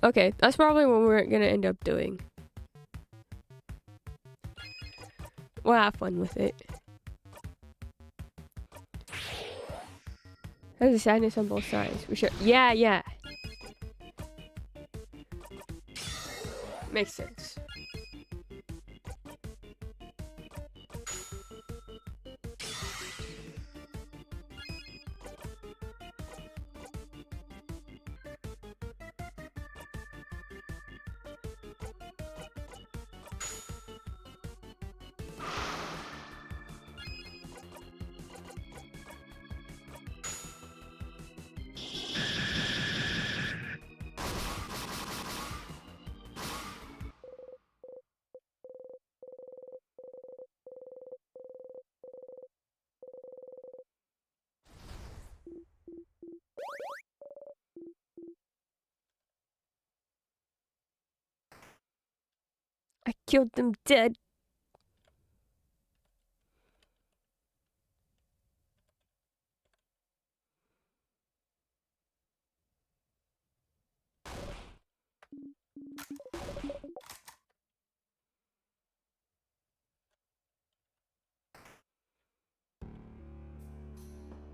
Okay, that's probably what we're gonna end up doing. We'll have fun with it. There's a sadness on both sides. We should... Yeah. Makes sense. killed them dead.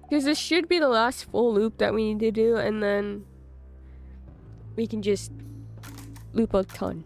Because this should be the last full loop that we need to do, and then we can just loop a ton.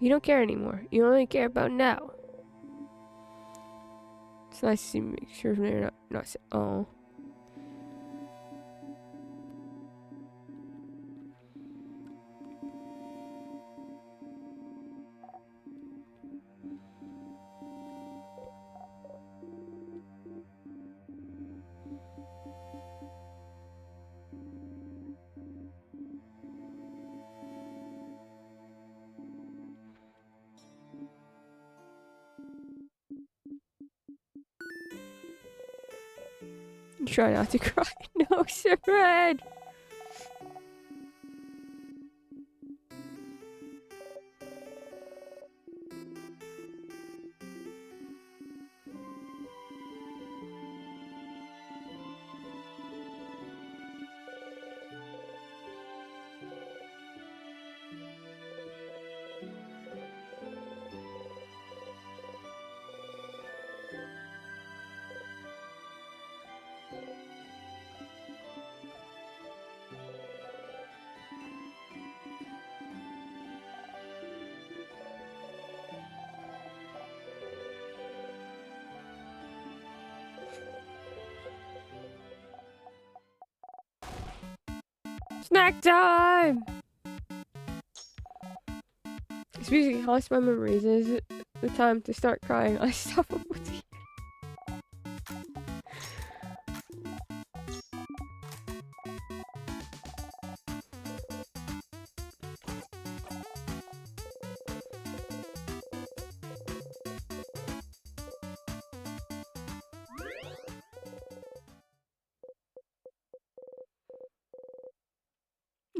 You don't care anymore. You only care about now. It's nice to see, make sure they're not oh. Try not to cry. No, Shipred! Snack time! This music haunts my memories. Is it the time to start crying? I stop with you.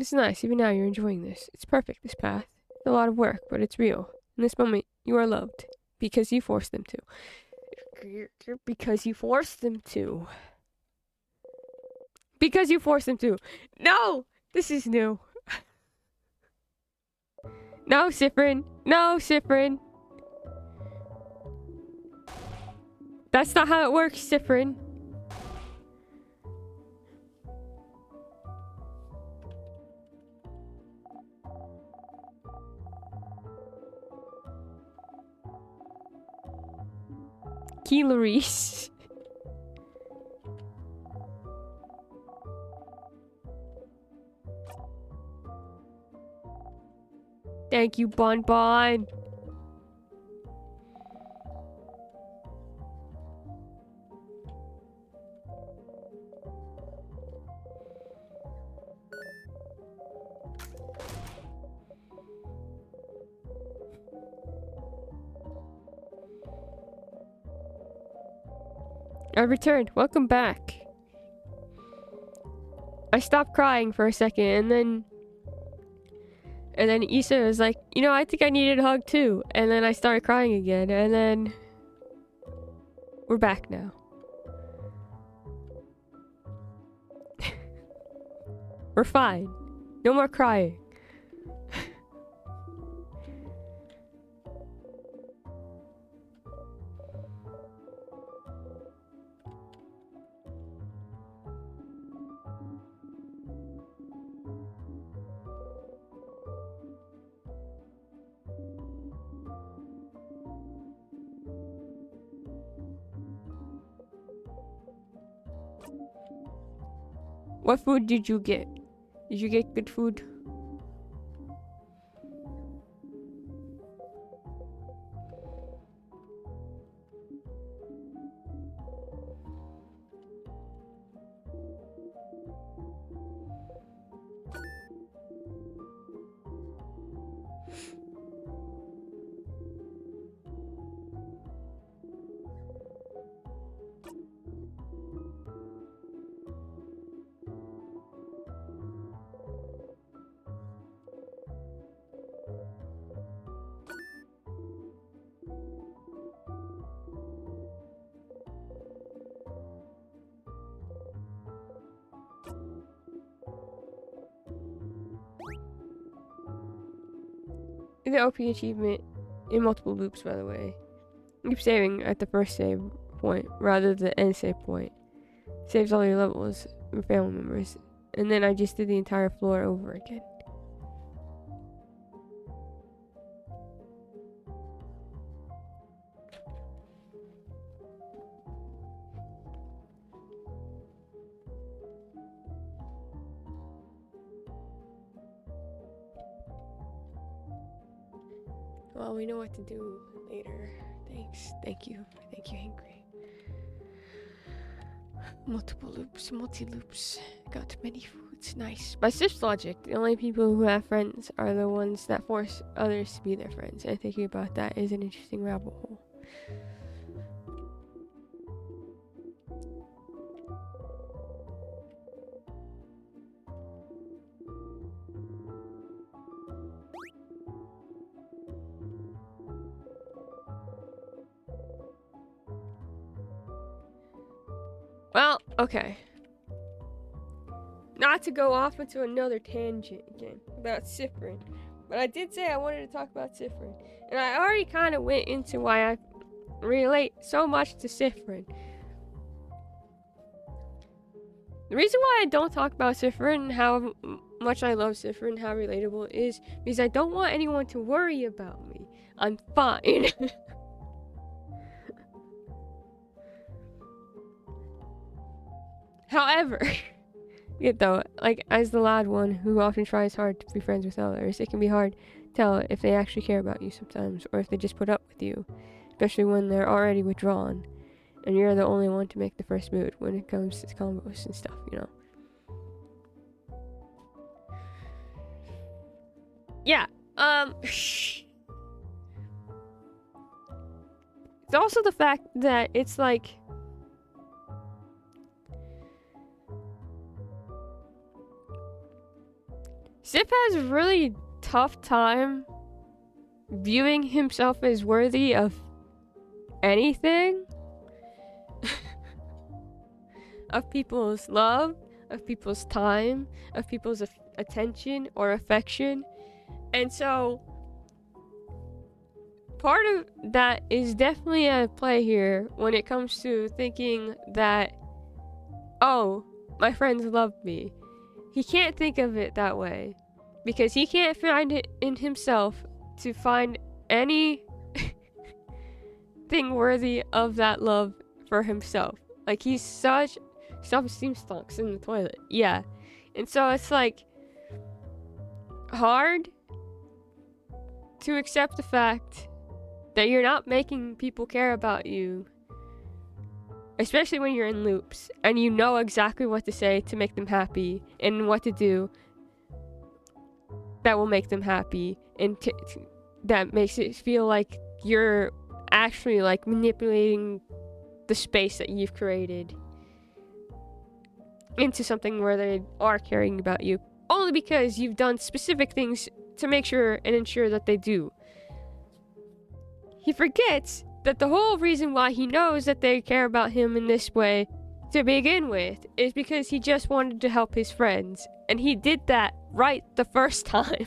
It's nice, even now you're enjoying this. It's perfect, this path. It's a lot of work, but it's real. In this moment, you are loved. Because you forced them to. Because you forced them to. Because you forced them to. No! This is new. No, Siffrin. No, Siffrin. That's not how it works, Siffrin. Keylarice. Thank you, Bon Bon. I returned. Welcome back. I stopped crying for a second, and then Issa was like, you know, I think I needed a hug too. And then I started crying again, and then we're back now. We're fine. No more crying. What food did you get? Did you get good food? The OP achievement in multiple loops, by the way. Keep saving at the first save point rather than the end save point. Saves all your levels with family members. And then I just did the entire floor over again. Well, we know what to do later. Thanks. Thank you, Angry. Multiple loops, multi-loops. Got many foods. Nice. By Sif's logic, the only people who have friends are the ones that force others to be their friends. And thinking about that is an interesting rabbit hole. Well, okay. Not to go off into another tangent again about Siffrin, but I did say I wanted to talk about Siffrin. And I already kind of went into why I relate so much to Siffrin. The reason why I don't talk about Siffrin and how much I love Siffrin and how relatable it is because I don't want anyone to worry about me. I'm fine. However, though, like, as the loud one who often tries hard to be friends with others, it can be hard to tell if they actually care about you sometimes, or if they just put up with you, especially when they're already withdrawn, and you're the only one to make the first move when it comes to combos and stuff, you know? Yeah, it's also the fact that it's like, Sif has a really tough time viewing himself as worthy of anything. Of people's love, of people's time, of people's attention or affection. And so, part of that is definitely at play here when it comes to thinking that, oh, my friends love me. He can't think of it that way because he can't find it in himself to find any thing worthy of that love for himself. Like, he's such self-esteem stonks in the toilet. Yeah. And so it's like hard to accept the fact that you're not making people care about you, especially when you're in loops and you know exactly what to say to make them happy and what to do that will make them happy and that makes it feel like you're actually like manipulating the space that you've created into something where they are caring about you only because you've done specific things to make sure and ensure that they do. He forgets that the whole reason why he knows that they care about him in this way to begin with is because he just wanted to help his friends, and he did that right the first time.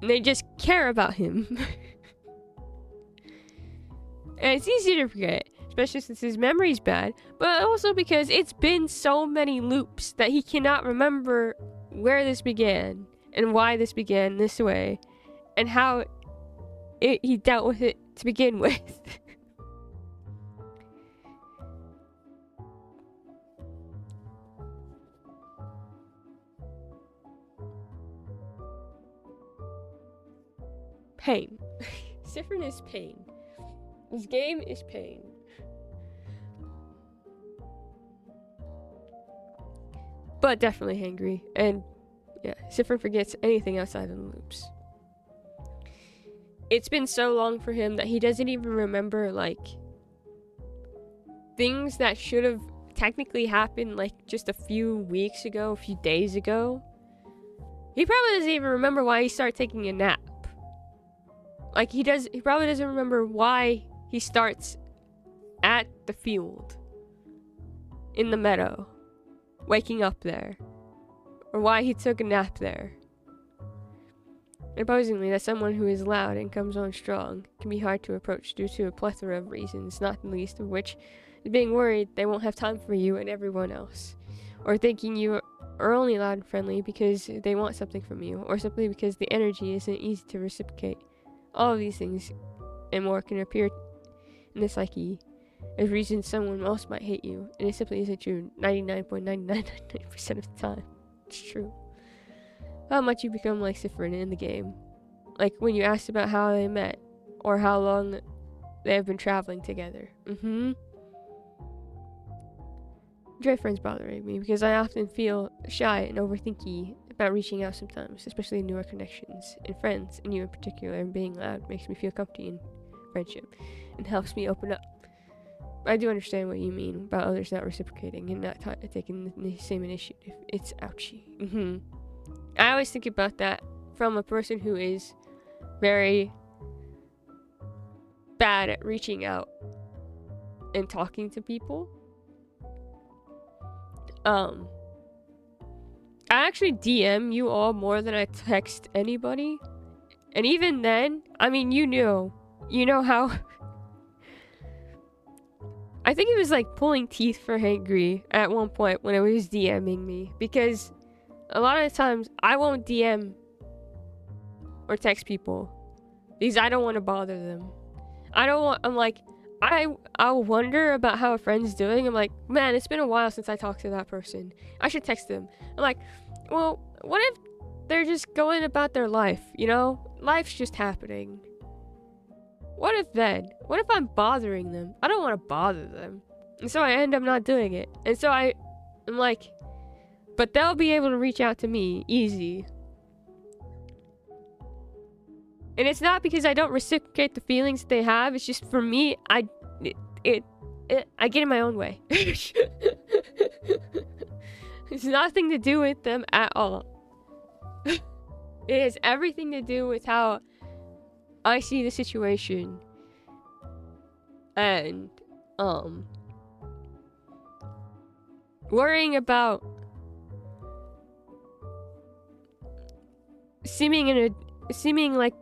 And they just care about him. And it's easy to forget, especially since his memory's bad, but also because it's been so many loops that he cannot remember where this began and why this began this way and how he dealt with it to begin with. Pain. Siffrin is pain. This game is pain. But definitely hangry. And yeah, Siffrin forgets anything outside of the loops. It's been so long for him that he doesn't even remember, like, things that should have technically happened, like, just a few weeks ago, a few days ago. He probably doesn't even remember why he started taking a nap. Like, he probably doesn't remember why he starts at the field, in the meadow, waking up there, or why he took a nap there. Supposedly, that someone who is loud and comes on strong can be hard to approach due to a plethora of reasons, not the least of which is being worried they won't have time for you and everyone else, or thinking you are only loud and friendly because they want something from you, or simply because the energy isn't easy to reciprocate. All of these things and more can appear in the psyche as reasons someone else might hate you, and it simply isn't true 99.9999% of the time. It's true. How much you become like Siffrin in the game. Like when you asked about how they met, or how long they have been traveling together. Dre friends bothering me because I often feel shy and overthinky about reaching out sometimes, especially in newer connections and friends, and you in particular, and being loud makes me feel comfy in friendship and helps me open up. I do understand what you mean about others not reciprocating and not taking the same initiative. It's ouchy. I always think about that from a person who is very bad at reaching out and talking to people. I actually DM you all more than I text anybody. And even then, I mean, you know how I think it was like pulling teeth for Hangry at one point when it was DMing me, because a lot of the times I won't DM or text people because I don't want to bother them. I'll wonder about how a friend's doing. I'm like, man, it's been a while since I talked to that person. I should text them. I'm like, well, what if they're just going about their life, you know? Life's just happening. What if I'm bothering them? I don't want to bother them. And so I end up not doing it. And so I'm like, but they'll be able to reach out to me easy. And it's not because I don't reciprocate the feelings they have. It's just for me, I get in my own way. It's nothing to do with them at all. It has everything to do with how I see the situation. And, worrying about seeming like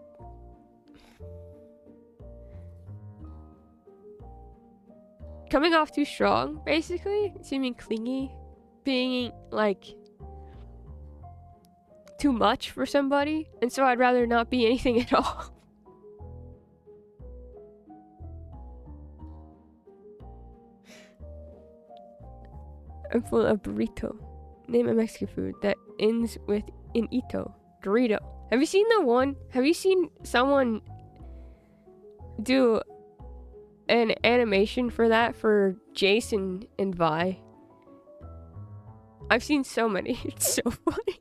coming off too strong, basically, seeming clingy, being like too much for somebody, and so I'd rather not be anything at all. I'm full of burrito. Name a Mexican food that ends with an ito. Dorito. Have you seen someone do an animation for that for Jason and Vi? I've seen so many. It's so funny.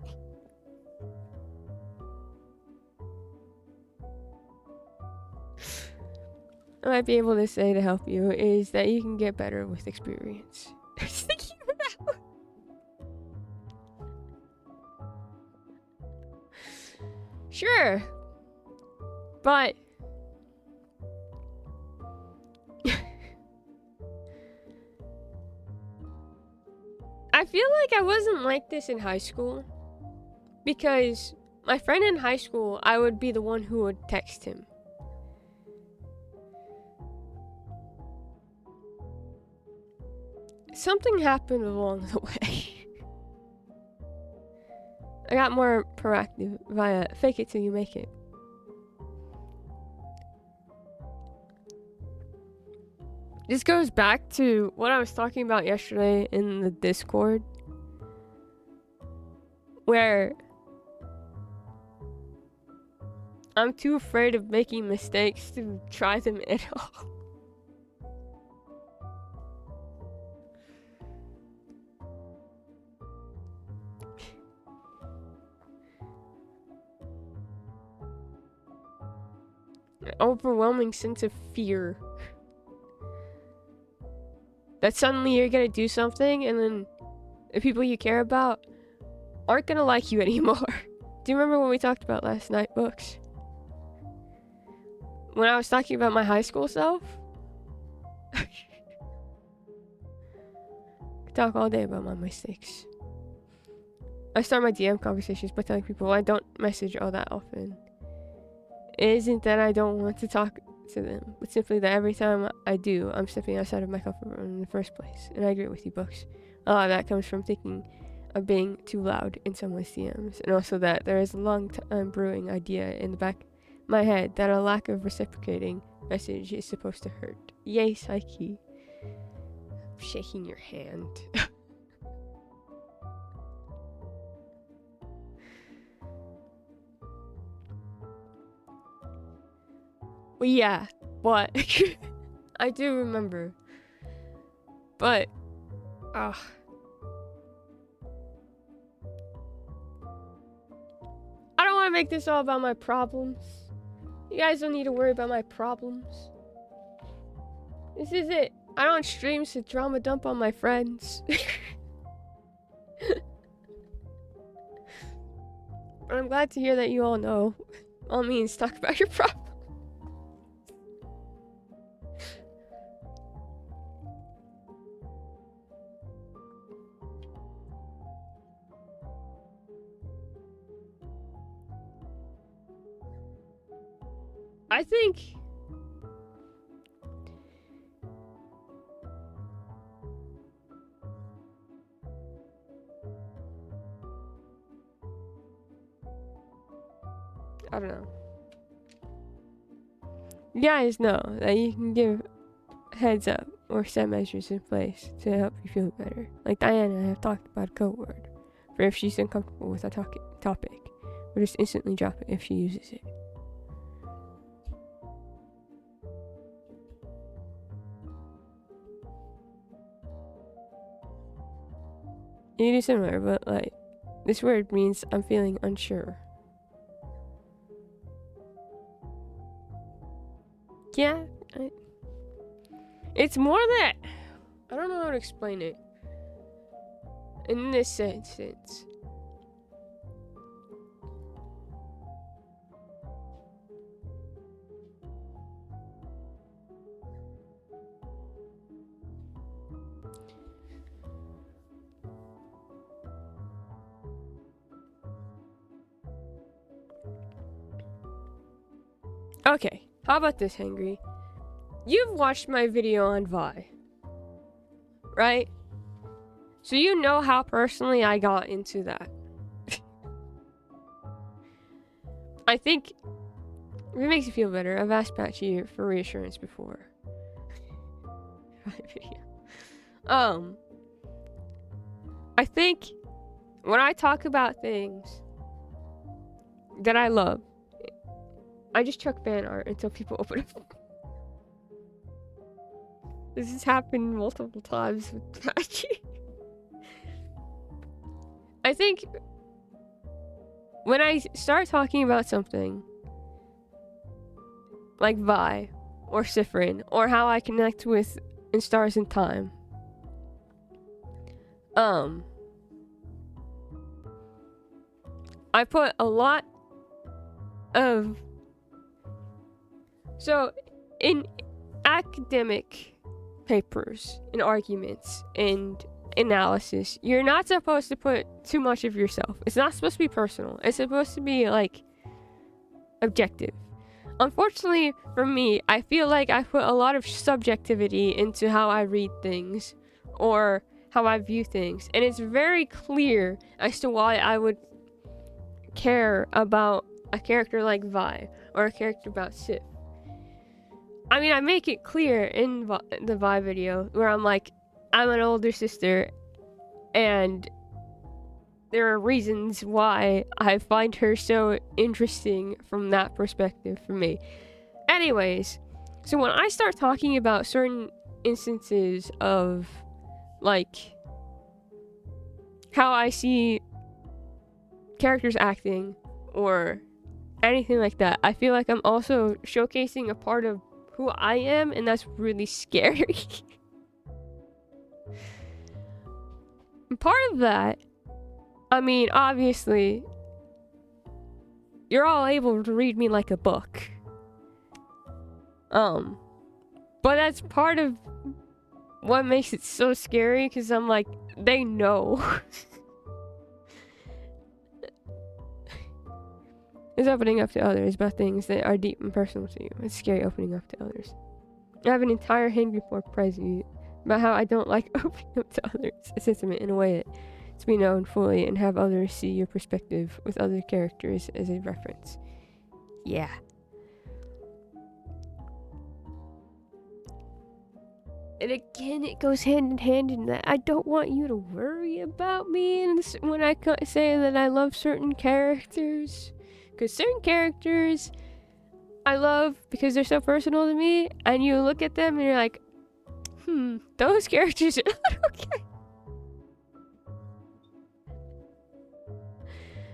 I might be able to say to help you is that you can get better with experience. I was thinking about. Sure. But I feel like I wasn't like this in high school, because my friend in high school, I would be the one who would text him. Something happened along the way. I got more proactive via fake it till you make it. This goes back to what I was talking about yesterday in the Discord, where I'm too afraid of making mistakes to try them at all. An overwhelming sense of fear that suddenly you're gonna do something and then the people you care about aren't gonna like you anymore. Do you remember what we talked about last night, Books? When I was talking about my high school self? I could talk all day about my mistakes. I start my DM conversations by telling people I don't message all that often. It isn't that I don't want to talk to them, but simply that every time I do, I'm stepping outside of my comfort zone in the first place. And I agree with you, Books. A lot of that comes from thinking of being too loud in someone's DMs, and also that there is a long time brewing idea in the back of my head that a lack of reciprocating message is supposed to hurt. Yay, Psyche. I'm shaking your hand. Well, yeah, but I do remember. But, I don't want to make this all about my problems. You guys don't need to worry about my problems. This is it. I don't stream to drama dump on my friends. But I'm glad to hear that you all know. All means talk about your problems. I think I don't know. You guys know that you can give heads up or set measures in place to help you feel better. Like Diana and I have talked about a code word for if she's uncomfortable with a topic, or just instantly drop it if she uses it. You do similar, but like this word means I'm feeling unsure. Yeah, it's more that I don't know how to explain it in this instance. Okay, how about this, Hangry? You've watched my video on Vi, right? So you know how personally I got into that. I think if it makes you feel better, I've asked Patchy for reassurance before. I think when I talk about things that I love, I just chuck fan art until people open up. This has happened multiple times with Patchy. I think when I start talking about something like Vi or Sifrin or how I connect with in Stars in Time, I put a lot of in academic papers and arguments and analysis, you're not supposed to put too much of yourself. It's not supposed to be personal. It's supposed to be like objective. Unfortunately for me, I feel like I put a lot of subjectivity into how I read things or how I view things, and it's very clear as to why I would care about a character like Vi or a character about Sif. I mean, I make it clear in the Vi video where I'm like, I'm an older sister, and there are reasons why I find her so interesting from that perspective for me. Anyways, so when I start talking about certain instances of, like, how I see characters acting or anything like that, I feel like I'm also showcasing a part of who I am, and that's really scary. Part of that, I mean, obviously, you're all able to read me like a book. But that's part of what makes it so scary, because I'm like, they know. It's opening up to others about things that are deep and personal to you. It's scary opening up to others. I have an entire Hangry Fork prezi about how I don't like opening up to others. A sentiment in a way that to be known fully and have others see your perspective with other characters as a reference. Yeah. And again, it goes hand in hand in that I don't want you to worry about me when I say that I love certain characters. Because certain characters I love because they're so personal to me, and you look at them and you're like, those characters are not okay.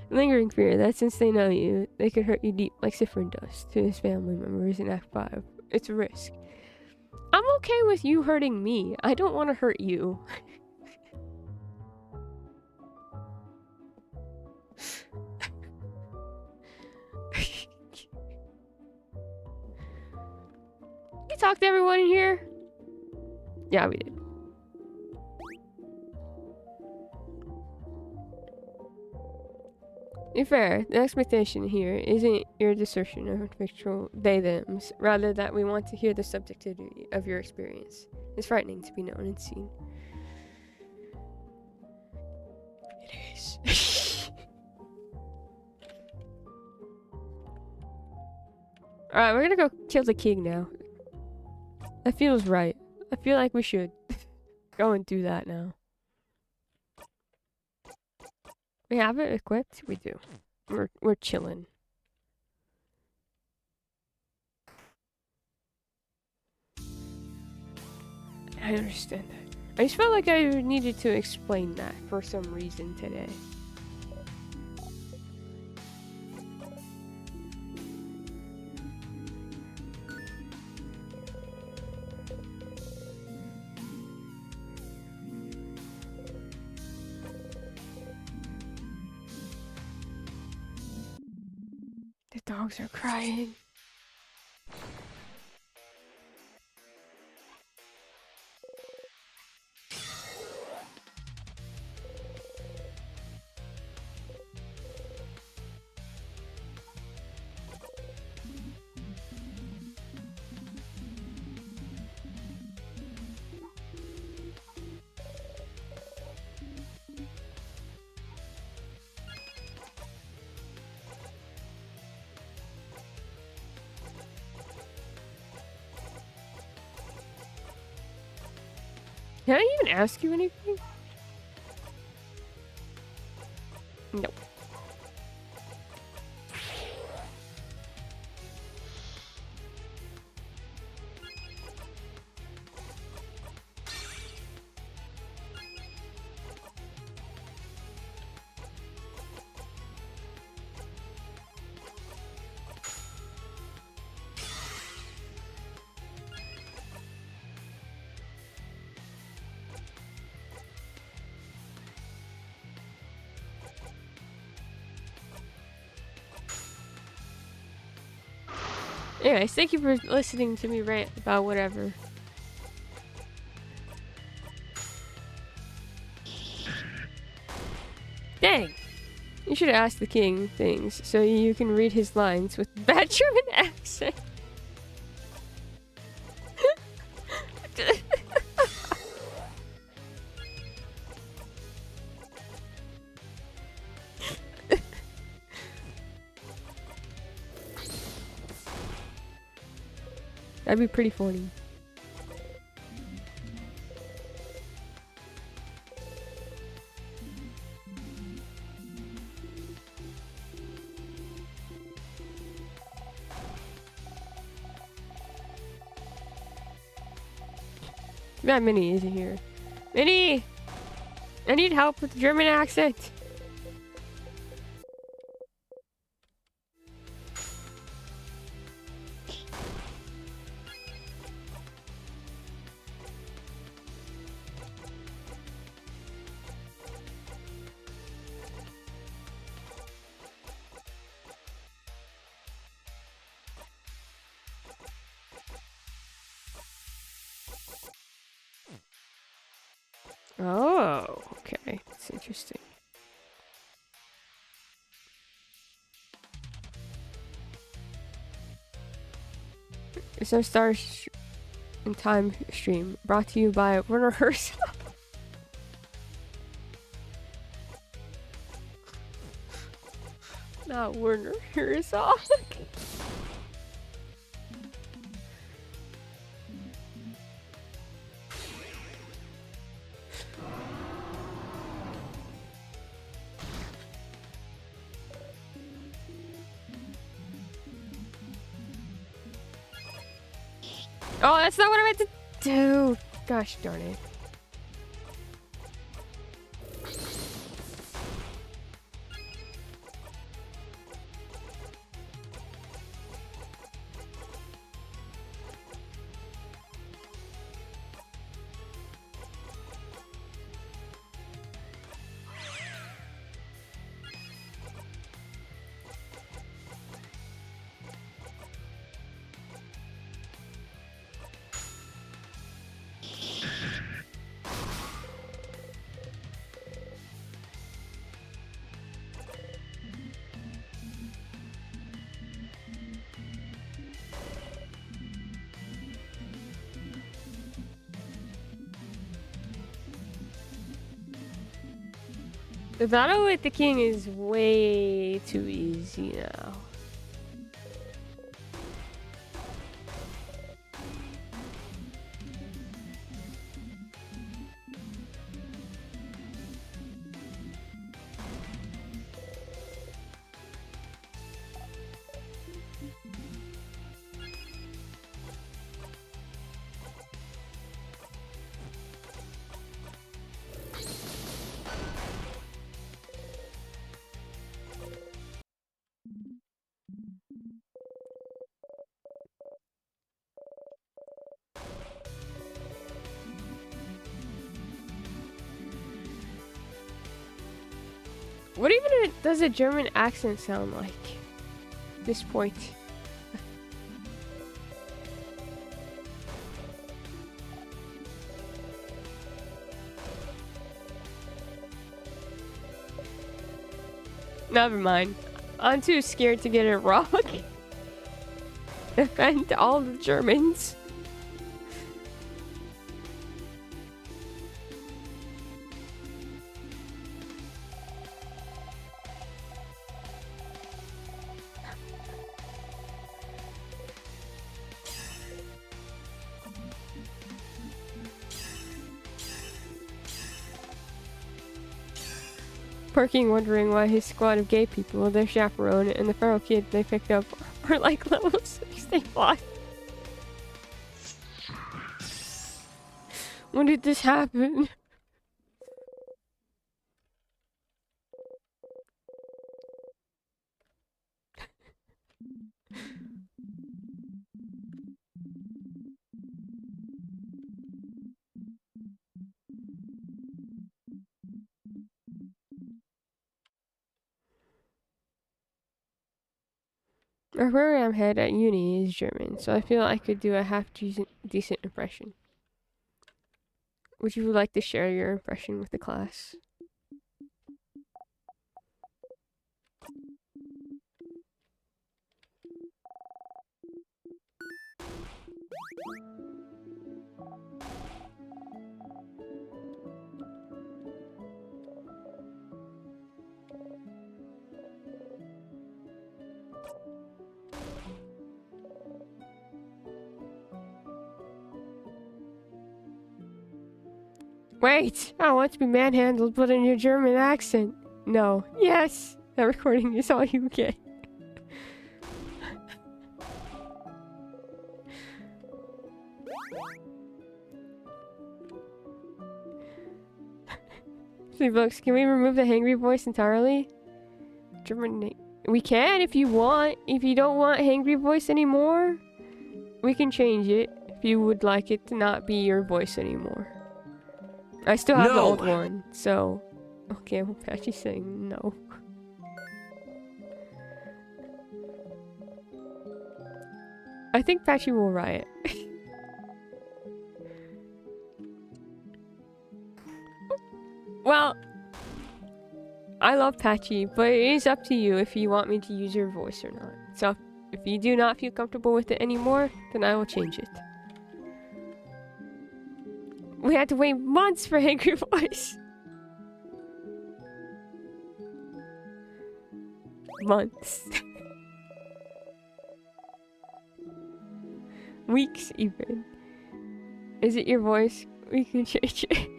Lingering fear, that since they know you, they could hurt you deep like Siffrin does to his family members in Act 5. It's a risk. I'm okay with you hurting me. I don't want to hurt you. You talk to everyone in here? Yeah, we did. To be fair, the expectation here isn't your assertion of fictional they-thems, rather that we want to hear the subjectivity of your experience. It's frightening to be known and seen. It is. Alright, we're gonna go kill the king now. That feels right. I feel like we should go and do that now. We have it equipped? We do. We're chilling. I understand that. I just felt like I needed to explain that for some reason today. The dogs are crying. Can I even ask you anything? Nope. Anyways, thank you for listening to me rant about whatever. Dang! You should ask the king things so you can read his lines with bad German accent. That'd be pretty funny. Yeah, Minnie is here. Minnie! I need help with the German accent. Oh, okay. That's interesting. It's our Stars in Time stream brought to you by Werner Herzog. Not Werner Herzog. Oh, that's not what I meant to do. Gosh darn it. The battle with the king is way too easy now. What even does a German accent sound like at this point? Never mind. I'm too scared to get it wrong. Defend all the Germans. Parking, wondering why his squad of gay people, their chaperone, and the feral kid they picked up are like level 65. When did this happen? Our program head at uni is German, so I feel I could do a half decent impression. Would you like to share your impression with the class? Wait, I want to be manhandled, but in your German accent. No. Yes. That recording is all you get. Books. Can we remove the hangry voice entirely? German. We can if you want. If you don't want hangry voice anymore, we can change it. If you would like it to not be your voice anymore. I still have the old one, so okay. Well, Patchy's saying no. I think Patchy will riot. Well, I love Patchy, but it is up to you if you want me to use your voice or not. So, if you do not feel comfortable with it anymore, then I will change it. We had to wait months for Angry Voice. Months. Weeks, even. Is it your voice? We can change it.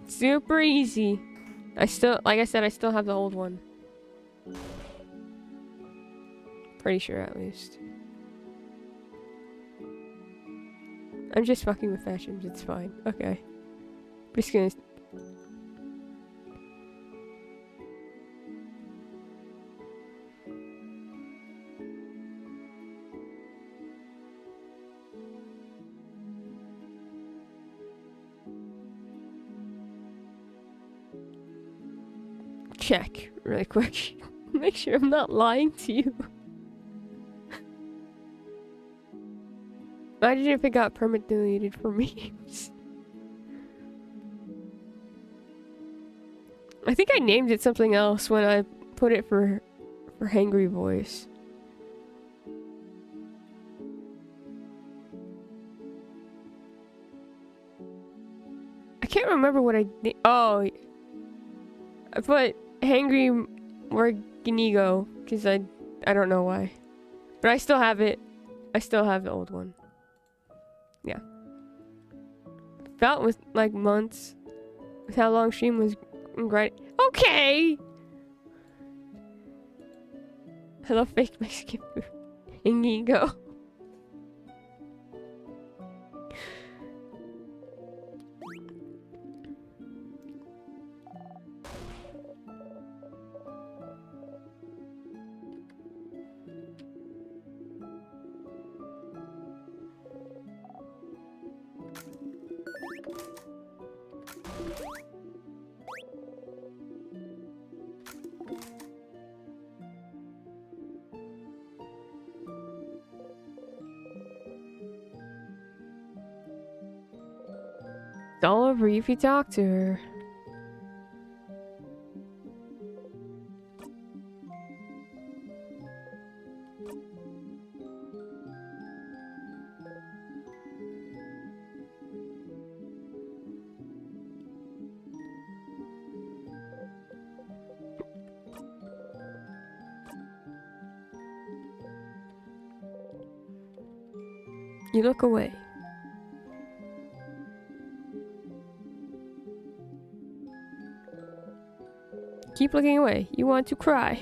Super easy. Like I said, I still have the old one. Pretty sure, at least. I'm just fucking with fashions, it's fine. Okay. I'm just gonna... check really quick. Make sure I'm not lying to you. Imagine if it got permit deleted for memes. I think I named it something else when I put it for Hangry Voice. I can't remember what I did. Oh, I put Hangry Morganigo because I don't know why, but I still have it. I still have the old one. Yeah. Felt with like months with how long stream was grinding. Okay. I love fake Mexican food. Inigo. It's all over you if you talk to her. You look away. Keep looking away. You want to cry.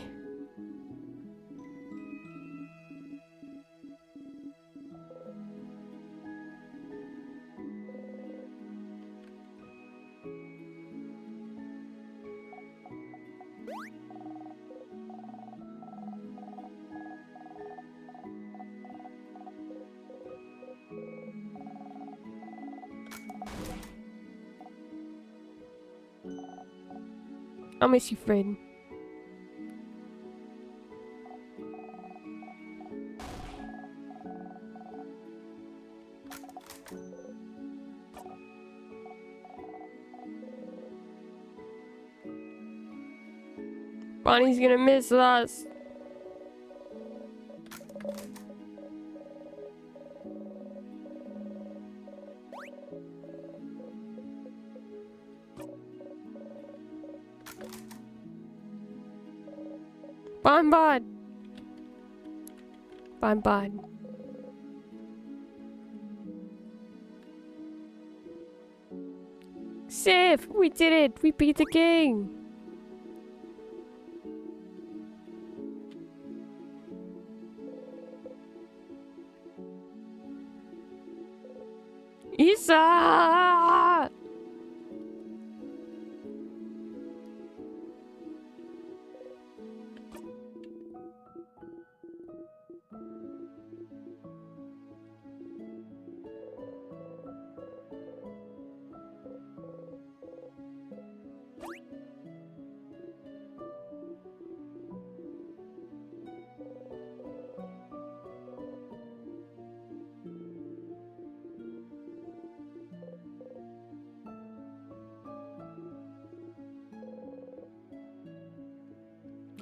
I'll miss you, Fred. Bonnie's gonna miss us. Bonbon! Bonbon. Sif! We did it! We beat the king! Isa!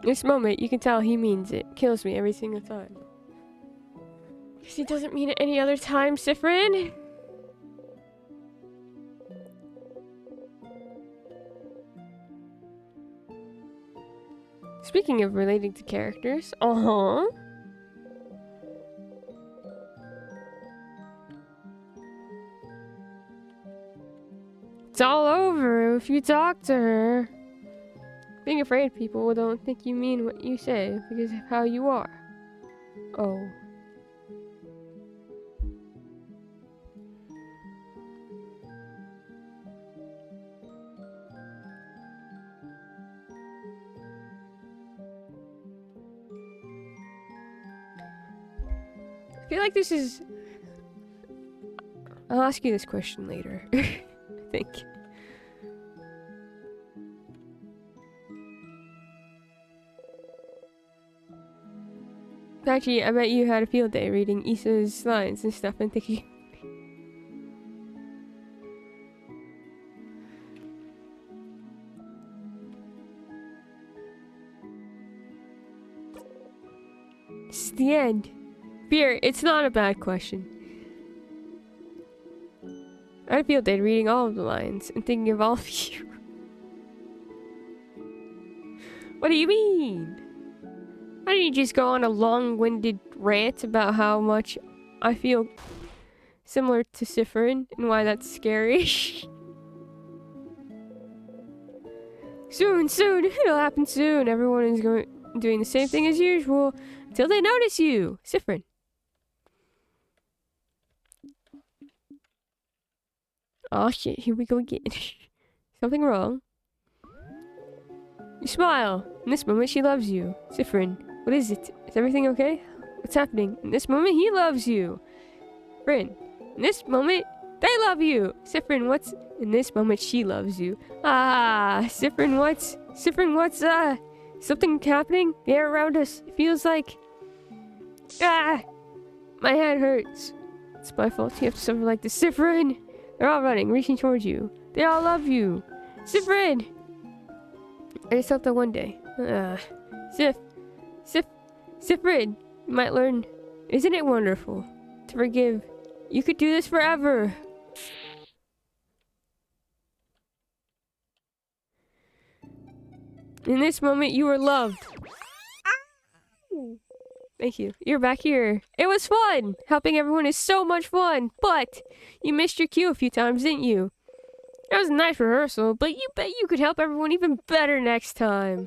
This moment, you can tell he means it. Kills me every single time. Because he doesn't mean it any other time, Siffrin. Speaking of relating to characters, it's all over if you talk to her. Being afraid people don't think you mean what you say because of how you are. Oh. I feel like this is... I'll ask you this question later. I think. Actually, I bet you had a field day reading Issa's lines and stuff and thinking... It's the end. Fear, it's not a bad question. I had a field day reading all of the lines and thinking of all of you. What do you mean? Why don't you just go on a long-winded rant about how much I feel similar to Siffrin and why that's scary? Soon, it'll happen soon. Everyone is doing the same thing as usual until they notice you, Siffrin. Oh shit, here we go again. Something wrong? You smile. In this moment, she loves you. Siffrin, what is it? Is everything okay? What's happening? In this moment, he loves you. Siffrin, in this moment, they love you. Siffrin, what's... In this moment, she loves you. Ah, Siffrin, what's... Siffrin, what's, something happening? The air around us, it feels like... Ah! My head hurts. It's my fault you have to suffer like this. Siffrin! They're all running, reaching towards you. They all love you. Siffrin! I just hope that one day. Siffrin, you might learn. Isn't it wonderful to forgive? You could do this forever. In this moment, you were loved. Thank you. You're back here. It was fun. Helping everyone is so much fun. But you missed your cue a few times, didn't you? It was a nice rehearsal, but you bet you could help everyone even better next time.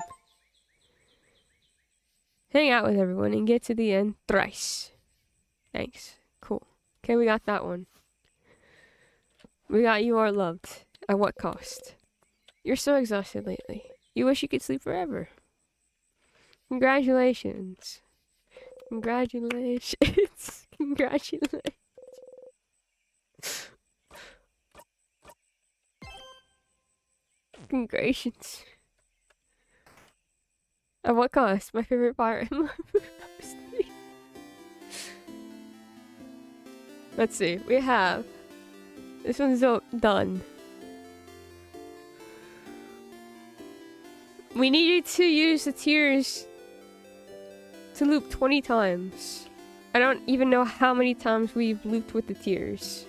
Hang out with everyone and get to the end thrice. Thanks. Cool. Okay, we got that one. We got you are loved. At what cost? You're so exhausted lately. You wish you could sleep forever. Congratulations. Congratulations. Congratulations. Congratulations. At what cost? My favorite part. Let's see. We have... This one's done. We needed to use the tears to loop 20 times. I don't even know how many times we've looped with the tears.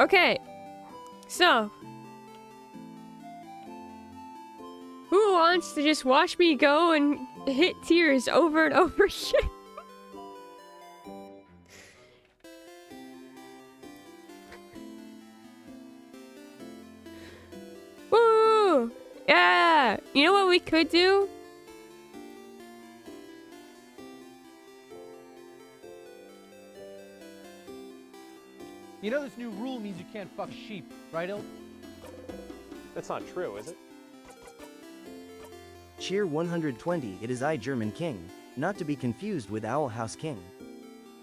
Okay. So. Who wants to just watch me go and hit tears over and over again? Woo! Yeah! You know what we could do? You know this new rule means you can't fuck sheep, right, Ilk? That's not true, is it? Cheer 120, it is I, German King, not to be confused with Owl House King.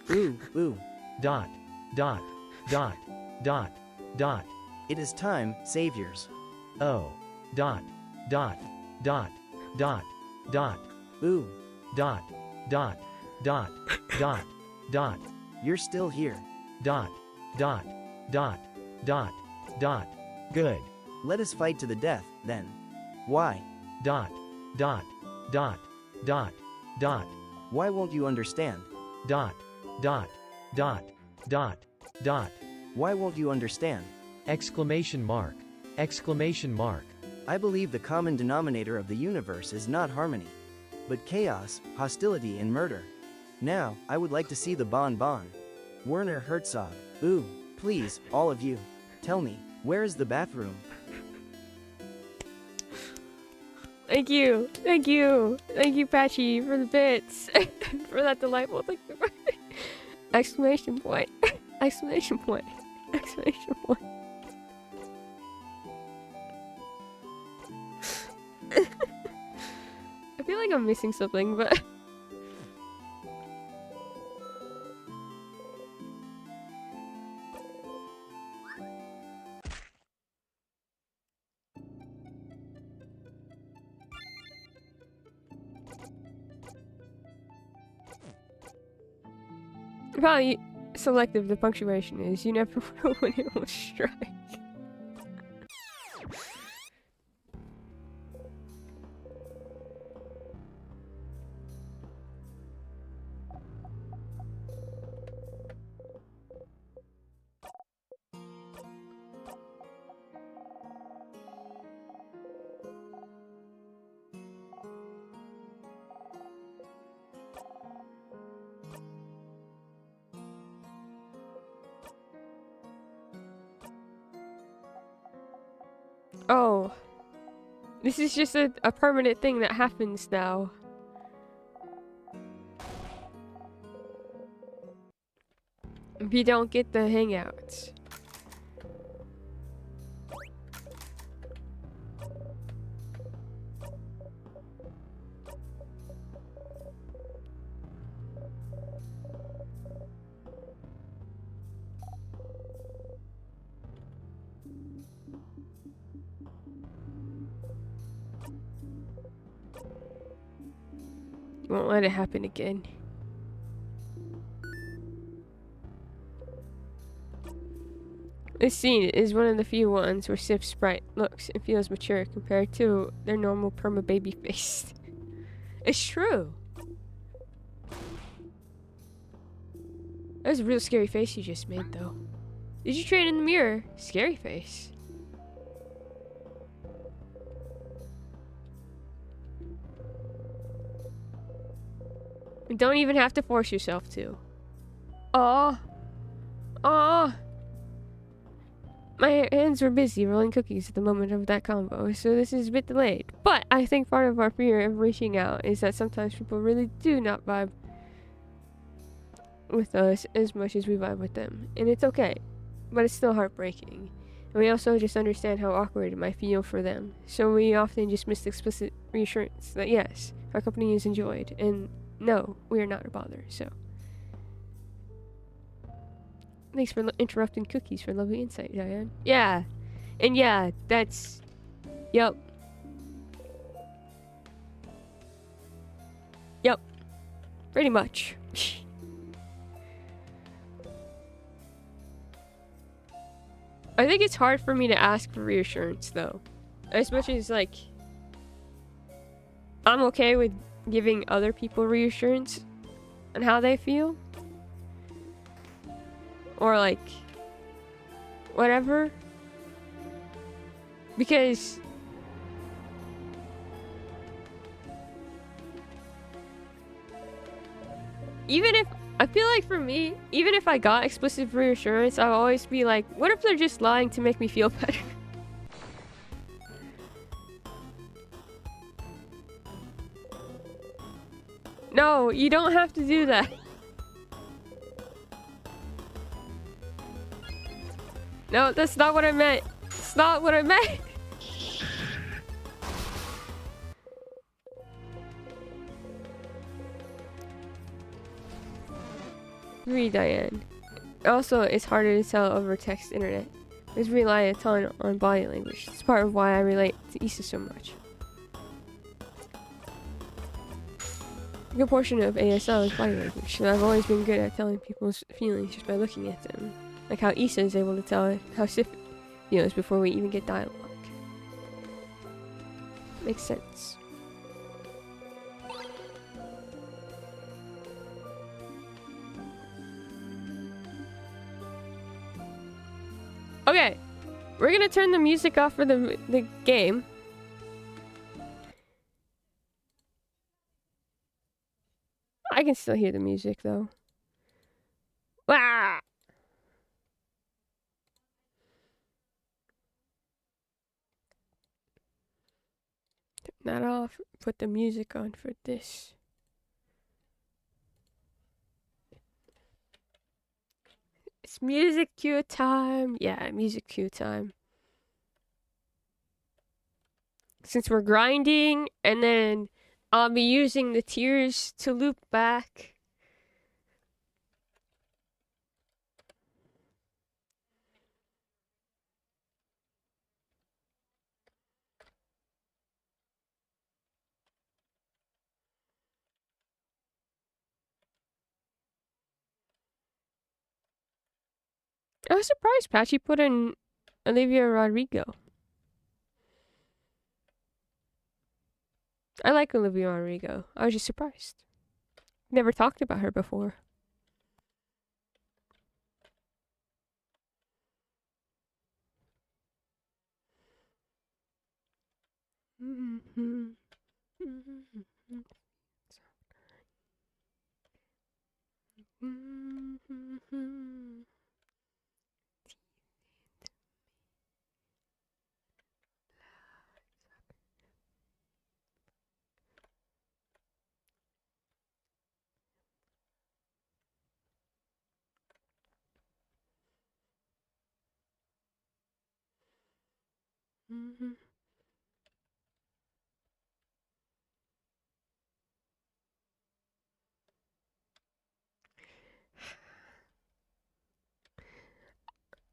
Ooh, ooh. Dot, dot, dot, dot, dot. It is time, saviors. Oh. Dot, dot, dot, dot, dot. Ooh, Dot, dot, dot, dot, dot. you're still here. Dot, dot, dot, dot, dot. Good. Let us fight to the death, then. Why? Dot, dot, dot, dot, dot, Why won't you understand? dot, dot, dot, dot, dot. Why won't you understand? Exclamation mark. Exclamation mark. I believe the common denominator of the universe is not harmony, but chaos, hostility, and murder. Now, I would like to see the Bon. Werner Herzog. Ooh, please, all of you. Tell me, where is the bathroom? Thank you. Thank you. Thank you, Patchy, for the bits. For that delightful thing. Exclamation point. Exclamation point. Exclamation point. I feel like I'm missing something, but... Probably selective the punctuation is. You never know when it will strike. Oh. This is just a permanent thing that happens now. If you don't get the hangouts. You won't let it happen again. This scene is one of the few ones where Sif's sprite looks and feels mature compared to their normal perma baby face. It's true. That was a real scary face you just made, though. Did you train in the mirror? Scary face. You don't even have to force yourself to. Aw. Aw. My hands were busy rolling cookies at the moment of that combo, so this is a bit delayed. But I think part of our fear of reaching out is that sometimes people really do not vibe with us as much as we vibe with them. And it's okay, but it's still heartbreaking. And we also just understand how awkward it might feel for them. So we often just miss the explicit reassurance that yes, our company is enjoyed, and no, we are not a bother, so. Thanks for interrupting cookies for lovely insight, Diane. Yeah. And yeah, that's... Yup. Yup. Pretty much. I think it's hard for me to ask for reassurance, though. As much as, like... I'm okay with giving other people reassurance on how they feel. Or like whatever. Because even if I feel like for me, even if I got explicit reassurance, I'll always be like, what if they're just lying to make me feel better? No, you don't have to do that. No, that's not what I meant. It's not what I meant. Read Diane. Also, it's harder to tell over text internet. Because we rely a ton on body language. It's part of why I relate to Issa so much. A good portion of ASL is body language, so I've always been good at telling people's feelings just by looking at them. Like how Issa is able to tell how Sif feels before we even get dialogue. Makes sense. Okay, we're gonna turn the music off for the game. I can still hear the music though. Ah! Turn that off. Put the music on for this. It's music cue time. Yeah, music cue time. Since we're grinding, and then I'll be using the tears to loop back. I was surprised Patchy put in Olivia Rodrigo. I like Olivia Rodrigo. I was just surprised. Never talked about her before.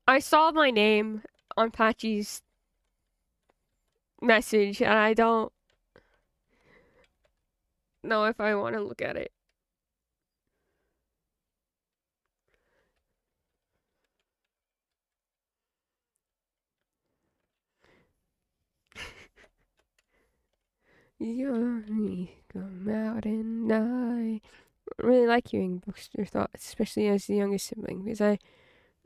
I saw my name on Patchy's message, and I don't know if I want to look at it. You're come out and I really like hearing books or thoughts, especially as the youngest sibling, because I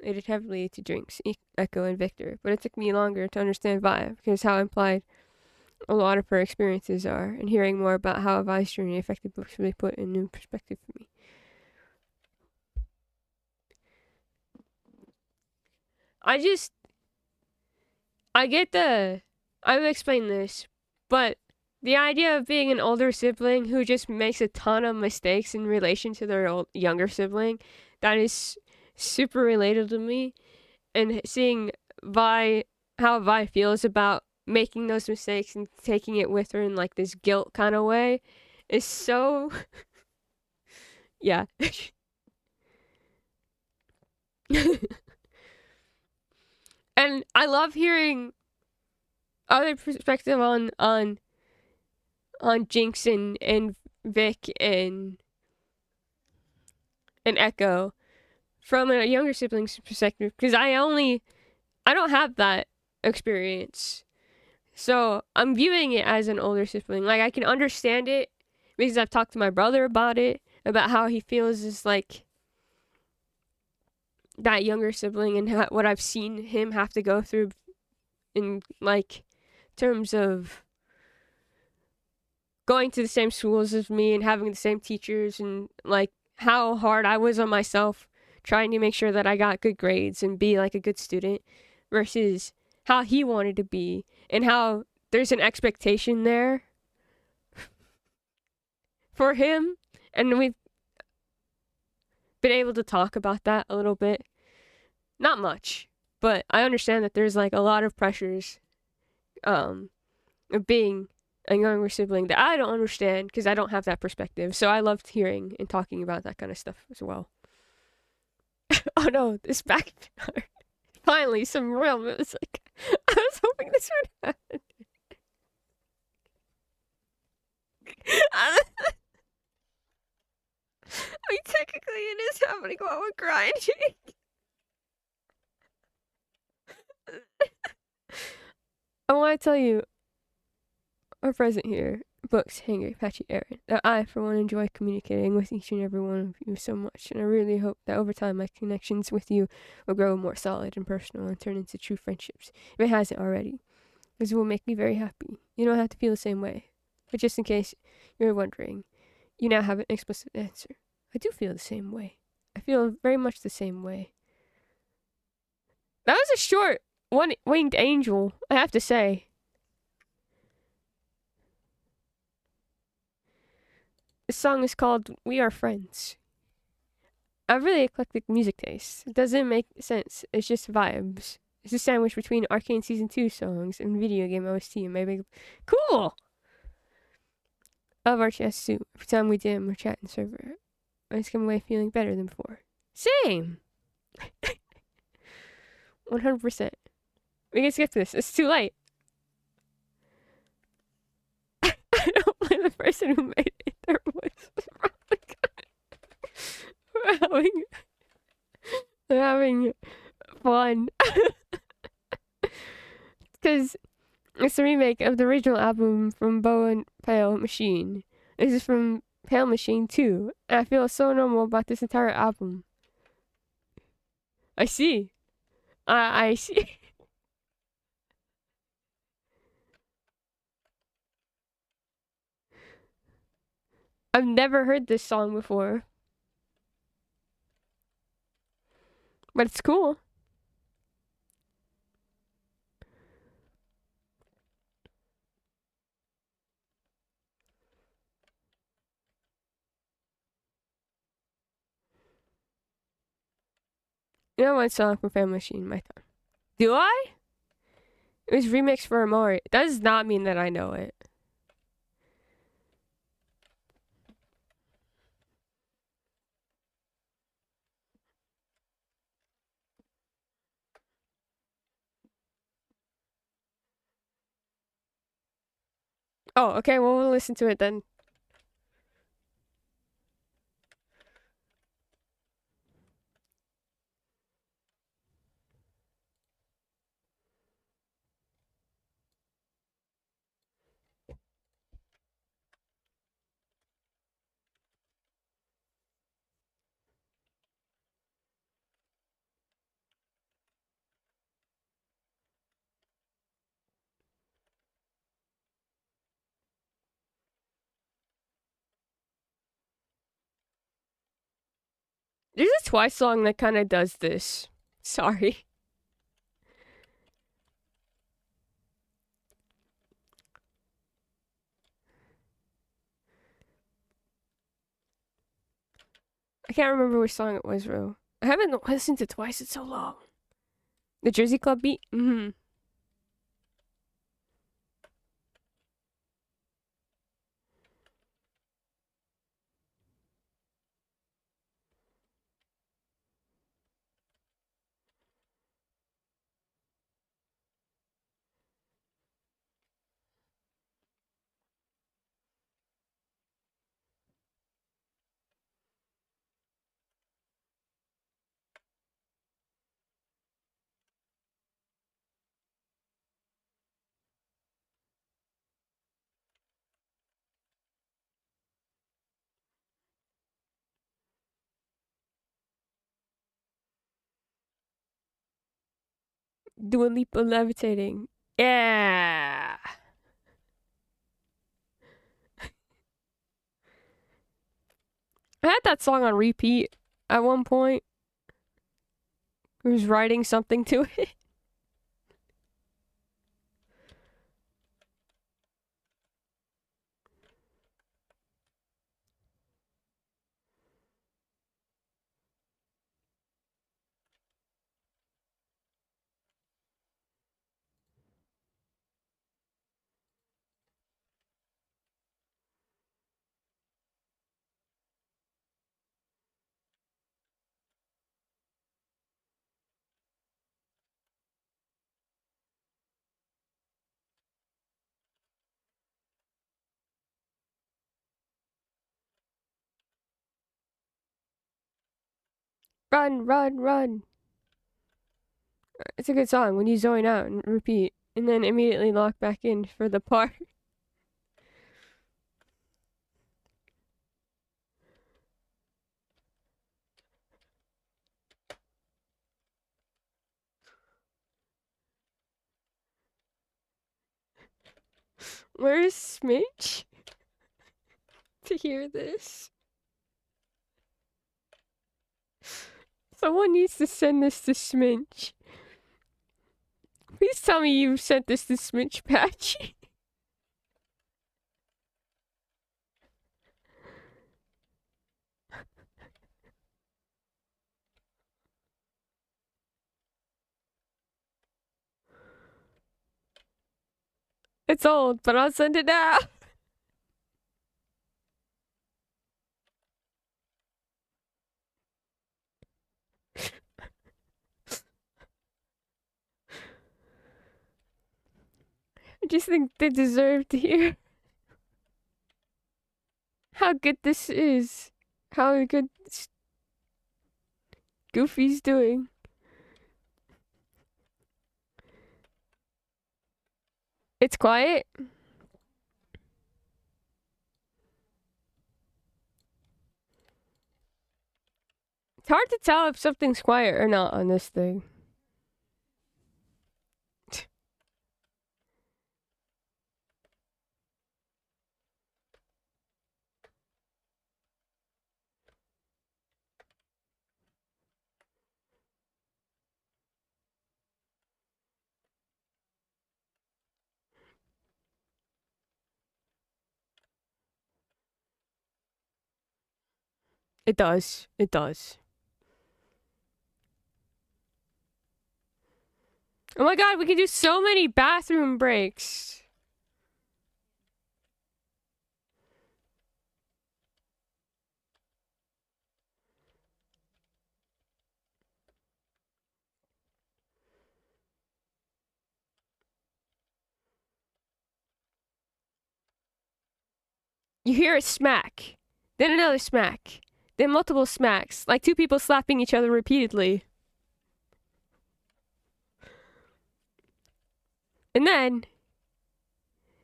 related heavily to Drinks, Echo, and Victor, but it took me longer to understand Vi, because how implied a lot of her experiences are, and hearing more about how Vi's journey affected books really put in new perspective for me. I would explain this, but the idea of being an older sibling who just makes a ton of mistakes in relation to their younger sibling, that is super relatable to me. And seeing how Vi feels about making those mistakes and taking it with her in like this guilt kind of way is so... yeah. And I love hearing other perspective on Jinx and Vic and Echo from a younger sibling's perspective, because I don't have that experience, so I'm viewing it as an older sibling. Like, I can understand it because I've talked to my brother about it, about how he feels is like that younger sibling and what I've seen him have to go through in like terms of going to the same schools as me and having the same teachers, and like how hard I was on myself trying to make sure that I got good grades and be like a good student versus how he wanted to be, and how there's an expectation there for him. And we've been able to talk about that a little bit. Not much, but I understand that there's like a lot of pressures of being a younger sibling that I don't understand because I don't have that perspective. So I loved hearing and talking about that kind of stuff as well. Oh no, this back finally some real music. I was hoping this would happen. I mean, technically it is happening while we're grinding. I want to tell you, our present here, Books, Hangry, Patchy, Aaron, that I, for one, enjoy communicating with each and every one of you so much, and I really hope that over time my connections with you will grow more solid and personal and turn into true friendships, if it hasn't already, because it will make me very happy. You don't have to feel the same way, but just in case you're wondering, you now have an explicit answer. I do feel the same way. I feel very much the same way. That was a short one-winged angel, I have to say. This song is called We Are Friends. I have really eclectic music taste. It doesn't make sense. It's just vibes. It's a sandwich between Arcane Season 2 songs and video game OST and maybe... Cool! I love RTS too. Every time we DM or chat in server, I just come away feeling better than before. Same! 100%. We can skip this. It's too late. I don't blame the person who made it. Their voice was probably good. We're having fun. Because it's a remake of the original album from Bow and Pale Machine. This is from Pale Machine 2. And I feel so normal about this entire album. I see. I see. I've never heard this song before. But it's cool. You know one song from Family Machine, My Time. Do I? It was remixed for Amori. That does not mean that I know it. Oh, okay, well, we'll listen to it then. There's a Twice song that kind of does this. Sorry. I can't remember which song it was, bro. I haven't listened to Twice in so long. The Jersey Club beat? Mm-hmm. Dua Lipa levitating. Yeah. I had that song on repeat at one point. I was writing something to it. Run, run, run. It's a good song when you zone out and repeat, and then immediately lock back in for the part. Where's Smitch to hear this? Someone needs to send this to Smitch. Please tell me you sent this to Smitch Patch. It's old, but I'll send it now. I just think they deserve to hear how good this is. How good Goofy's doing. It's quiet. It's hard to tell if something's quiet or not on this thing. It does. It does. Oh my god, we can do so many bathroom breaks. You hear a smack, then another smack, then multiple smacks, like two people slapping each other repeatedly. And then,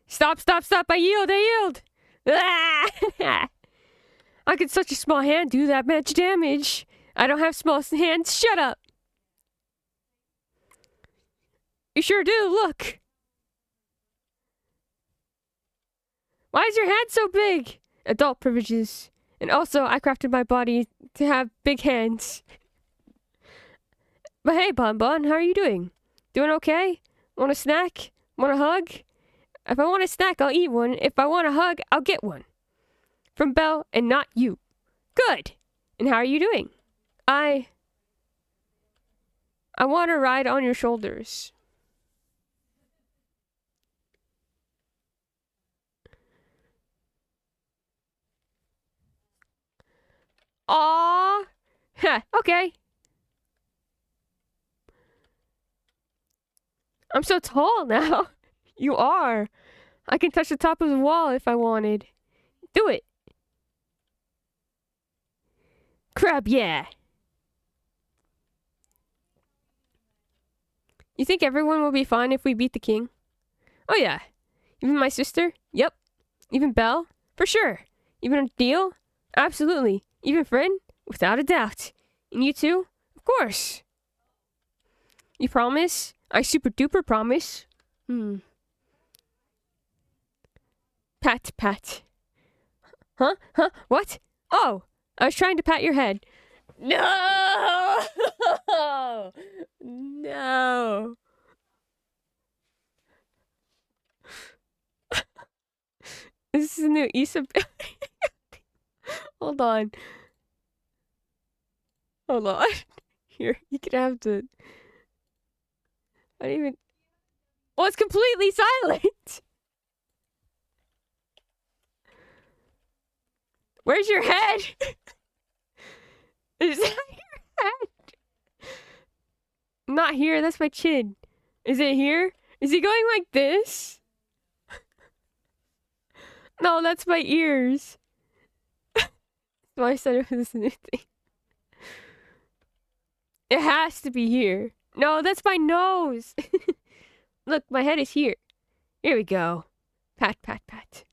stop, stop, stop, I yield. Ah! How could such a small hand do that much damage? I don't have small hands, shut up. You sure do, look. Why is your hand so big? Adult privileges. And also, I crafted my body to have big hands. But hey, Bon Bon, how are you doing? Doing okay? Want a snack? Want a hug? If I want a snack, I'll eat one. If I want a hug, I'll get one. From Belle and not you. Good. And how are you doing? I want to ride on your shoulders. Aww. Heh, okay. I'm so tall now. You are. I can touch the top of the wall if I wanted. Do it. Crap, yeah. You think everyone will be fine if we beat the king? Oh yeah. Even my sister? Yep. Even Belle? For sure. Even Deal? Absolutely. Even Fred? Without a doubt. And you too? Of course. You promise? I super duper promise. Pat, pat. Huh? Huh? What? Oh, I was trying to pat your head. No! No. This is a new Issa. Hold on. Hold on. Here, you can have the. I don't even. Oh, it's completely silent. Where's your head? Is that your head? Not here. That's my chin. Is it here? Is he going like this? No, that's my ears. So I said it was a new thing. It has to be here. No, that's my nose. Look, my head is here. Here we go. Pat, pat, pat.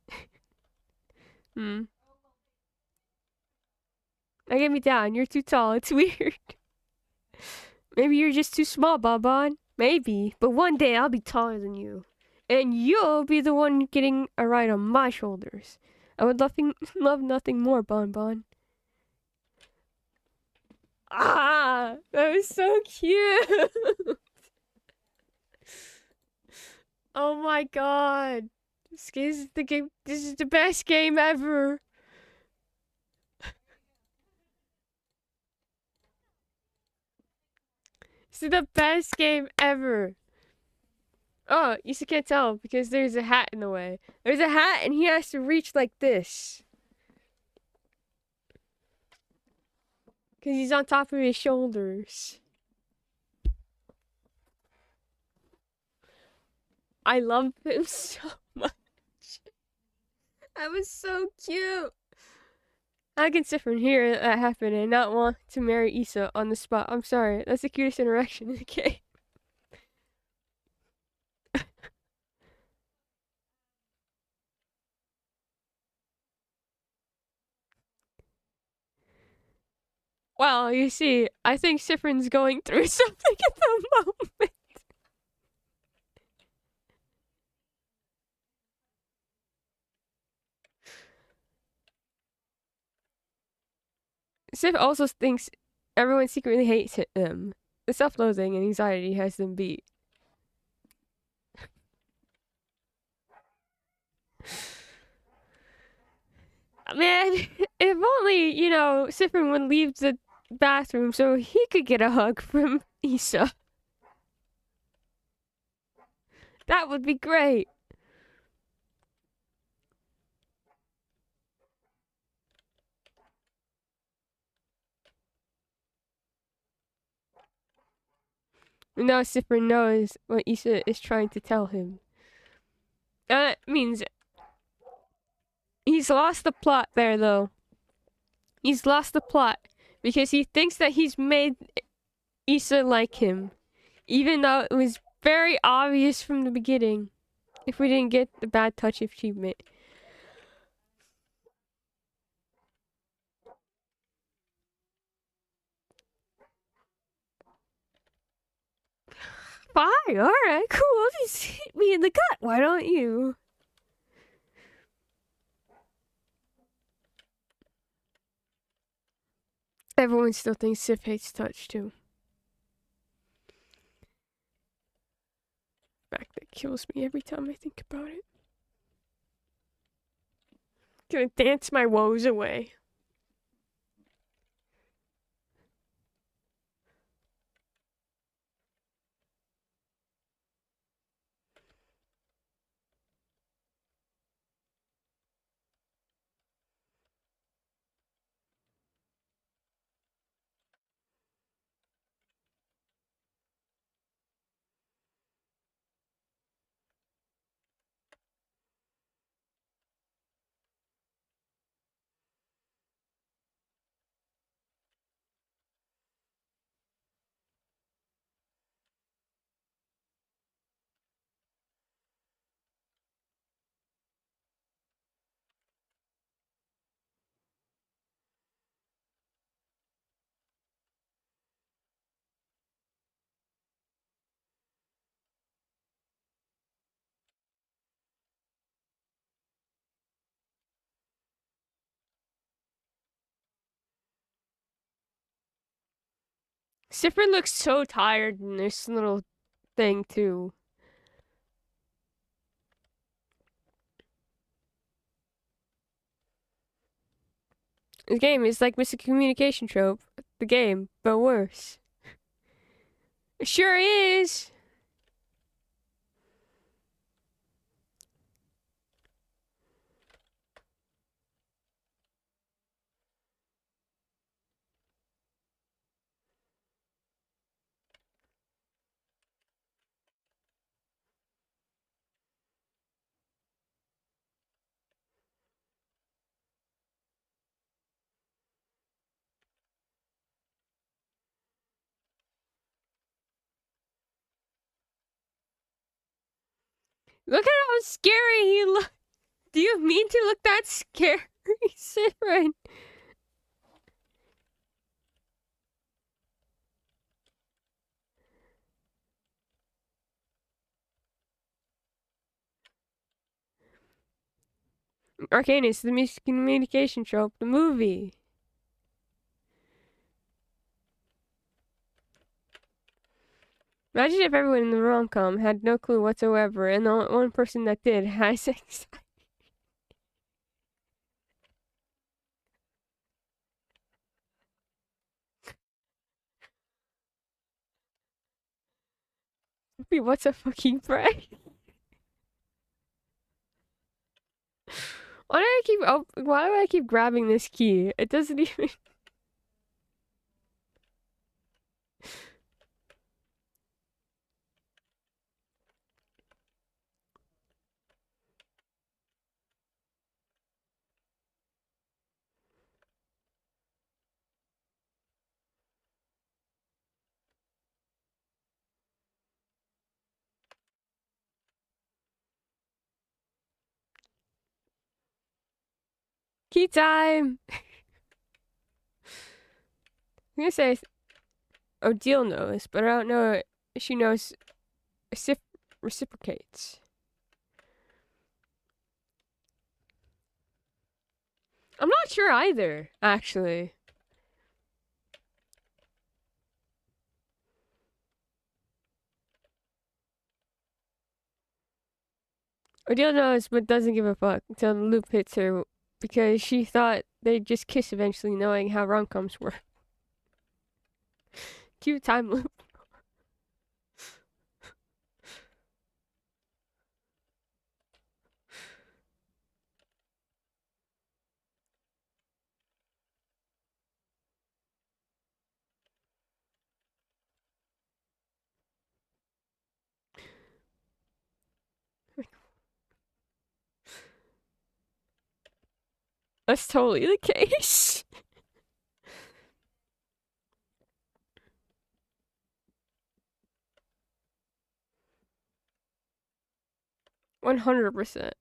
Now get me down. You're too tall. It's weird. Maybe you're just too small, Bonbon. Maybe. But one day I'll be taller than you. And you'll be the one getting a ride on my shoulders. I would love nothing more, Bonbon. Ah, that was so cute. Oh my god. This is the game. This is the best game ever. This is the best game ever. Oh, you still can't tell because there's a hat in the way. There's a hat and he has to reach like this. Because he's on top of his shoulders. I love him so much. That was so cute. I can sit from here that happened and not want to marry Issa on the spot. I'm sorry. That's the cutest interaction in the game. Well, you see, I think Sifrin's going through something at the moment. Sif also thinks everyone secretly hates him. The self-loathing and anxiety has them beat. Man, if only, Sifrin would leave the bathroom so he could get a hug from Issa. That would be great. Now Sifrin knows what Issa is trying to tell him. That means he's lost the plot there, though. He's lost the plot because he thinks that he's made Issa like him, even though it was very obvious from the beginning. If we didn't get the bad touch achievement. Fine, alright, cool. Just hit me in the gut, why don't you? Everyone still thinks Sif hates touch, too. Fact that kills me every time I think about it. Gonna dance my woes away. Siffer looks so tired in this little thing too. This game is like miscommunication trope. The game, but worse. It sure is. Look at how scary he look. Do you mean to look that scary, Sifrin? Arcanus, the miscommunication trope, the movie. Imagine if everyone in the rom-com had no clue whatsoever, and the one person that did has anxiety. What's a fucking prank? Why do I keep grabbing this key? It doesn't even. Key time! I'm gonna say Odile knows, but I don't know if she knows reciprocates. I'm not sure either, actually. Odile knows, but doesn't give a fuck until the loop hits her because she thought they'd just kiss eventually, knowing how rom-coms were. Cute time loop. That's totally the case. 100%.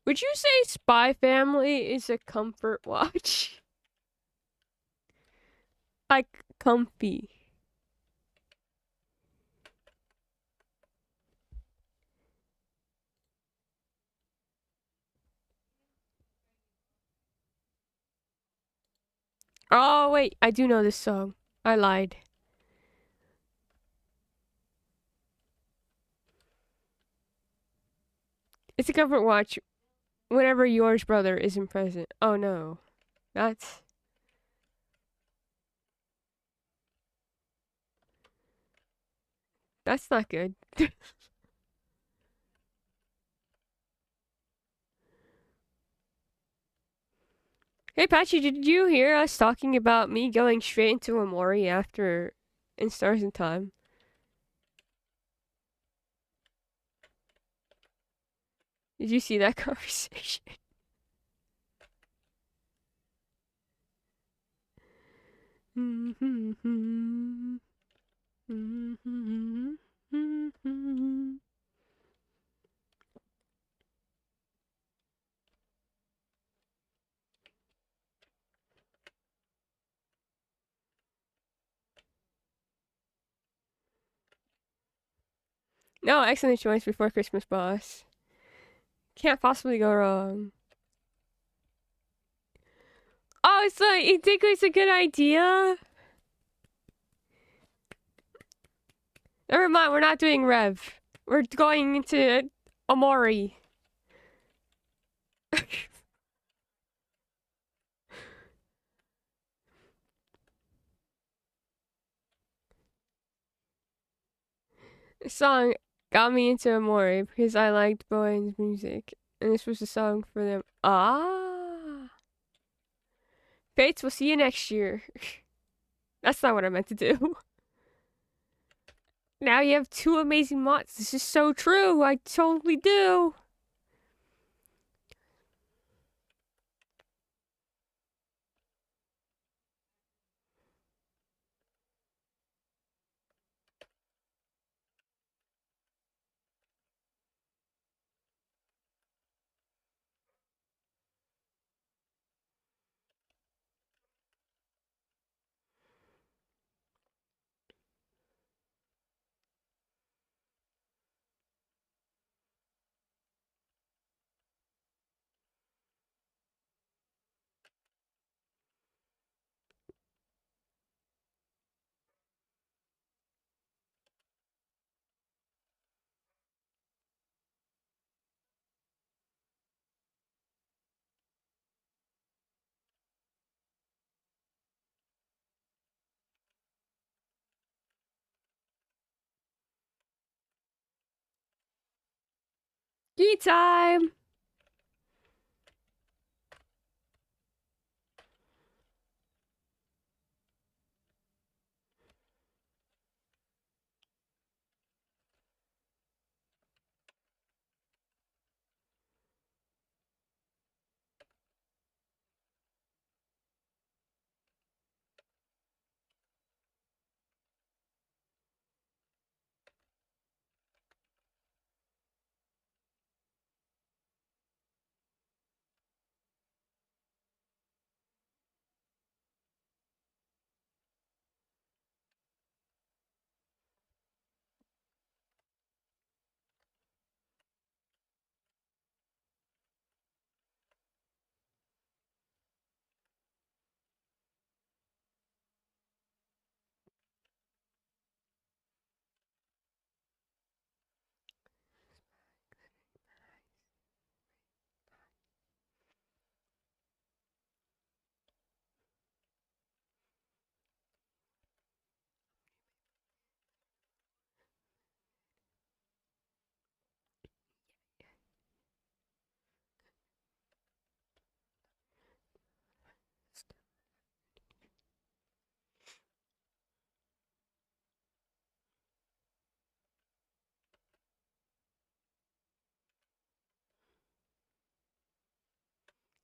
Would you say Spy Family is a comfort watch? Like, comfy. Oh, wait, I do know this song. I lied. It's a comfort watch whenever yours brother isn't present. Oh no. That's not good. Hey Patchy, did you hear us talking about me going straight into Amori after in Stars in Time? Did you see that conversation? No, excellent choice before Christmas, boss. Can't possibly go wrong. Oh, so you think it's a good idea? Never mind, we're not doing Rev. We're going into Amori. This song got me into Amori because I liked Bowen's music. And this was a song for them. Ah. Fates, we'll see you next year. That's not what I meant to do. Now you have two amazing mods. This is so true. I totally do. Tea time.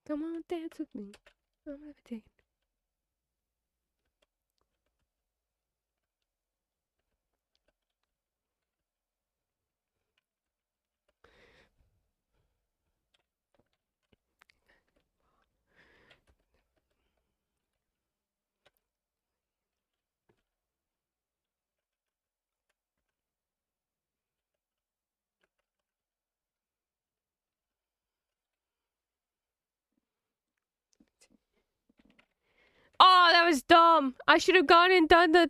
Come on, dance with me. I'm levitating. Oh, that was dumb. I should have gone and done the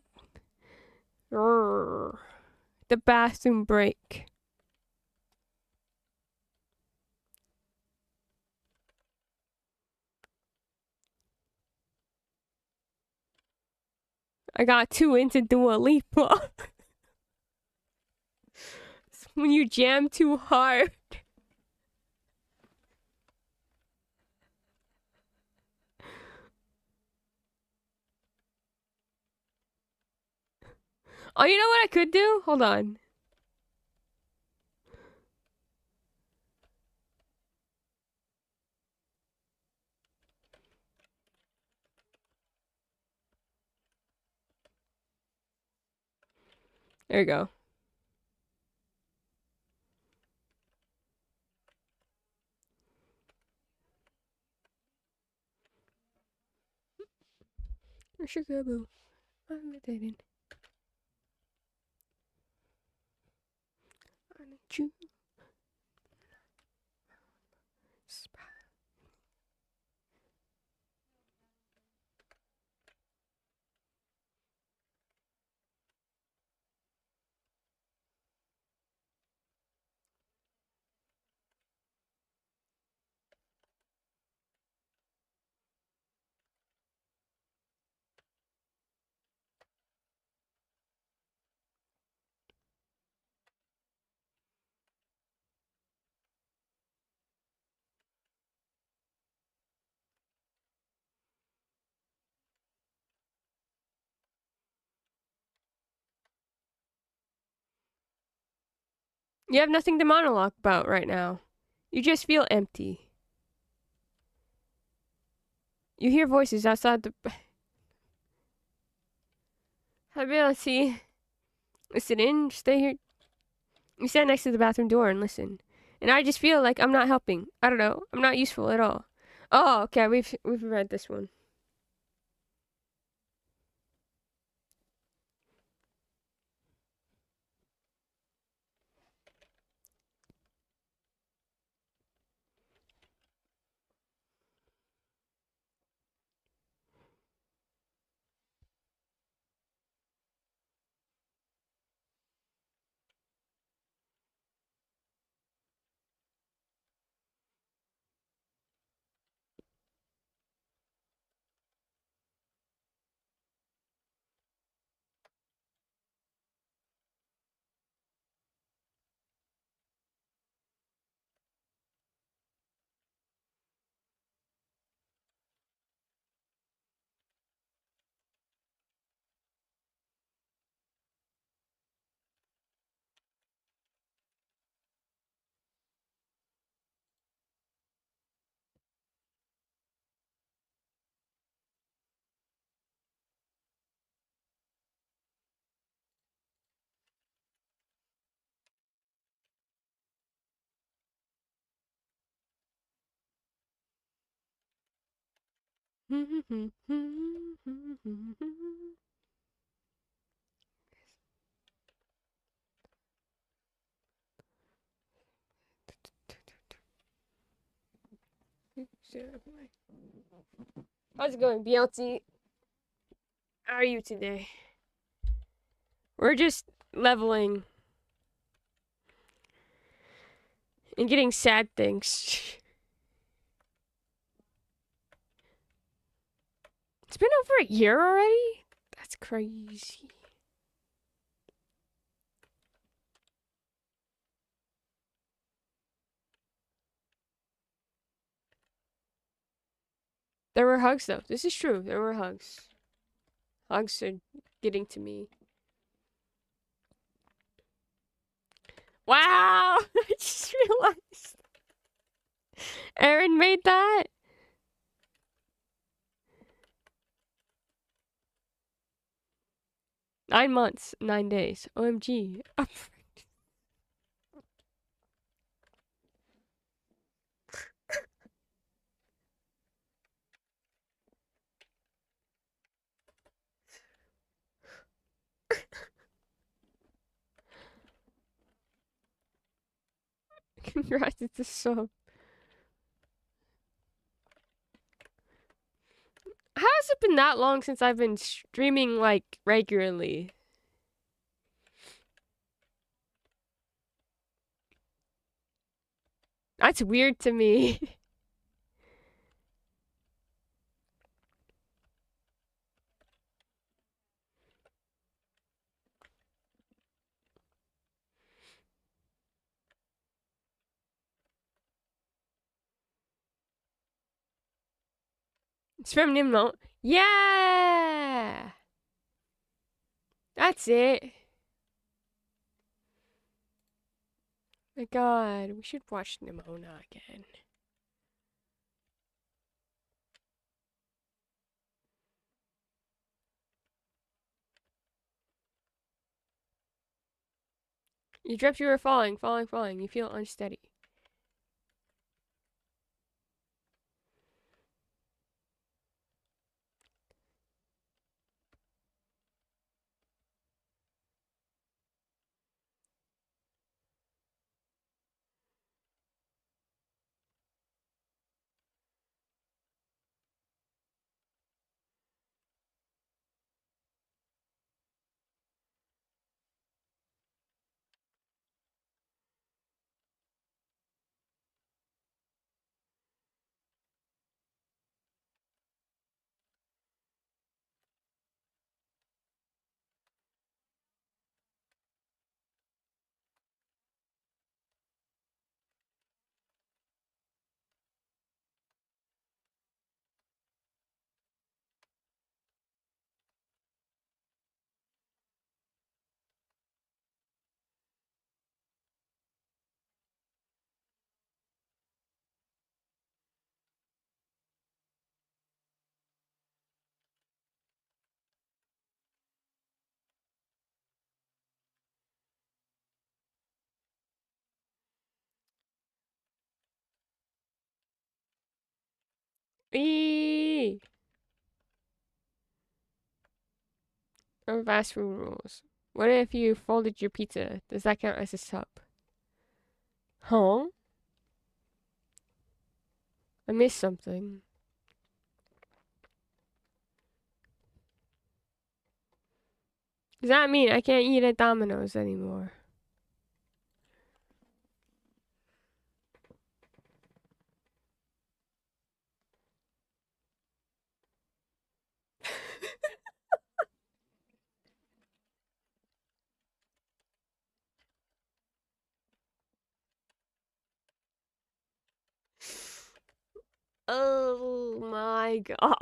bathroom break. I got too into Dua Lipa. When you jam too hard. Oh, you know what I could do? Hold on. There you go. Sugar boo. I'm meditating. you. You have nothing to monologue about right now. You just feel empty. You hear voices outside the ability. Listen in, stay here. You stand next to the bathroom door and listen. And I just feel like I'm not helping. I don't know. I'm not useful at all. Oh, okay. We've read this one. How's it going, BLT? How are you today? We're just leveling and getting sad things. It's been over a year already? That's crazy. There were hugs, though. This is true. There were hugs. Hugs are getting to me. Wow! I just realized. Aaron made that. Nine months, 9 days. OMG. Congrats, it's a sub. How has it been that long since I've been streaming, like, regularly? That's weird to me. It's from Nimmo. Yeah! That's it. My god, we should watch Nimona again. You dreamt you were falling, falling, falling. You feel unsteady. Eee. Or fast food rules. What if you folded your pizza? Does that count as a sub? Huh? I missed something. Does that mean I can't eat at Domino's anymore? Oh my god.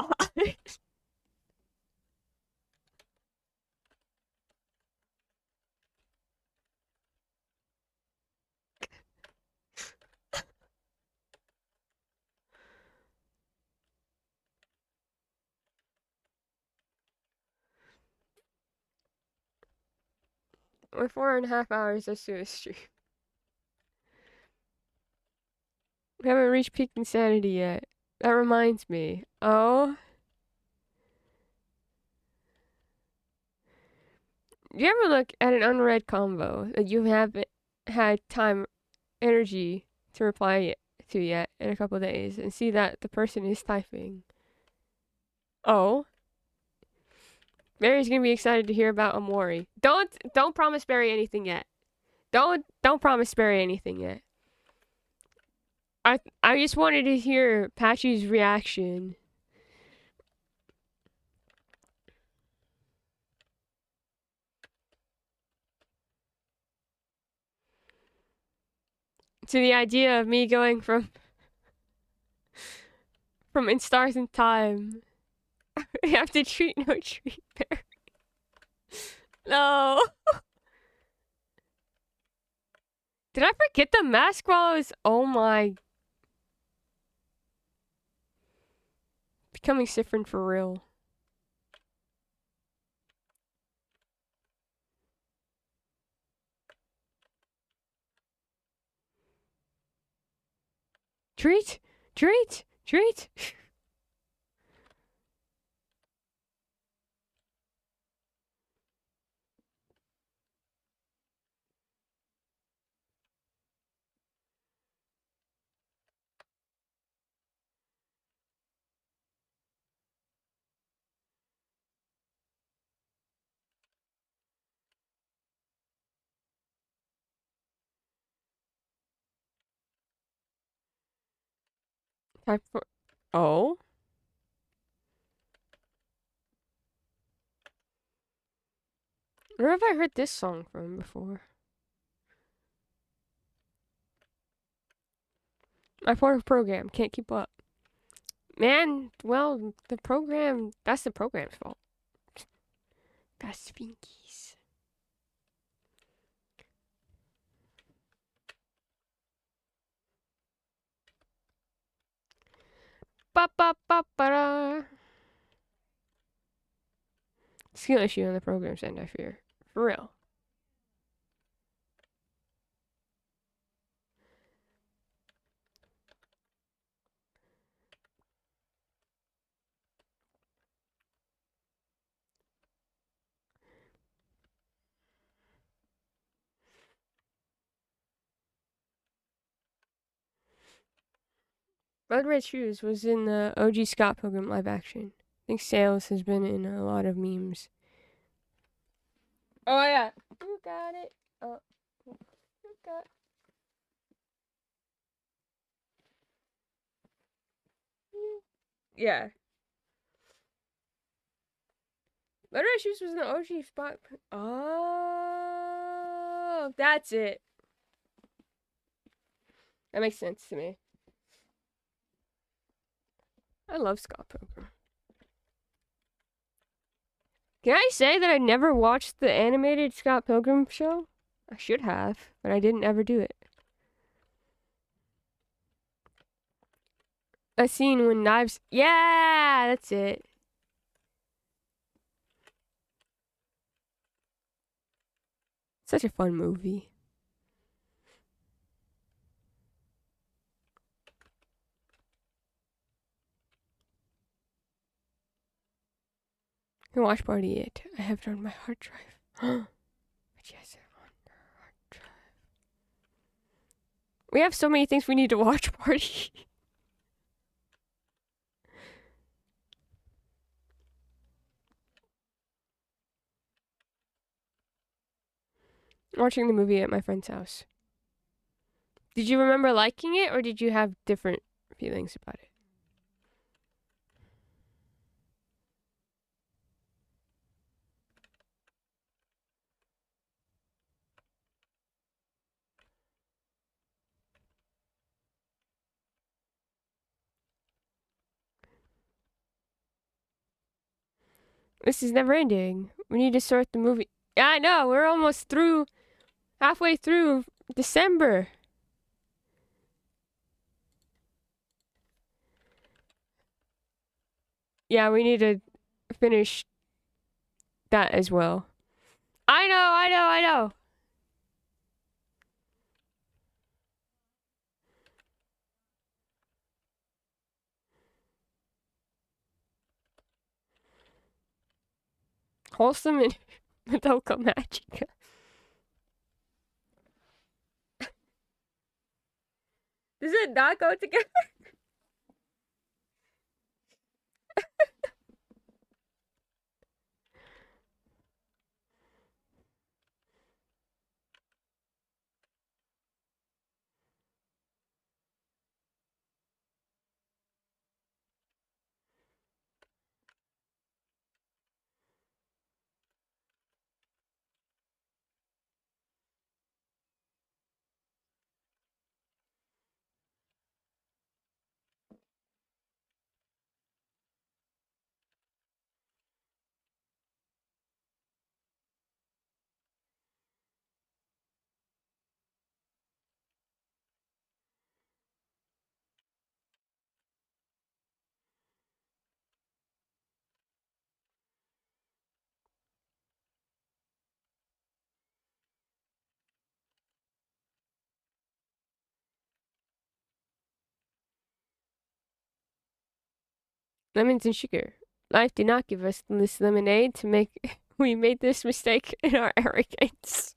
We're 4.5 hours into a stream. We haven't reached peak insanity yet. That reminds me. Oh. Do you ever look at an unread combo that you haven't had time, energy to reply to yet in a couple days and see that the person is typing? Oh. Barry's gonna be excited to hear about Amori. Don't promise Barry anything yet. Don't promise Barry anything yet. I just wanted to hear Patchy's reaction. To the idea of me going from In Stars in Time. We have to treat no treat Barry. No. Did I forget the mask while I was... Oh my... Becoming Siffrin for real. Treat! Treat! Treat! Type for... Oh? Where have I heard this song from before? My poor program can't keep up. Man, well, the program... That's the program's fault. That's Finkies. Ba ba ba ba da. Skill issue on the program's end, I fear. For real. Blood Red Shoes was in the OG Scott Pilgrim live action. I think Sales has been in a lot of memes. Oh yeah. You got it. Oh. You got... Yeah. Blood Red Shoes was in the OG spot. Oh, that's it. That makes sense to me. I love Scott Pilgrim. Can I say that I never watched the animated Scott Pilgrim show? I should have, but I didn't ever do it. A scene when knives... Yeah, that's it. Such a fun movie. can watch party it. I have it on my hard drive. But yes, on your hard drive. We have so many things we need to watch party. Watching the movie at my friend's house. Did you remember liking it, or did you have different feelings about it? This is never ending. We need to sort the movie. Yeah, I know. We're almost through, halfway through December. Yeah, we need to finish that as well. I know. Wholesome and Madoka Magica. Does it not go together? Lemons and sugar. Life did not give us this lemonade to make. We made this mistake in our arrogance.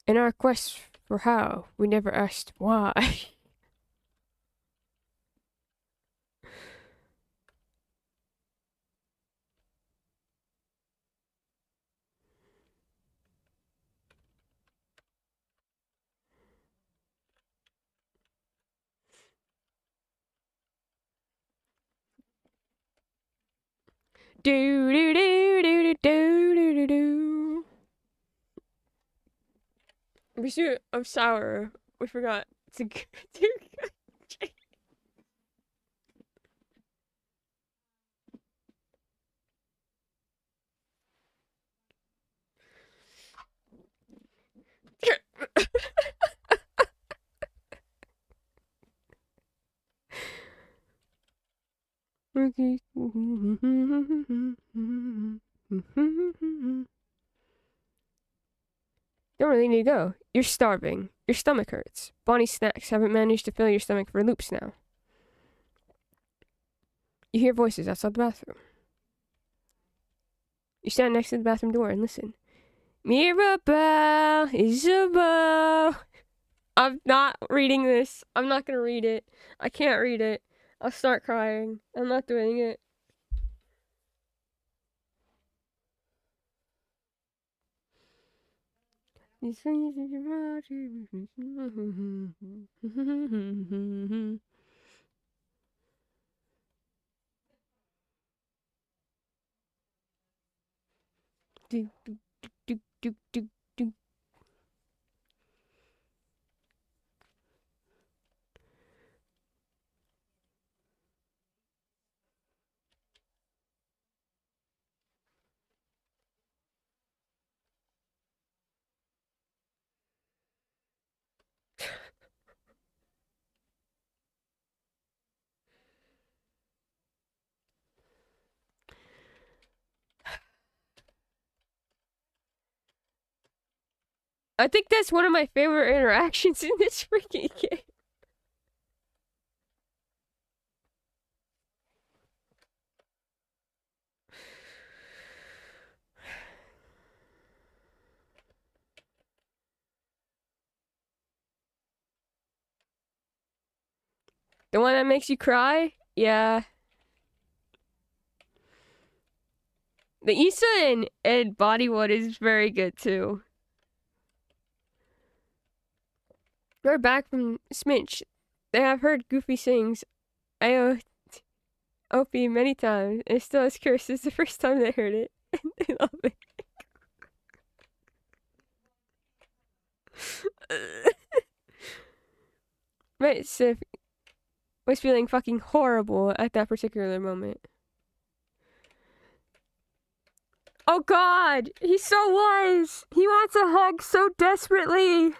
In our quest for how, we never asked why. Do do do do do do do do. Pursuit of sour. We forgot to do. Don't really need to go. You're starving. Your stomach hurts. Bonnie's snacks haven't managed to fill your stomach for loops now. You hear voices outside the bathroom. You stand next to the bathroom door and listen. Mirabelle, Isabel. I'm not reading this. I'm not gonna read it. I can't read it. I'll start crying. I'm not doing it. Do, do, do, do, do, do. I think that's one of my favorite interactions in this freaking game. The one that makes you cry? Yeah. The Issa and Ed Bodywood is very good too. We're back from Smitch. They have heard Goofy sings OP many times, and still as cursed as the first time they heard it. They love it. Right, Sif was feeling fucking horrible at that particular moment. Oh god! He so was! He wants a hug so desperately!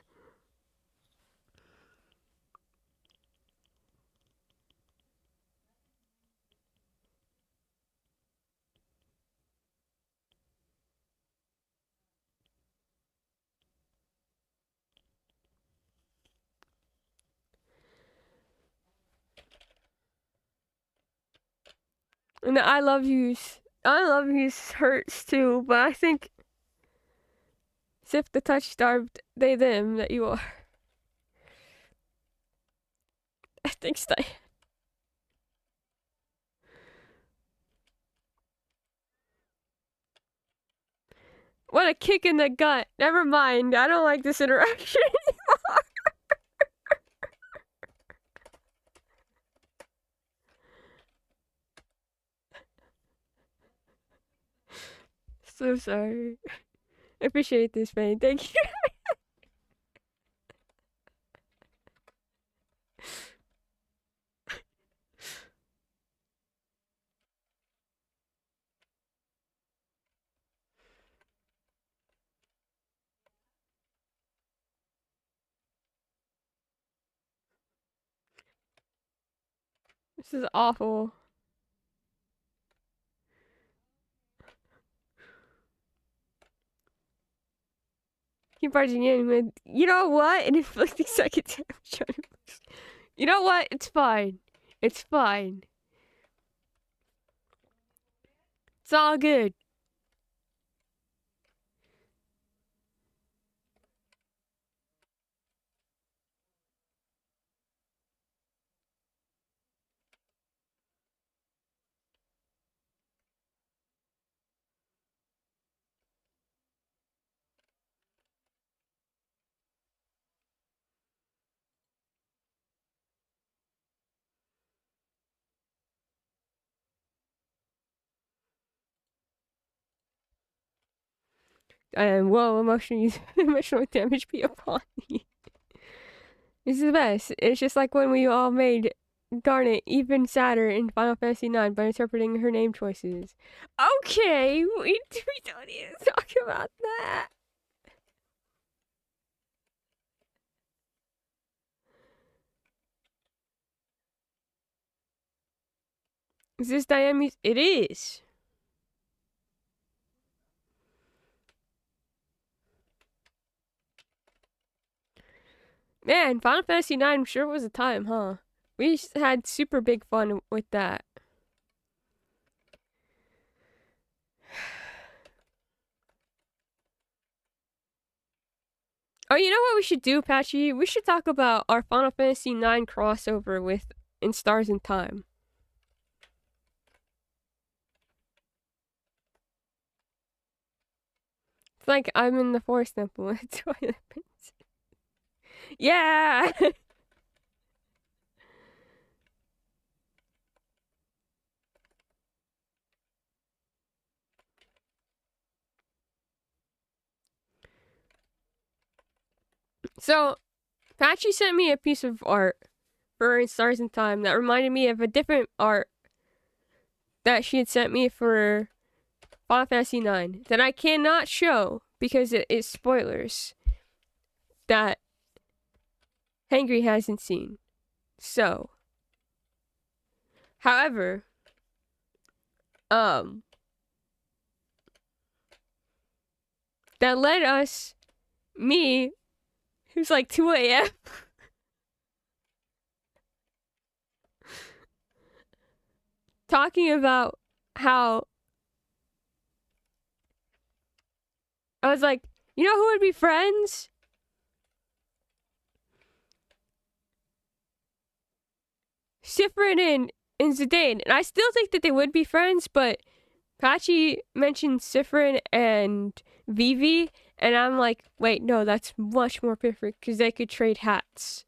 And the I love yous hurts too, but I think Sif the touch starved they them that you are. I think Stein. What a kick in the gut. Never mind. I don't like this interaction anymore. So sorry. I appreciate this, man. Thank you. This is awful. Keep barging in with, you know what? And inflicting second damage. You know what? It's fine. It's fine. It's all good. And whoa, emotional damage be upon me. This is the best. It's just like when we all made Garnet even sadder in Final Fantasy IX by interpreting her name choices. Okay, we don't need to talk about that. Is this Diane? It is. Man, Final Fantasy IX sure was a time, huh? We had super big fun with that. Oh, you know what we should do, Patchy? We should talk about our Final Fantasy IX crossover with In Stars in Time. It's like I'm in the Forest Temple and Twilight Princess. Yeah! So, Patchy sent me a piece of art for In Stars in Time that reminded me of a different art that she had sent me for Final Fantasy IX that I cannot show because it is spoilers that Hangry hasn't seen. So, however, that led us me, who's like 2 a.m. talking about how I was like, you know who would be friends? Sifrin and Zidane. And I still think that they would be friends, but Patchy mentioned Sifrin and Vivi, and I'm like, wait, no, that's much more perfect because they could trade hats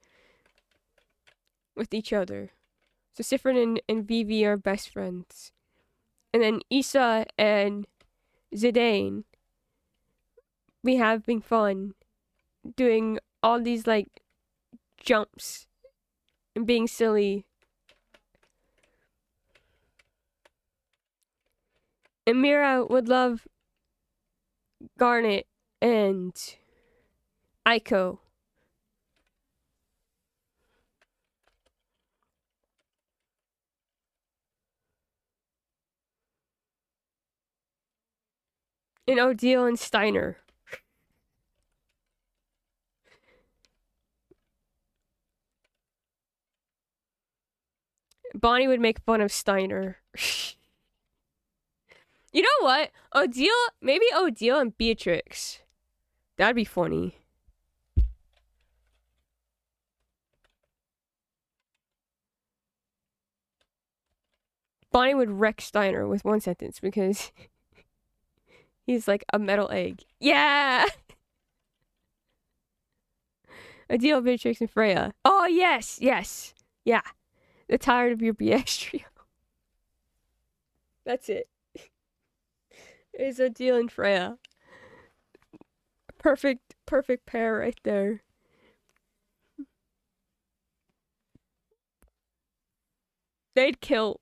with each other. So Sifrin and Vivi are best friends. And then Issa and Zidane, we having fun doing all these like jumps and being silly. And Mira would love Garnet and Aiko. And Odile and Steiner. Bonnie would make fun of Steiner. You know what? Maybe Odile and Beatrix. That'd be funny. Bonnie would wreck Steiner with one sentence because he's like a metal egg. Yeah! Odile, Beatrix, and Freya. Oh, yes, yes. Yeah. They're tired of your BX trio. That's it. It's Odile and Freya. Perfect pair right there. They'd kill.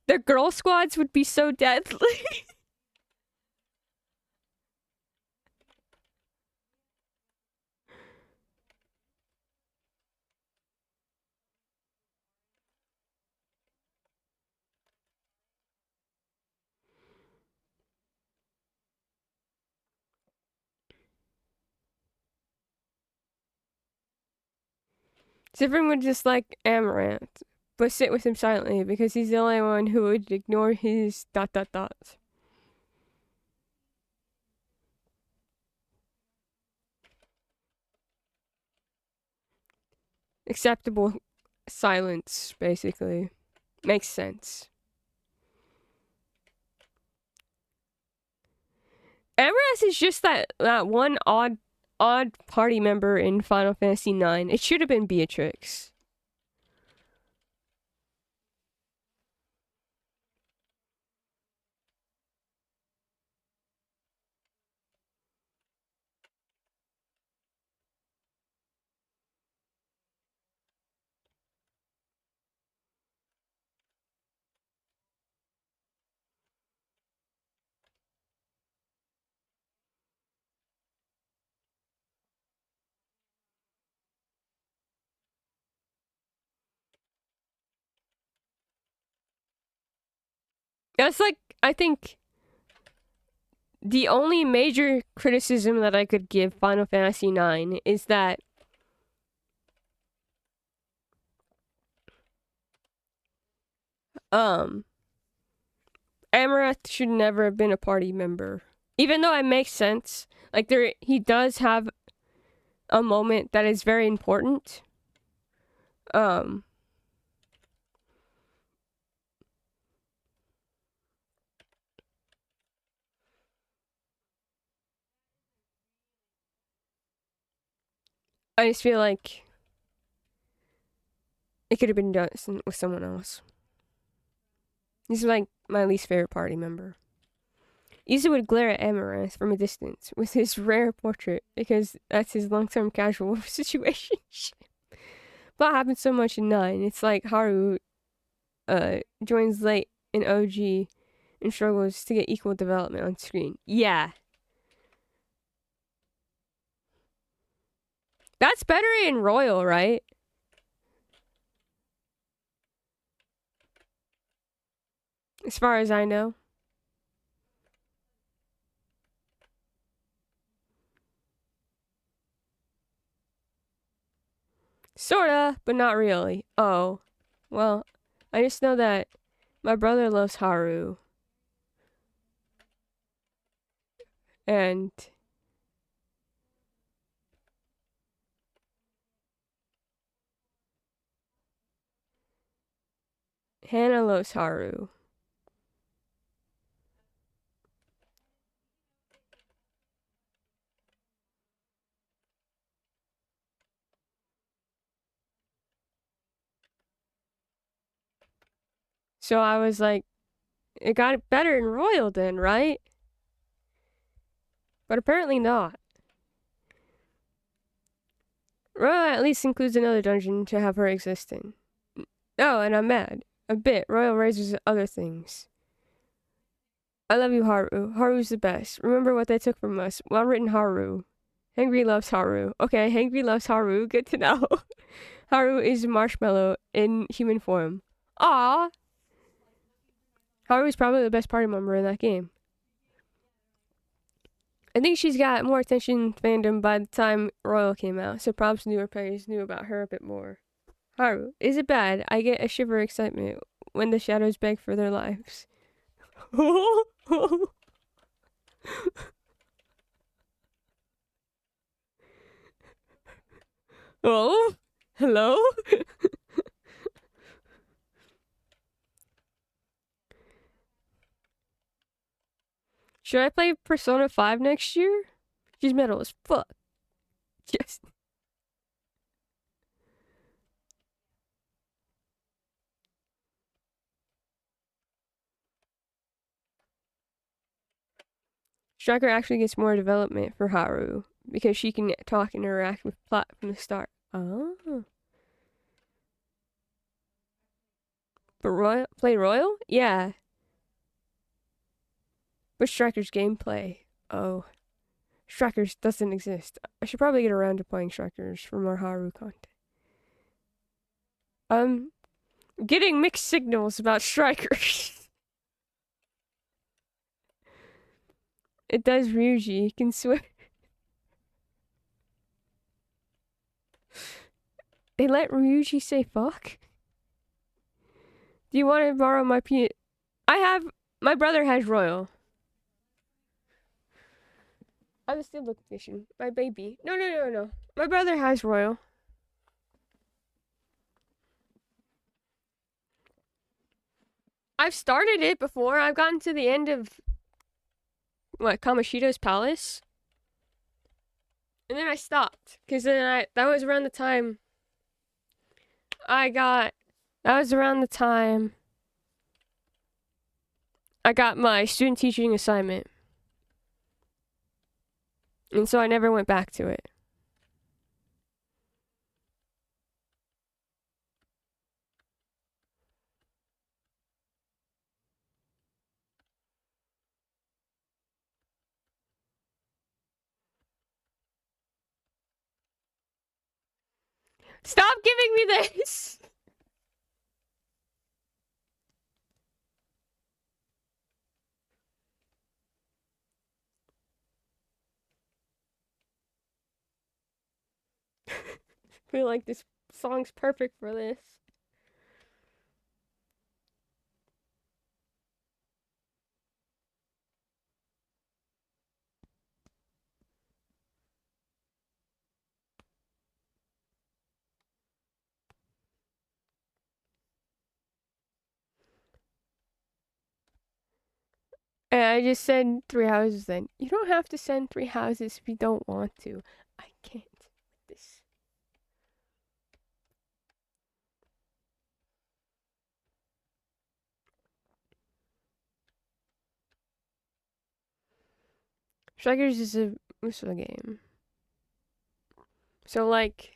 Their girl squads would be so deadly. Zifrin would just like Amaranth, but sit with him silently because he's the only one who would ignore his ... Acceptable silence, basically. Makes sense. Amaranth is just that one odd party member in Final Fantasy IX. It should have been Beatrix. That's like, I think, the only major criticism that I could give Final Fantasy IX is that Amaranth should never have been a party member. Even though it makes sense. Like, he does have a moment that is very important. I just feel like it could have been done with someone else. He's like my least favorite party member. Issa would glare at Amaranth from a distance with his rare portrait because that's his long-term casual situation. But it happens so much in 9. It's like Haru joins late in OG and struggles to get equal development on screen. Yeah. That's better in Royal, right? As far as I know. but not really. Oh, well, I just know that my brother loves Haru. And Hannah loves Haru. So I was like, it got better in Royal then, right? But apparently not. Royal at least includes another dungeon to have her exist in. Oh, and I'm mad. A bit. Royal raises other things. I love you, Haru. Haru's the best. Remember what they took from us. Well written, Haru. Hangry loves Haru. Okay, Hangry loves Haru. Good to know. Haru is Marshmallow in human form. Aww. Haru is probably the best party member in that game. I think she's got more attention fandom by the time Royal came out, so perhaps newer players knew about her a bit more. Haru, is it bad? I get a shiver of excitement when the shadows beg for their lives. Oh, hello? Should I play Persona 5 next year? She's metal as fuck. Yes. Striker actually gets more development for Haru because she can talk and interact with plot from the start. Oh. But Royal? Play Royal? Yeah. But Striker's gameplay? Oh. Strikers doesn't exist. I should probably get around to playing Strikers for more Haru content. Getting mixed signals about Strikers. It does Ryuji. You can swear. They let Ryuji say fuck? Do you want to borrow my my brother has Royal. I'm a Steelbook edition. My baby. No. My brother has Royal. I've started it before. I've gotten to the end of Kamoshida's Palace. And then I stopped. Because then that was around the time I got my student teaching assignment. And so I never went back to it. Stop giving me this! I feel like this song's perfect for this. And I just said 3 houses then. You don't have to send 3 houses if you don't want to. I can't with this. Strikers is a Musou game. So like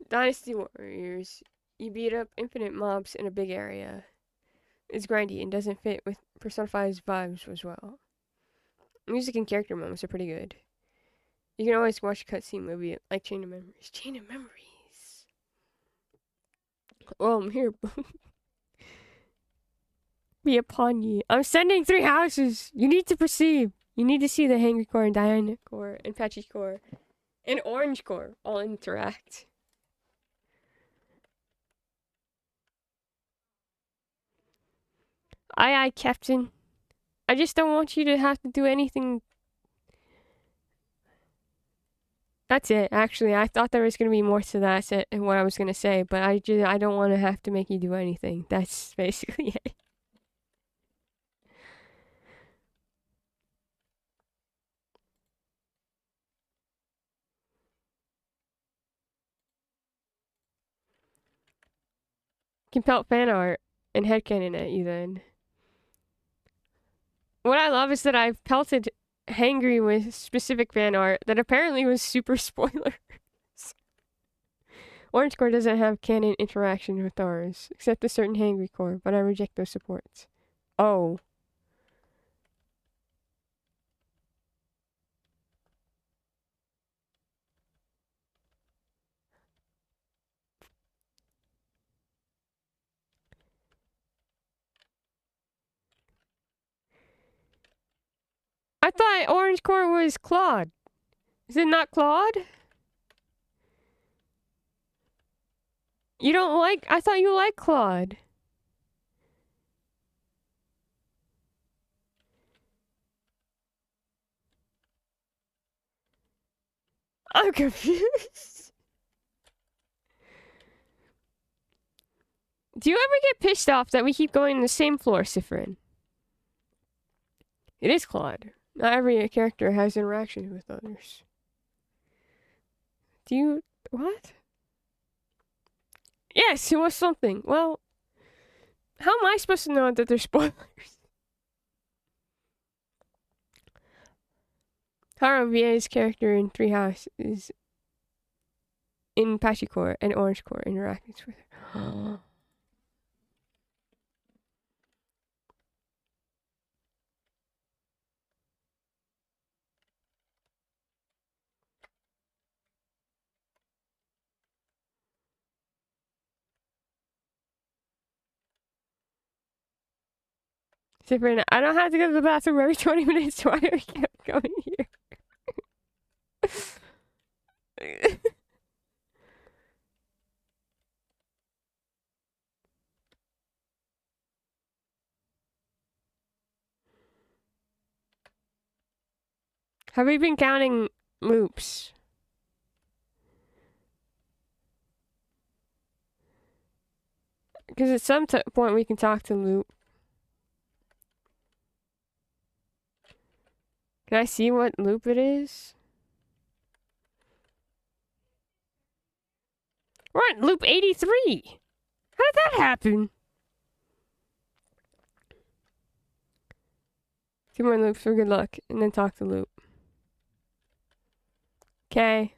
Dynasty Warriors, you beat up infinite mobs in a big area. It's grindy and doesn't fit with Persona 5's vibes as well. Music and character moments are pretty good. You can always watch a cutscene movie like Chain of Memories. Chain of Memories. Oh, I'm here. Be upon ye. I'm sending 3 houses. You need to perceive. You need to see the Hangry Core and Diana Core and Patchy Core and Orange Core all interact. Aye, Captain. I just don't want you to have to do anything. That's it. Actually, I thought there was gonna be more to that and what I was gonna say, but I don't want to have to make you do anything. That's basically it. Can pelt fan art and headcanon at you then. What I love is that I've pelted Hangry with specific fan art that apparently was super spoilers. Orange Core doesn't have canon interaction with ours, except a certain Hangry Core, but I reject those supports. Oh. I thought Orange Core was Claude. Is it not Claude? You don't like... I thought you liked Claude. I'm confused. Do you ever get pissed off that we keep going to the same floor, Sifrin? It is Claude. Not every character has interaction with others. Do you... What? Yes, it was something. Well, how am I supposed to know that they're spoilers? Haro VA's character in Treehouse is in Patchy Core and Orange Core interactions with her. Sifrin, I don't have to go to the bathroom every 20 minutes. Why are we kept going here? Have we been counting loops? Because at some point we can talk to Loop. Can I see what loop it is? We're at loop 83. How did that happen? 2 more loops for good luck, and then talk to Loop. Okay.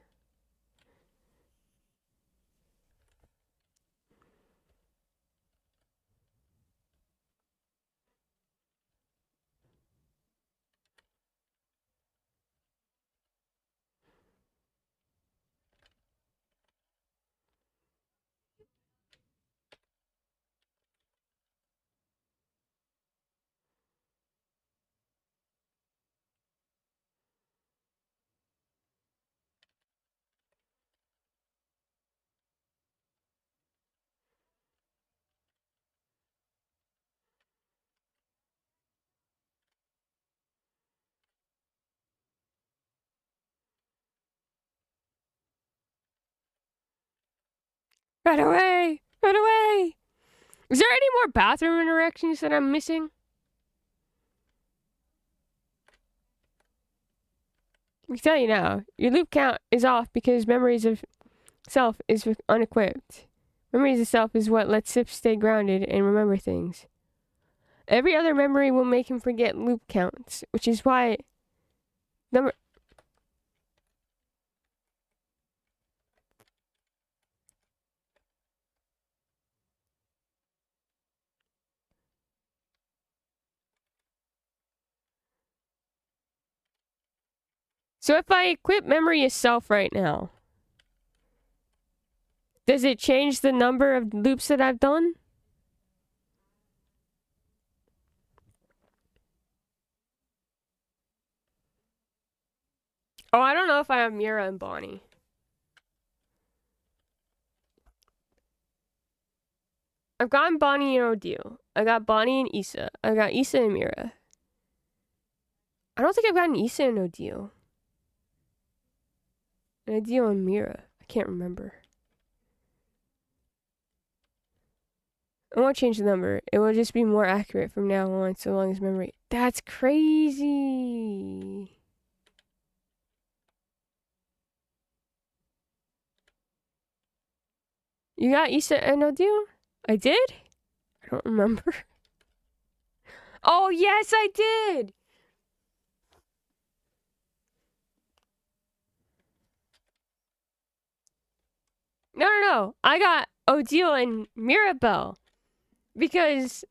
Right away! Right away! Is there any more bathroom interactions that I'm missing? I can tell you now, your loop count is off because memories of self is unequipped. Memories of self is what lets Sif stay grounded and remember things. Every other memory will make him forget loop counts, which is why number... So if I equip memory of self right now, does it change the number of loops that I've done? Oh, I don't know if I have Mira and Bonnie. I've gotten Bonnie and Odile. I got Bonnie and Issa. I got Issa and Mira. I don't think I've gotten Issa and Odile. And Odile and Mira. I can't remember. I won't change the number. It will just be more accurate from now on, so long as memory. That's crazy. You got Issa and Odile? I did? I don't remember. Oh, yes, I did! No. I got Odile and Mirabelle. Because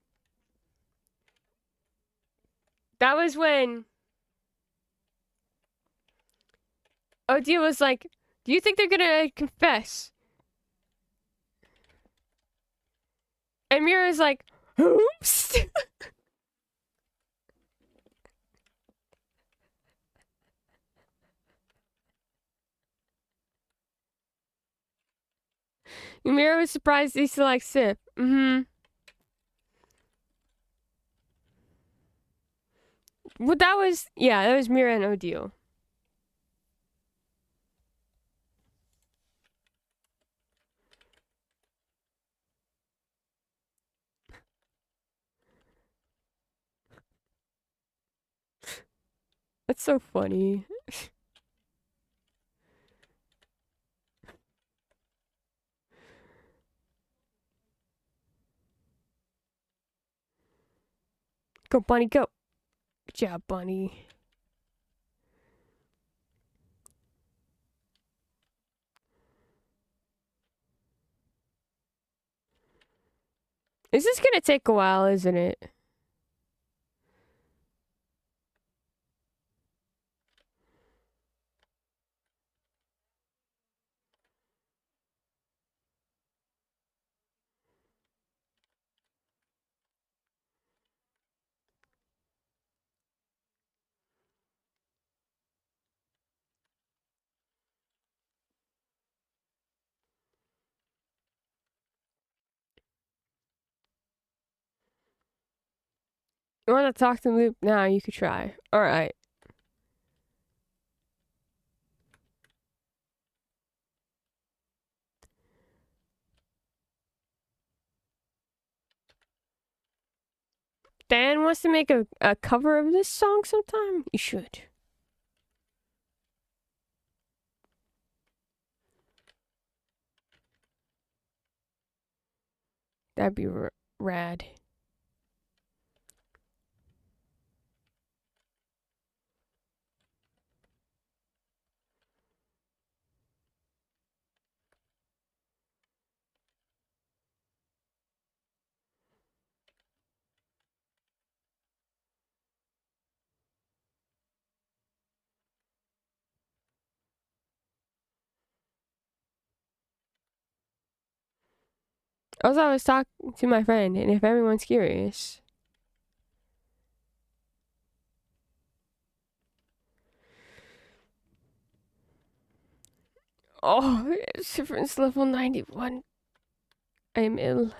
that was when Odile was like, do you think they're gonna confess? And Mira was like, oops. Mira was surprised Issa liked Sip. Well, that was Mira and Odile. That's so funny. Go, Bunny, go. Good job, Bunny. This is gonna take a while, isn't it? You wanna talk to Loop now? You could try. Alright. Dan wants to make a cover of this song sometime? You should. That'd be rad. Also, I was talking to my friend, and if everyone's curious, oh, difference level 91. I am ill.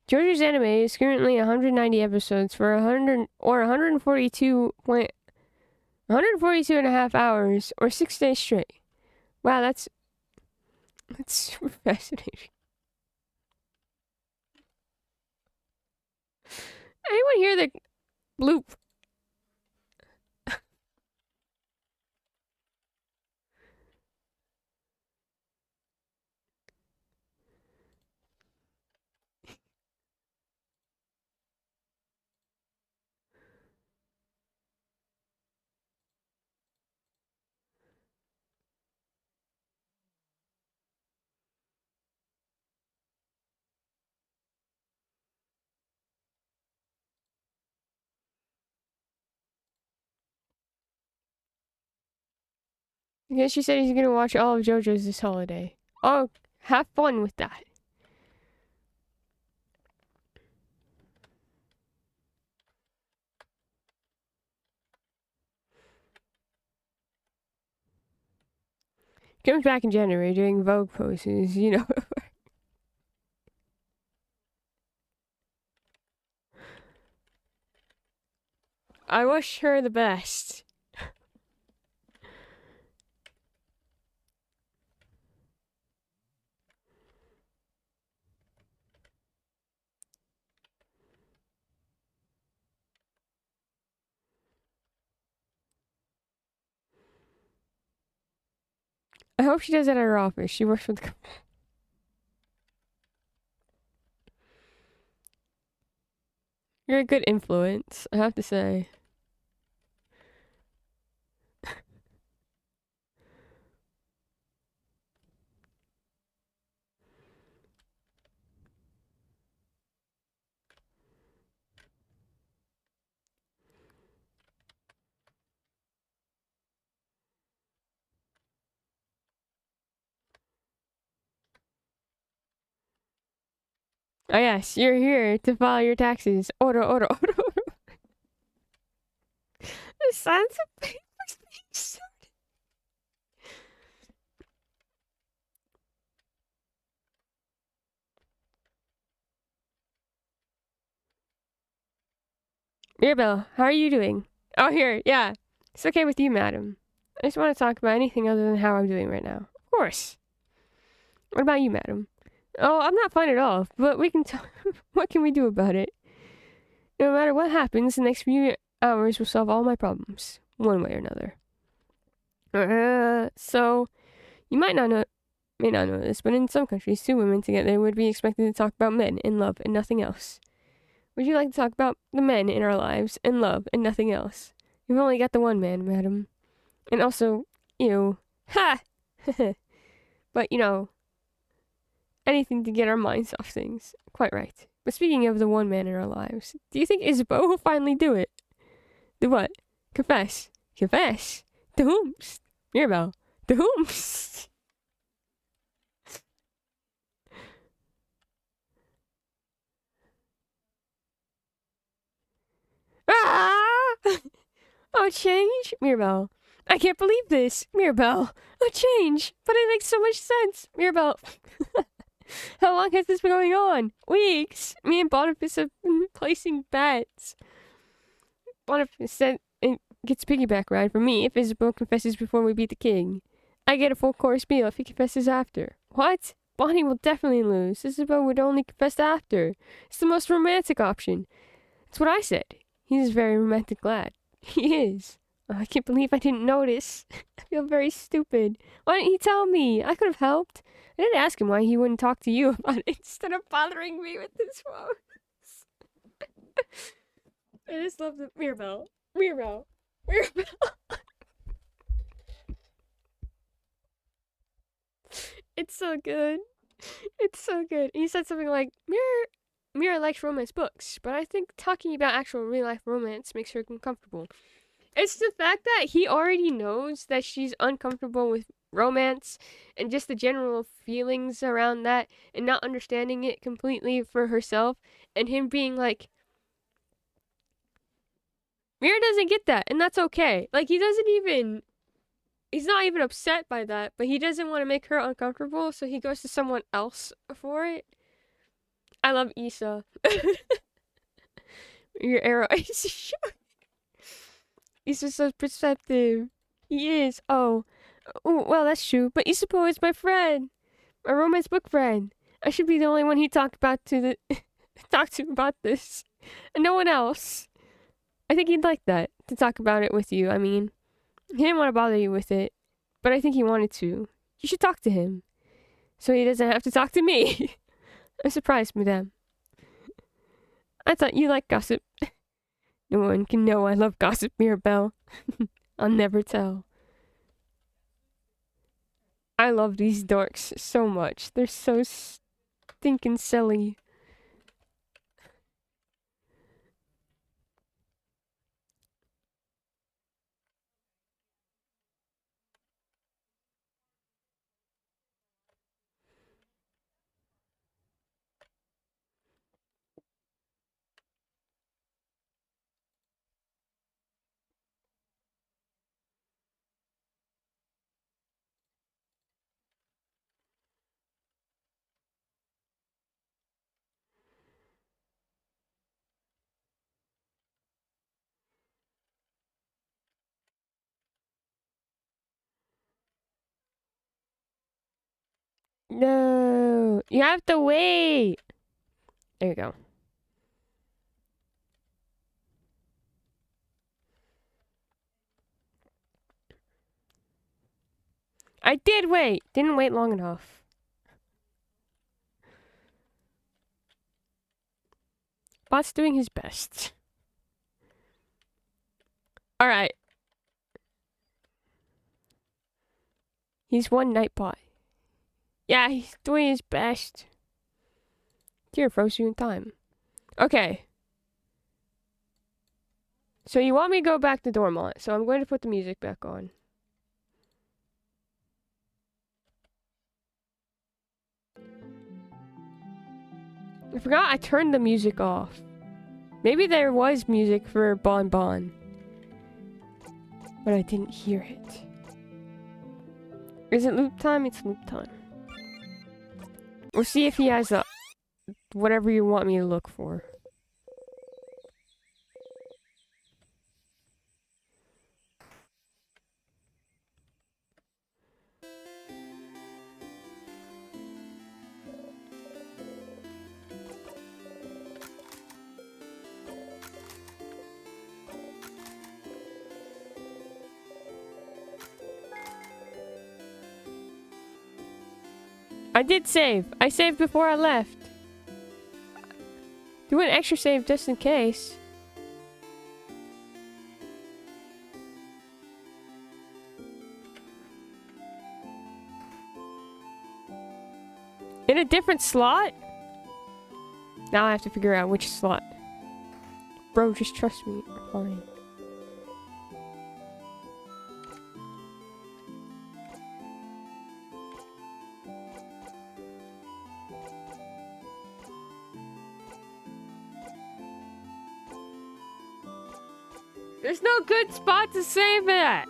JoJo's anime is currently 190 episodes for 142 and a half hours, or 6 days straight. Wow, that's super fascinating. Anyone hear the bloop? I guess she said he's gonna watch all of JoJo's this holiday. Oh, have fun with that. Comes back in January doing Vogue poses, you know. I wish her the best. I hope she does it at her office. She works with the You're a good influence, I have to say. Oh yes, you're here to file your taxes. Order, order, order, order. The sounds of papers being sorted. Mirabelle, how are you doing? Oh, here, yeah. It's okay with you, madam. I just want to talk about anything other than how I'm doing right now. Of course. What about you, madam? Oh, I'm not fine at all, but we can talk. What can we do about it? No matter what happens, the next few hours will solve all my problems, one way or another. So, you may not know this, but in some countries, two women together would be expected to talk about men and love and nothing else. Would you like to talk about the men in our lives and love and nothing else? You've only got the one man, madam. And also, ha! But, anything to get our minds off things. Quite right. But speaking of the one man in our lives, do you think Isabeau will finally do it? Do what? Confess. Confess? To whom? Mirabelle. To whom? Ah! Oh, change? Mirabelle. I can't believe this. Mirabelle. Oh, change. But it makes so much sense. Mirabelle. How long has this been going on? Weeks. Me and Boniface have been placing bets. Boniface said it gets a piggyback ride from me if Isabeau confesses before we beat the king. I get a full course meal if he confesses after. What? Bonnie will definitely lose. Isabeau would only confess after. It's the most romantic option. That's what I said. He's a very romantic lad. He is. Oh, I can't believe I didn't notice. I feel very stupid. Why didn't he tell me? I could have helped. I did ask him why he wouldn't talk to you about it instead of bothering me with his woes. I just love the Mirabelle. Mirabelle. Mirabelle. It's so good. It's so good. He said something like, Mira likes romance books, but I think talking about actual real life romance makes her uncomfortable. It's the fact that he already knows that she's uncomfortable with romance and just the general feelings around that and not understanding it completely for herself, and him being like, Mira doesn't get that, and that's okay. Like, he's not even upset by that, but he doesn't want to make her uncomfortable, so he goes to someone else for it. I love Issa. Your arrow is short. Issa's so perceptive. He is. Oh, well, that's true. But Isabeau is my friend, my romance book friend. I should be the only one he talk to about this, and no one else. I think he'd like that to talk about it with you. I mean, he didn't want to bother you with it, but I think he wanted to. You should talk to him, so he doesn't have to talk to me. I'm surprised, madame. I thought you liked gossip. No one can know I love gossip, Mirabelle. I'll never tell. I love these dorks so much. They're so stinking silly. No, you have to wait. There you go. I did wait. Didn't wait long enough. Bot's doing his best. Alright. He's one Nightbot. Yeah, he's doing his best. Dear, froze you in time. Okay. So you want me to go back to Dormont, so I'm going to put the music back on. I forgot I turned the music off. Maybe there was music for Bon Bon, but I didn't hear it. Is it loop time? It's loop time. We'll see if he has a whatever you want me to look for. I did save. I saved before I left. Do an extra save just in case. In a different slot? Now I have to figure out which slot. Bro, just trust me. Fine. There's no good spot to save it.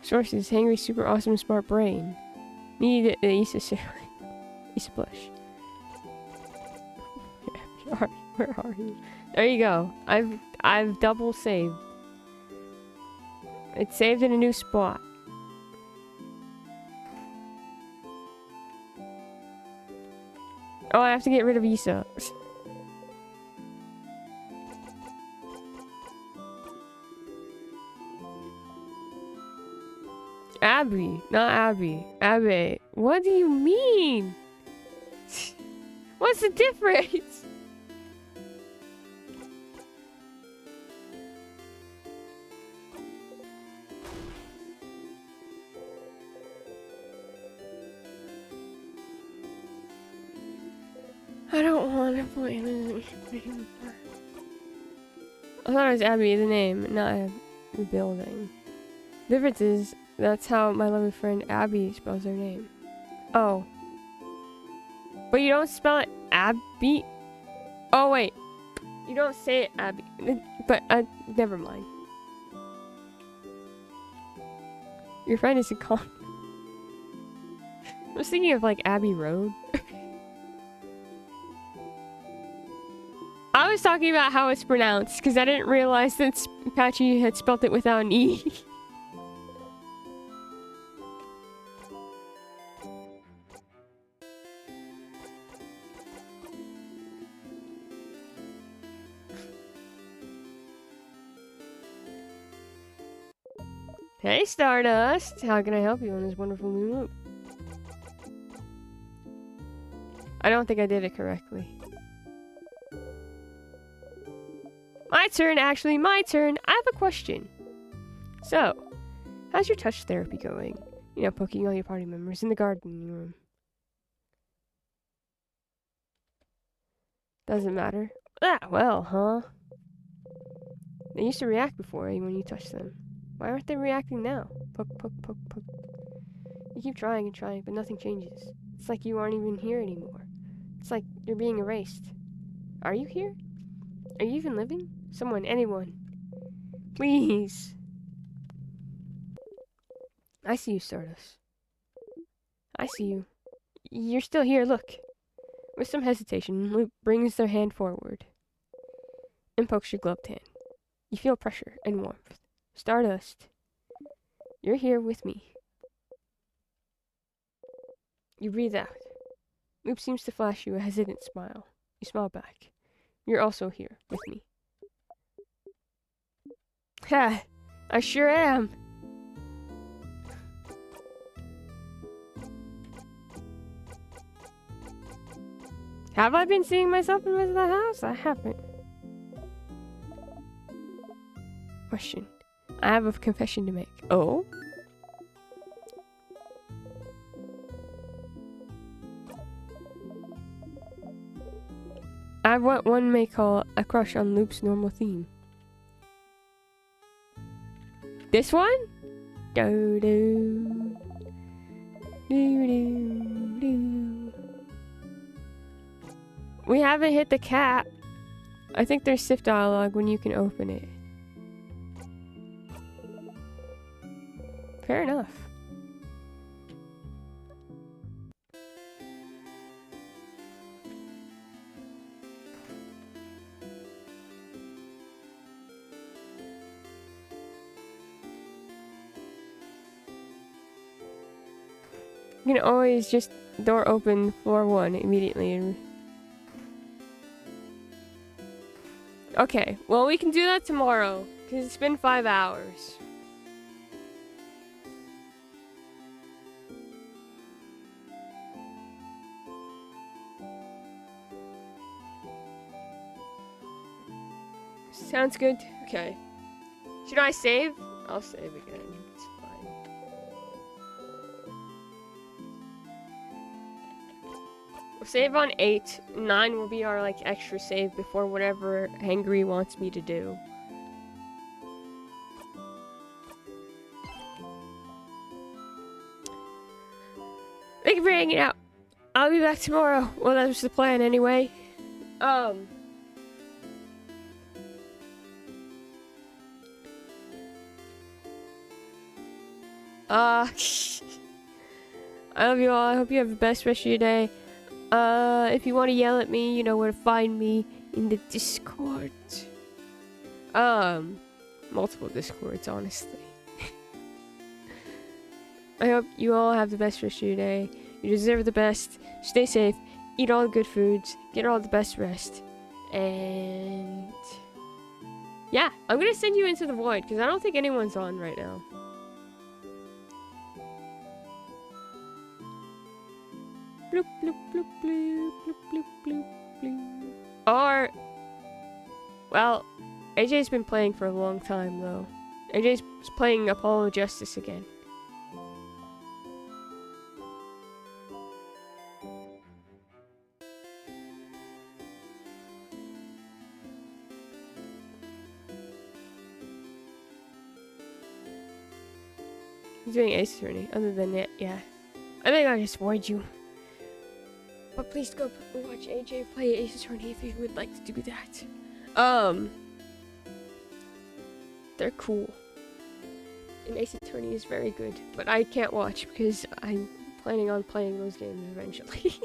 Sources: Hangry, super awesome, smart brain. Need Issa Bush. Where are you? There you go. I've double saved. It's saved in a new spot. Oh, I have to get rid of Issa. Abby, not Abby. Abby. What do you mean? What's the difference? I don't want to play this anymore. I thought it was Abby, the name, not the building. The difference is, that's how my lovely friend Abby spells her name. Oh. But you don't spell it Abby? Oh, wait. You don't say it Abby. But, never mind. Your friend is a con. I was thinking of, like, Abbey Road. I was talking about how it's pronounced, because I didn't realize that Patchy had spelt it without an E. Hey Stardust! How can I help you on this wonderful new loop? I don't think I did it correctly. My turn, actually, my turn. I have a question. So, how's your touch therapy going? You know, poking all your party members in the garden room. Doesn't matter. Ah, well, huh? They used to react before when you touched them. Why aren't they reacting now? Poke, poke, poke, poke. You keep trying and trying, but nothing changes. It's like you aren't even here anymore. It's like you're being erased. Are you here? Are you even living? Someone, anyone. Please. I see you, Stardust. I see you. You're still here, look. With some hesitation, Loop brings their hand forward and pokes your gloved hand. You feel pressure and warmth. Stardust, you're here with me. You breathe out. Loop seems to flash you a hesitant smile. You smile back. You're also here with me. Ha! I sure am! Have I been seeing myself in the house? I haven't. Question. I have a confession to make. Oh? I have what one may call a crush on Loop's normal theme. This one? Do do. Do do do. We haven't hit the cap. I think there's SIF dialogue when you can open it. Fair enough. You can always just door open floor 1 immediately and okay, well we can do that tomorrow, because it's been 5 hours. Sounds good. Okay. Should I save? I'll save again. It's fine. We'll save on 8. 9 will be our like extra save before whatever Hangry wants me to do. Thank you for hanging out. I'll be back tomorrow. Well, that was the plan anyway. I love you all. I hope you have the best rest of your day. If you want to yell at me, you know where to find me in the Discord. Multiple Discords, honestly. I hope you all have the best rest of your day. You deserve the best. Stay safe. Eat all the good foods. Get all the best rest. And yeah, I'm gonna send you into the void because I don't think anyone's on right now. Bloop, bloop, bloop, bloop, bloop, bloop, bloop, bloop. Or, well, AJ's been playing for a long time, though. AJ's playing Apollo Justice again. He's doing Ace Attorney. Other than that, yeah. I think I just void you. But please go watch AJ play Ace Attorney if you would like to do that. They're cool. And Ace Attorney is very good. But I can't watch because I'm planning on playing those games eventually.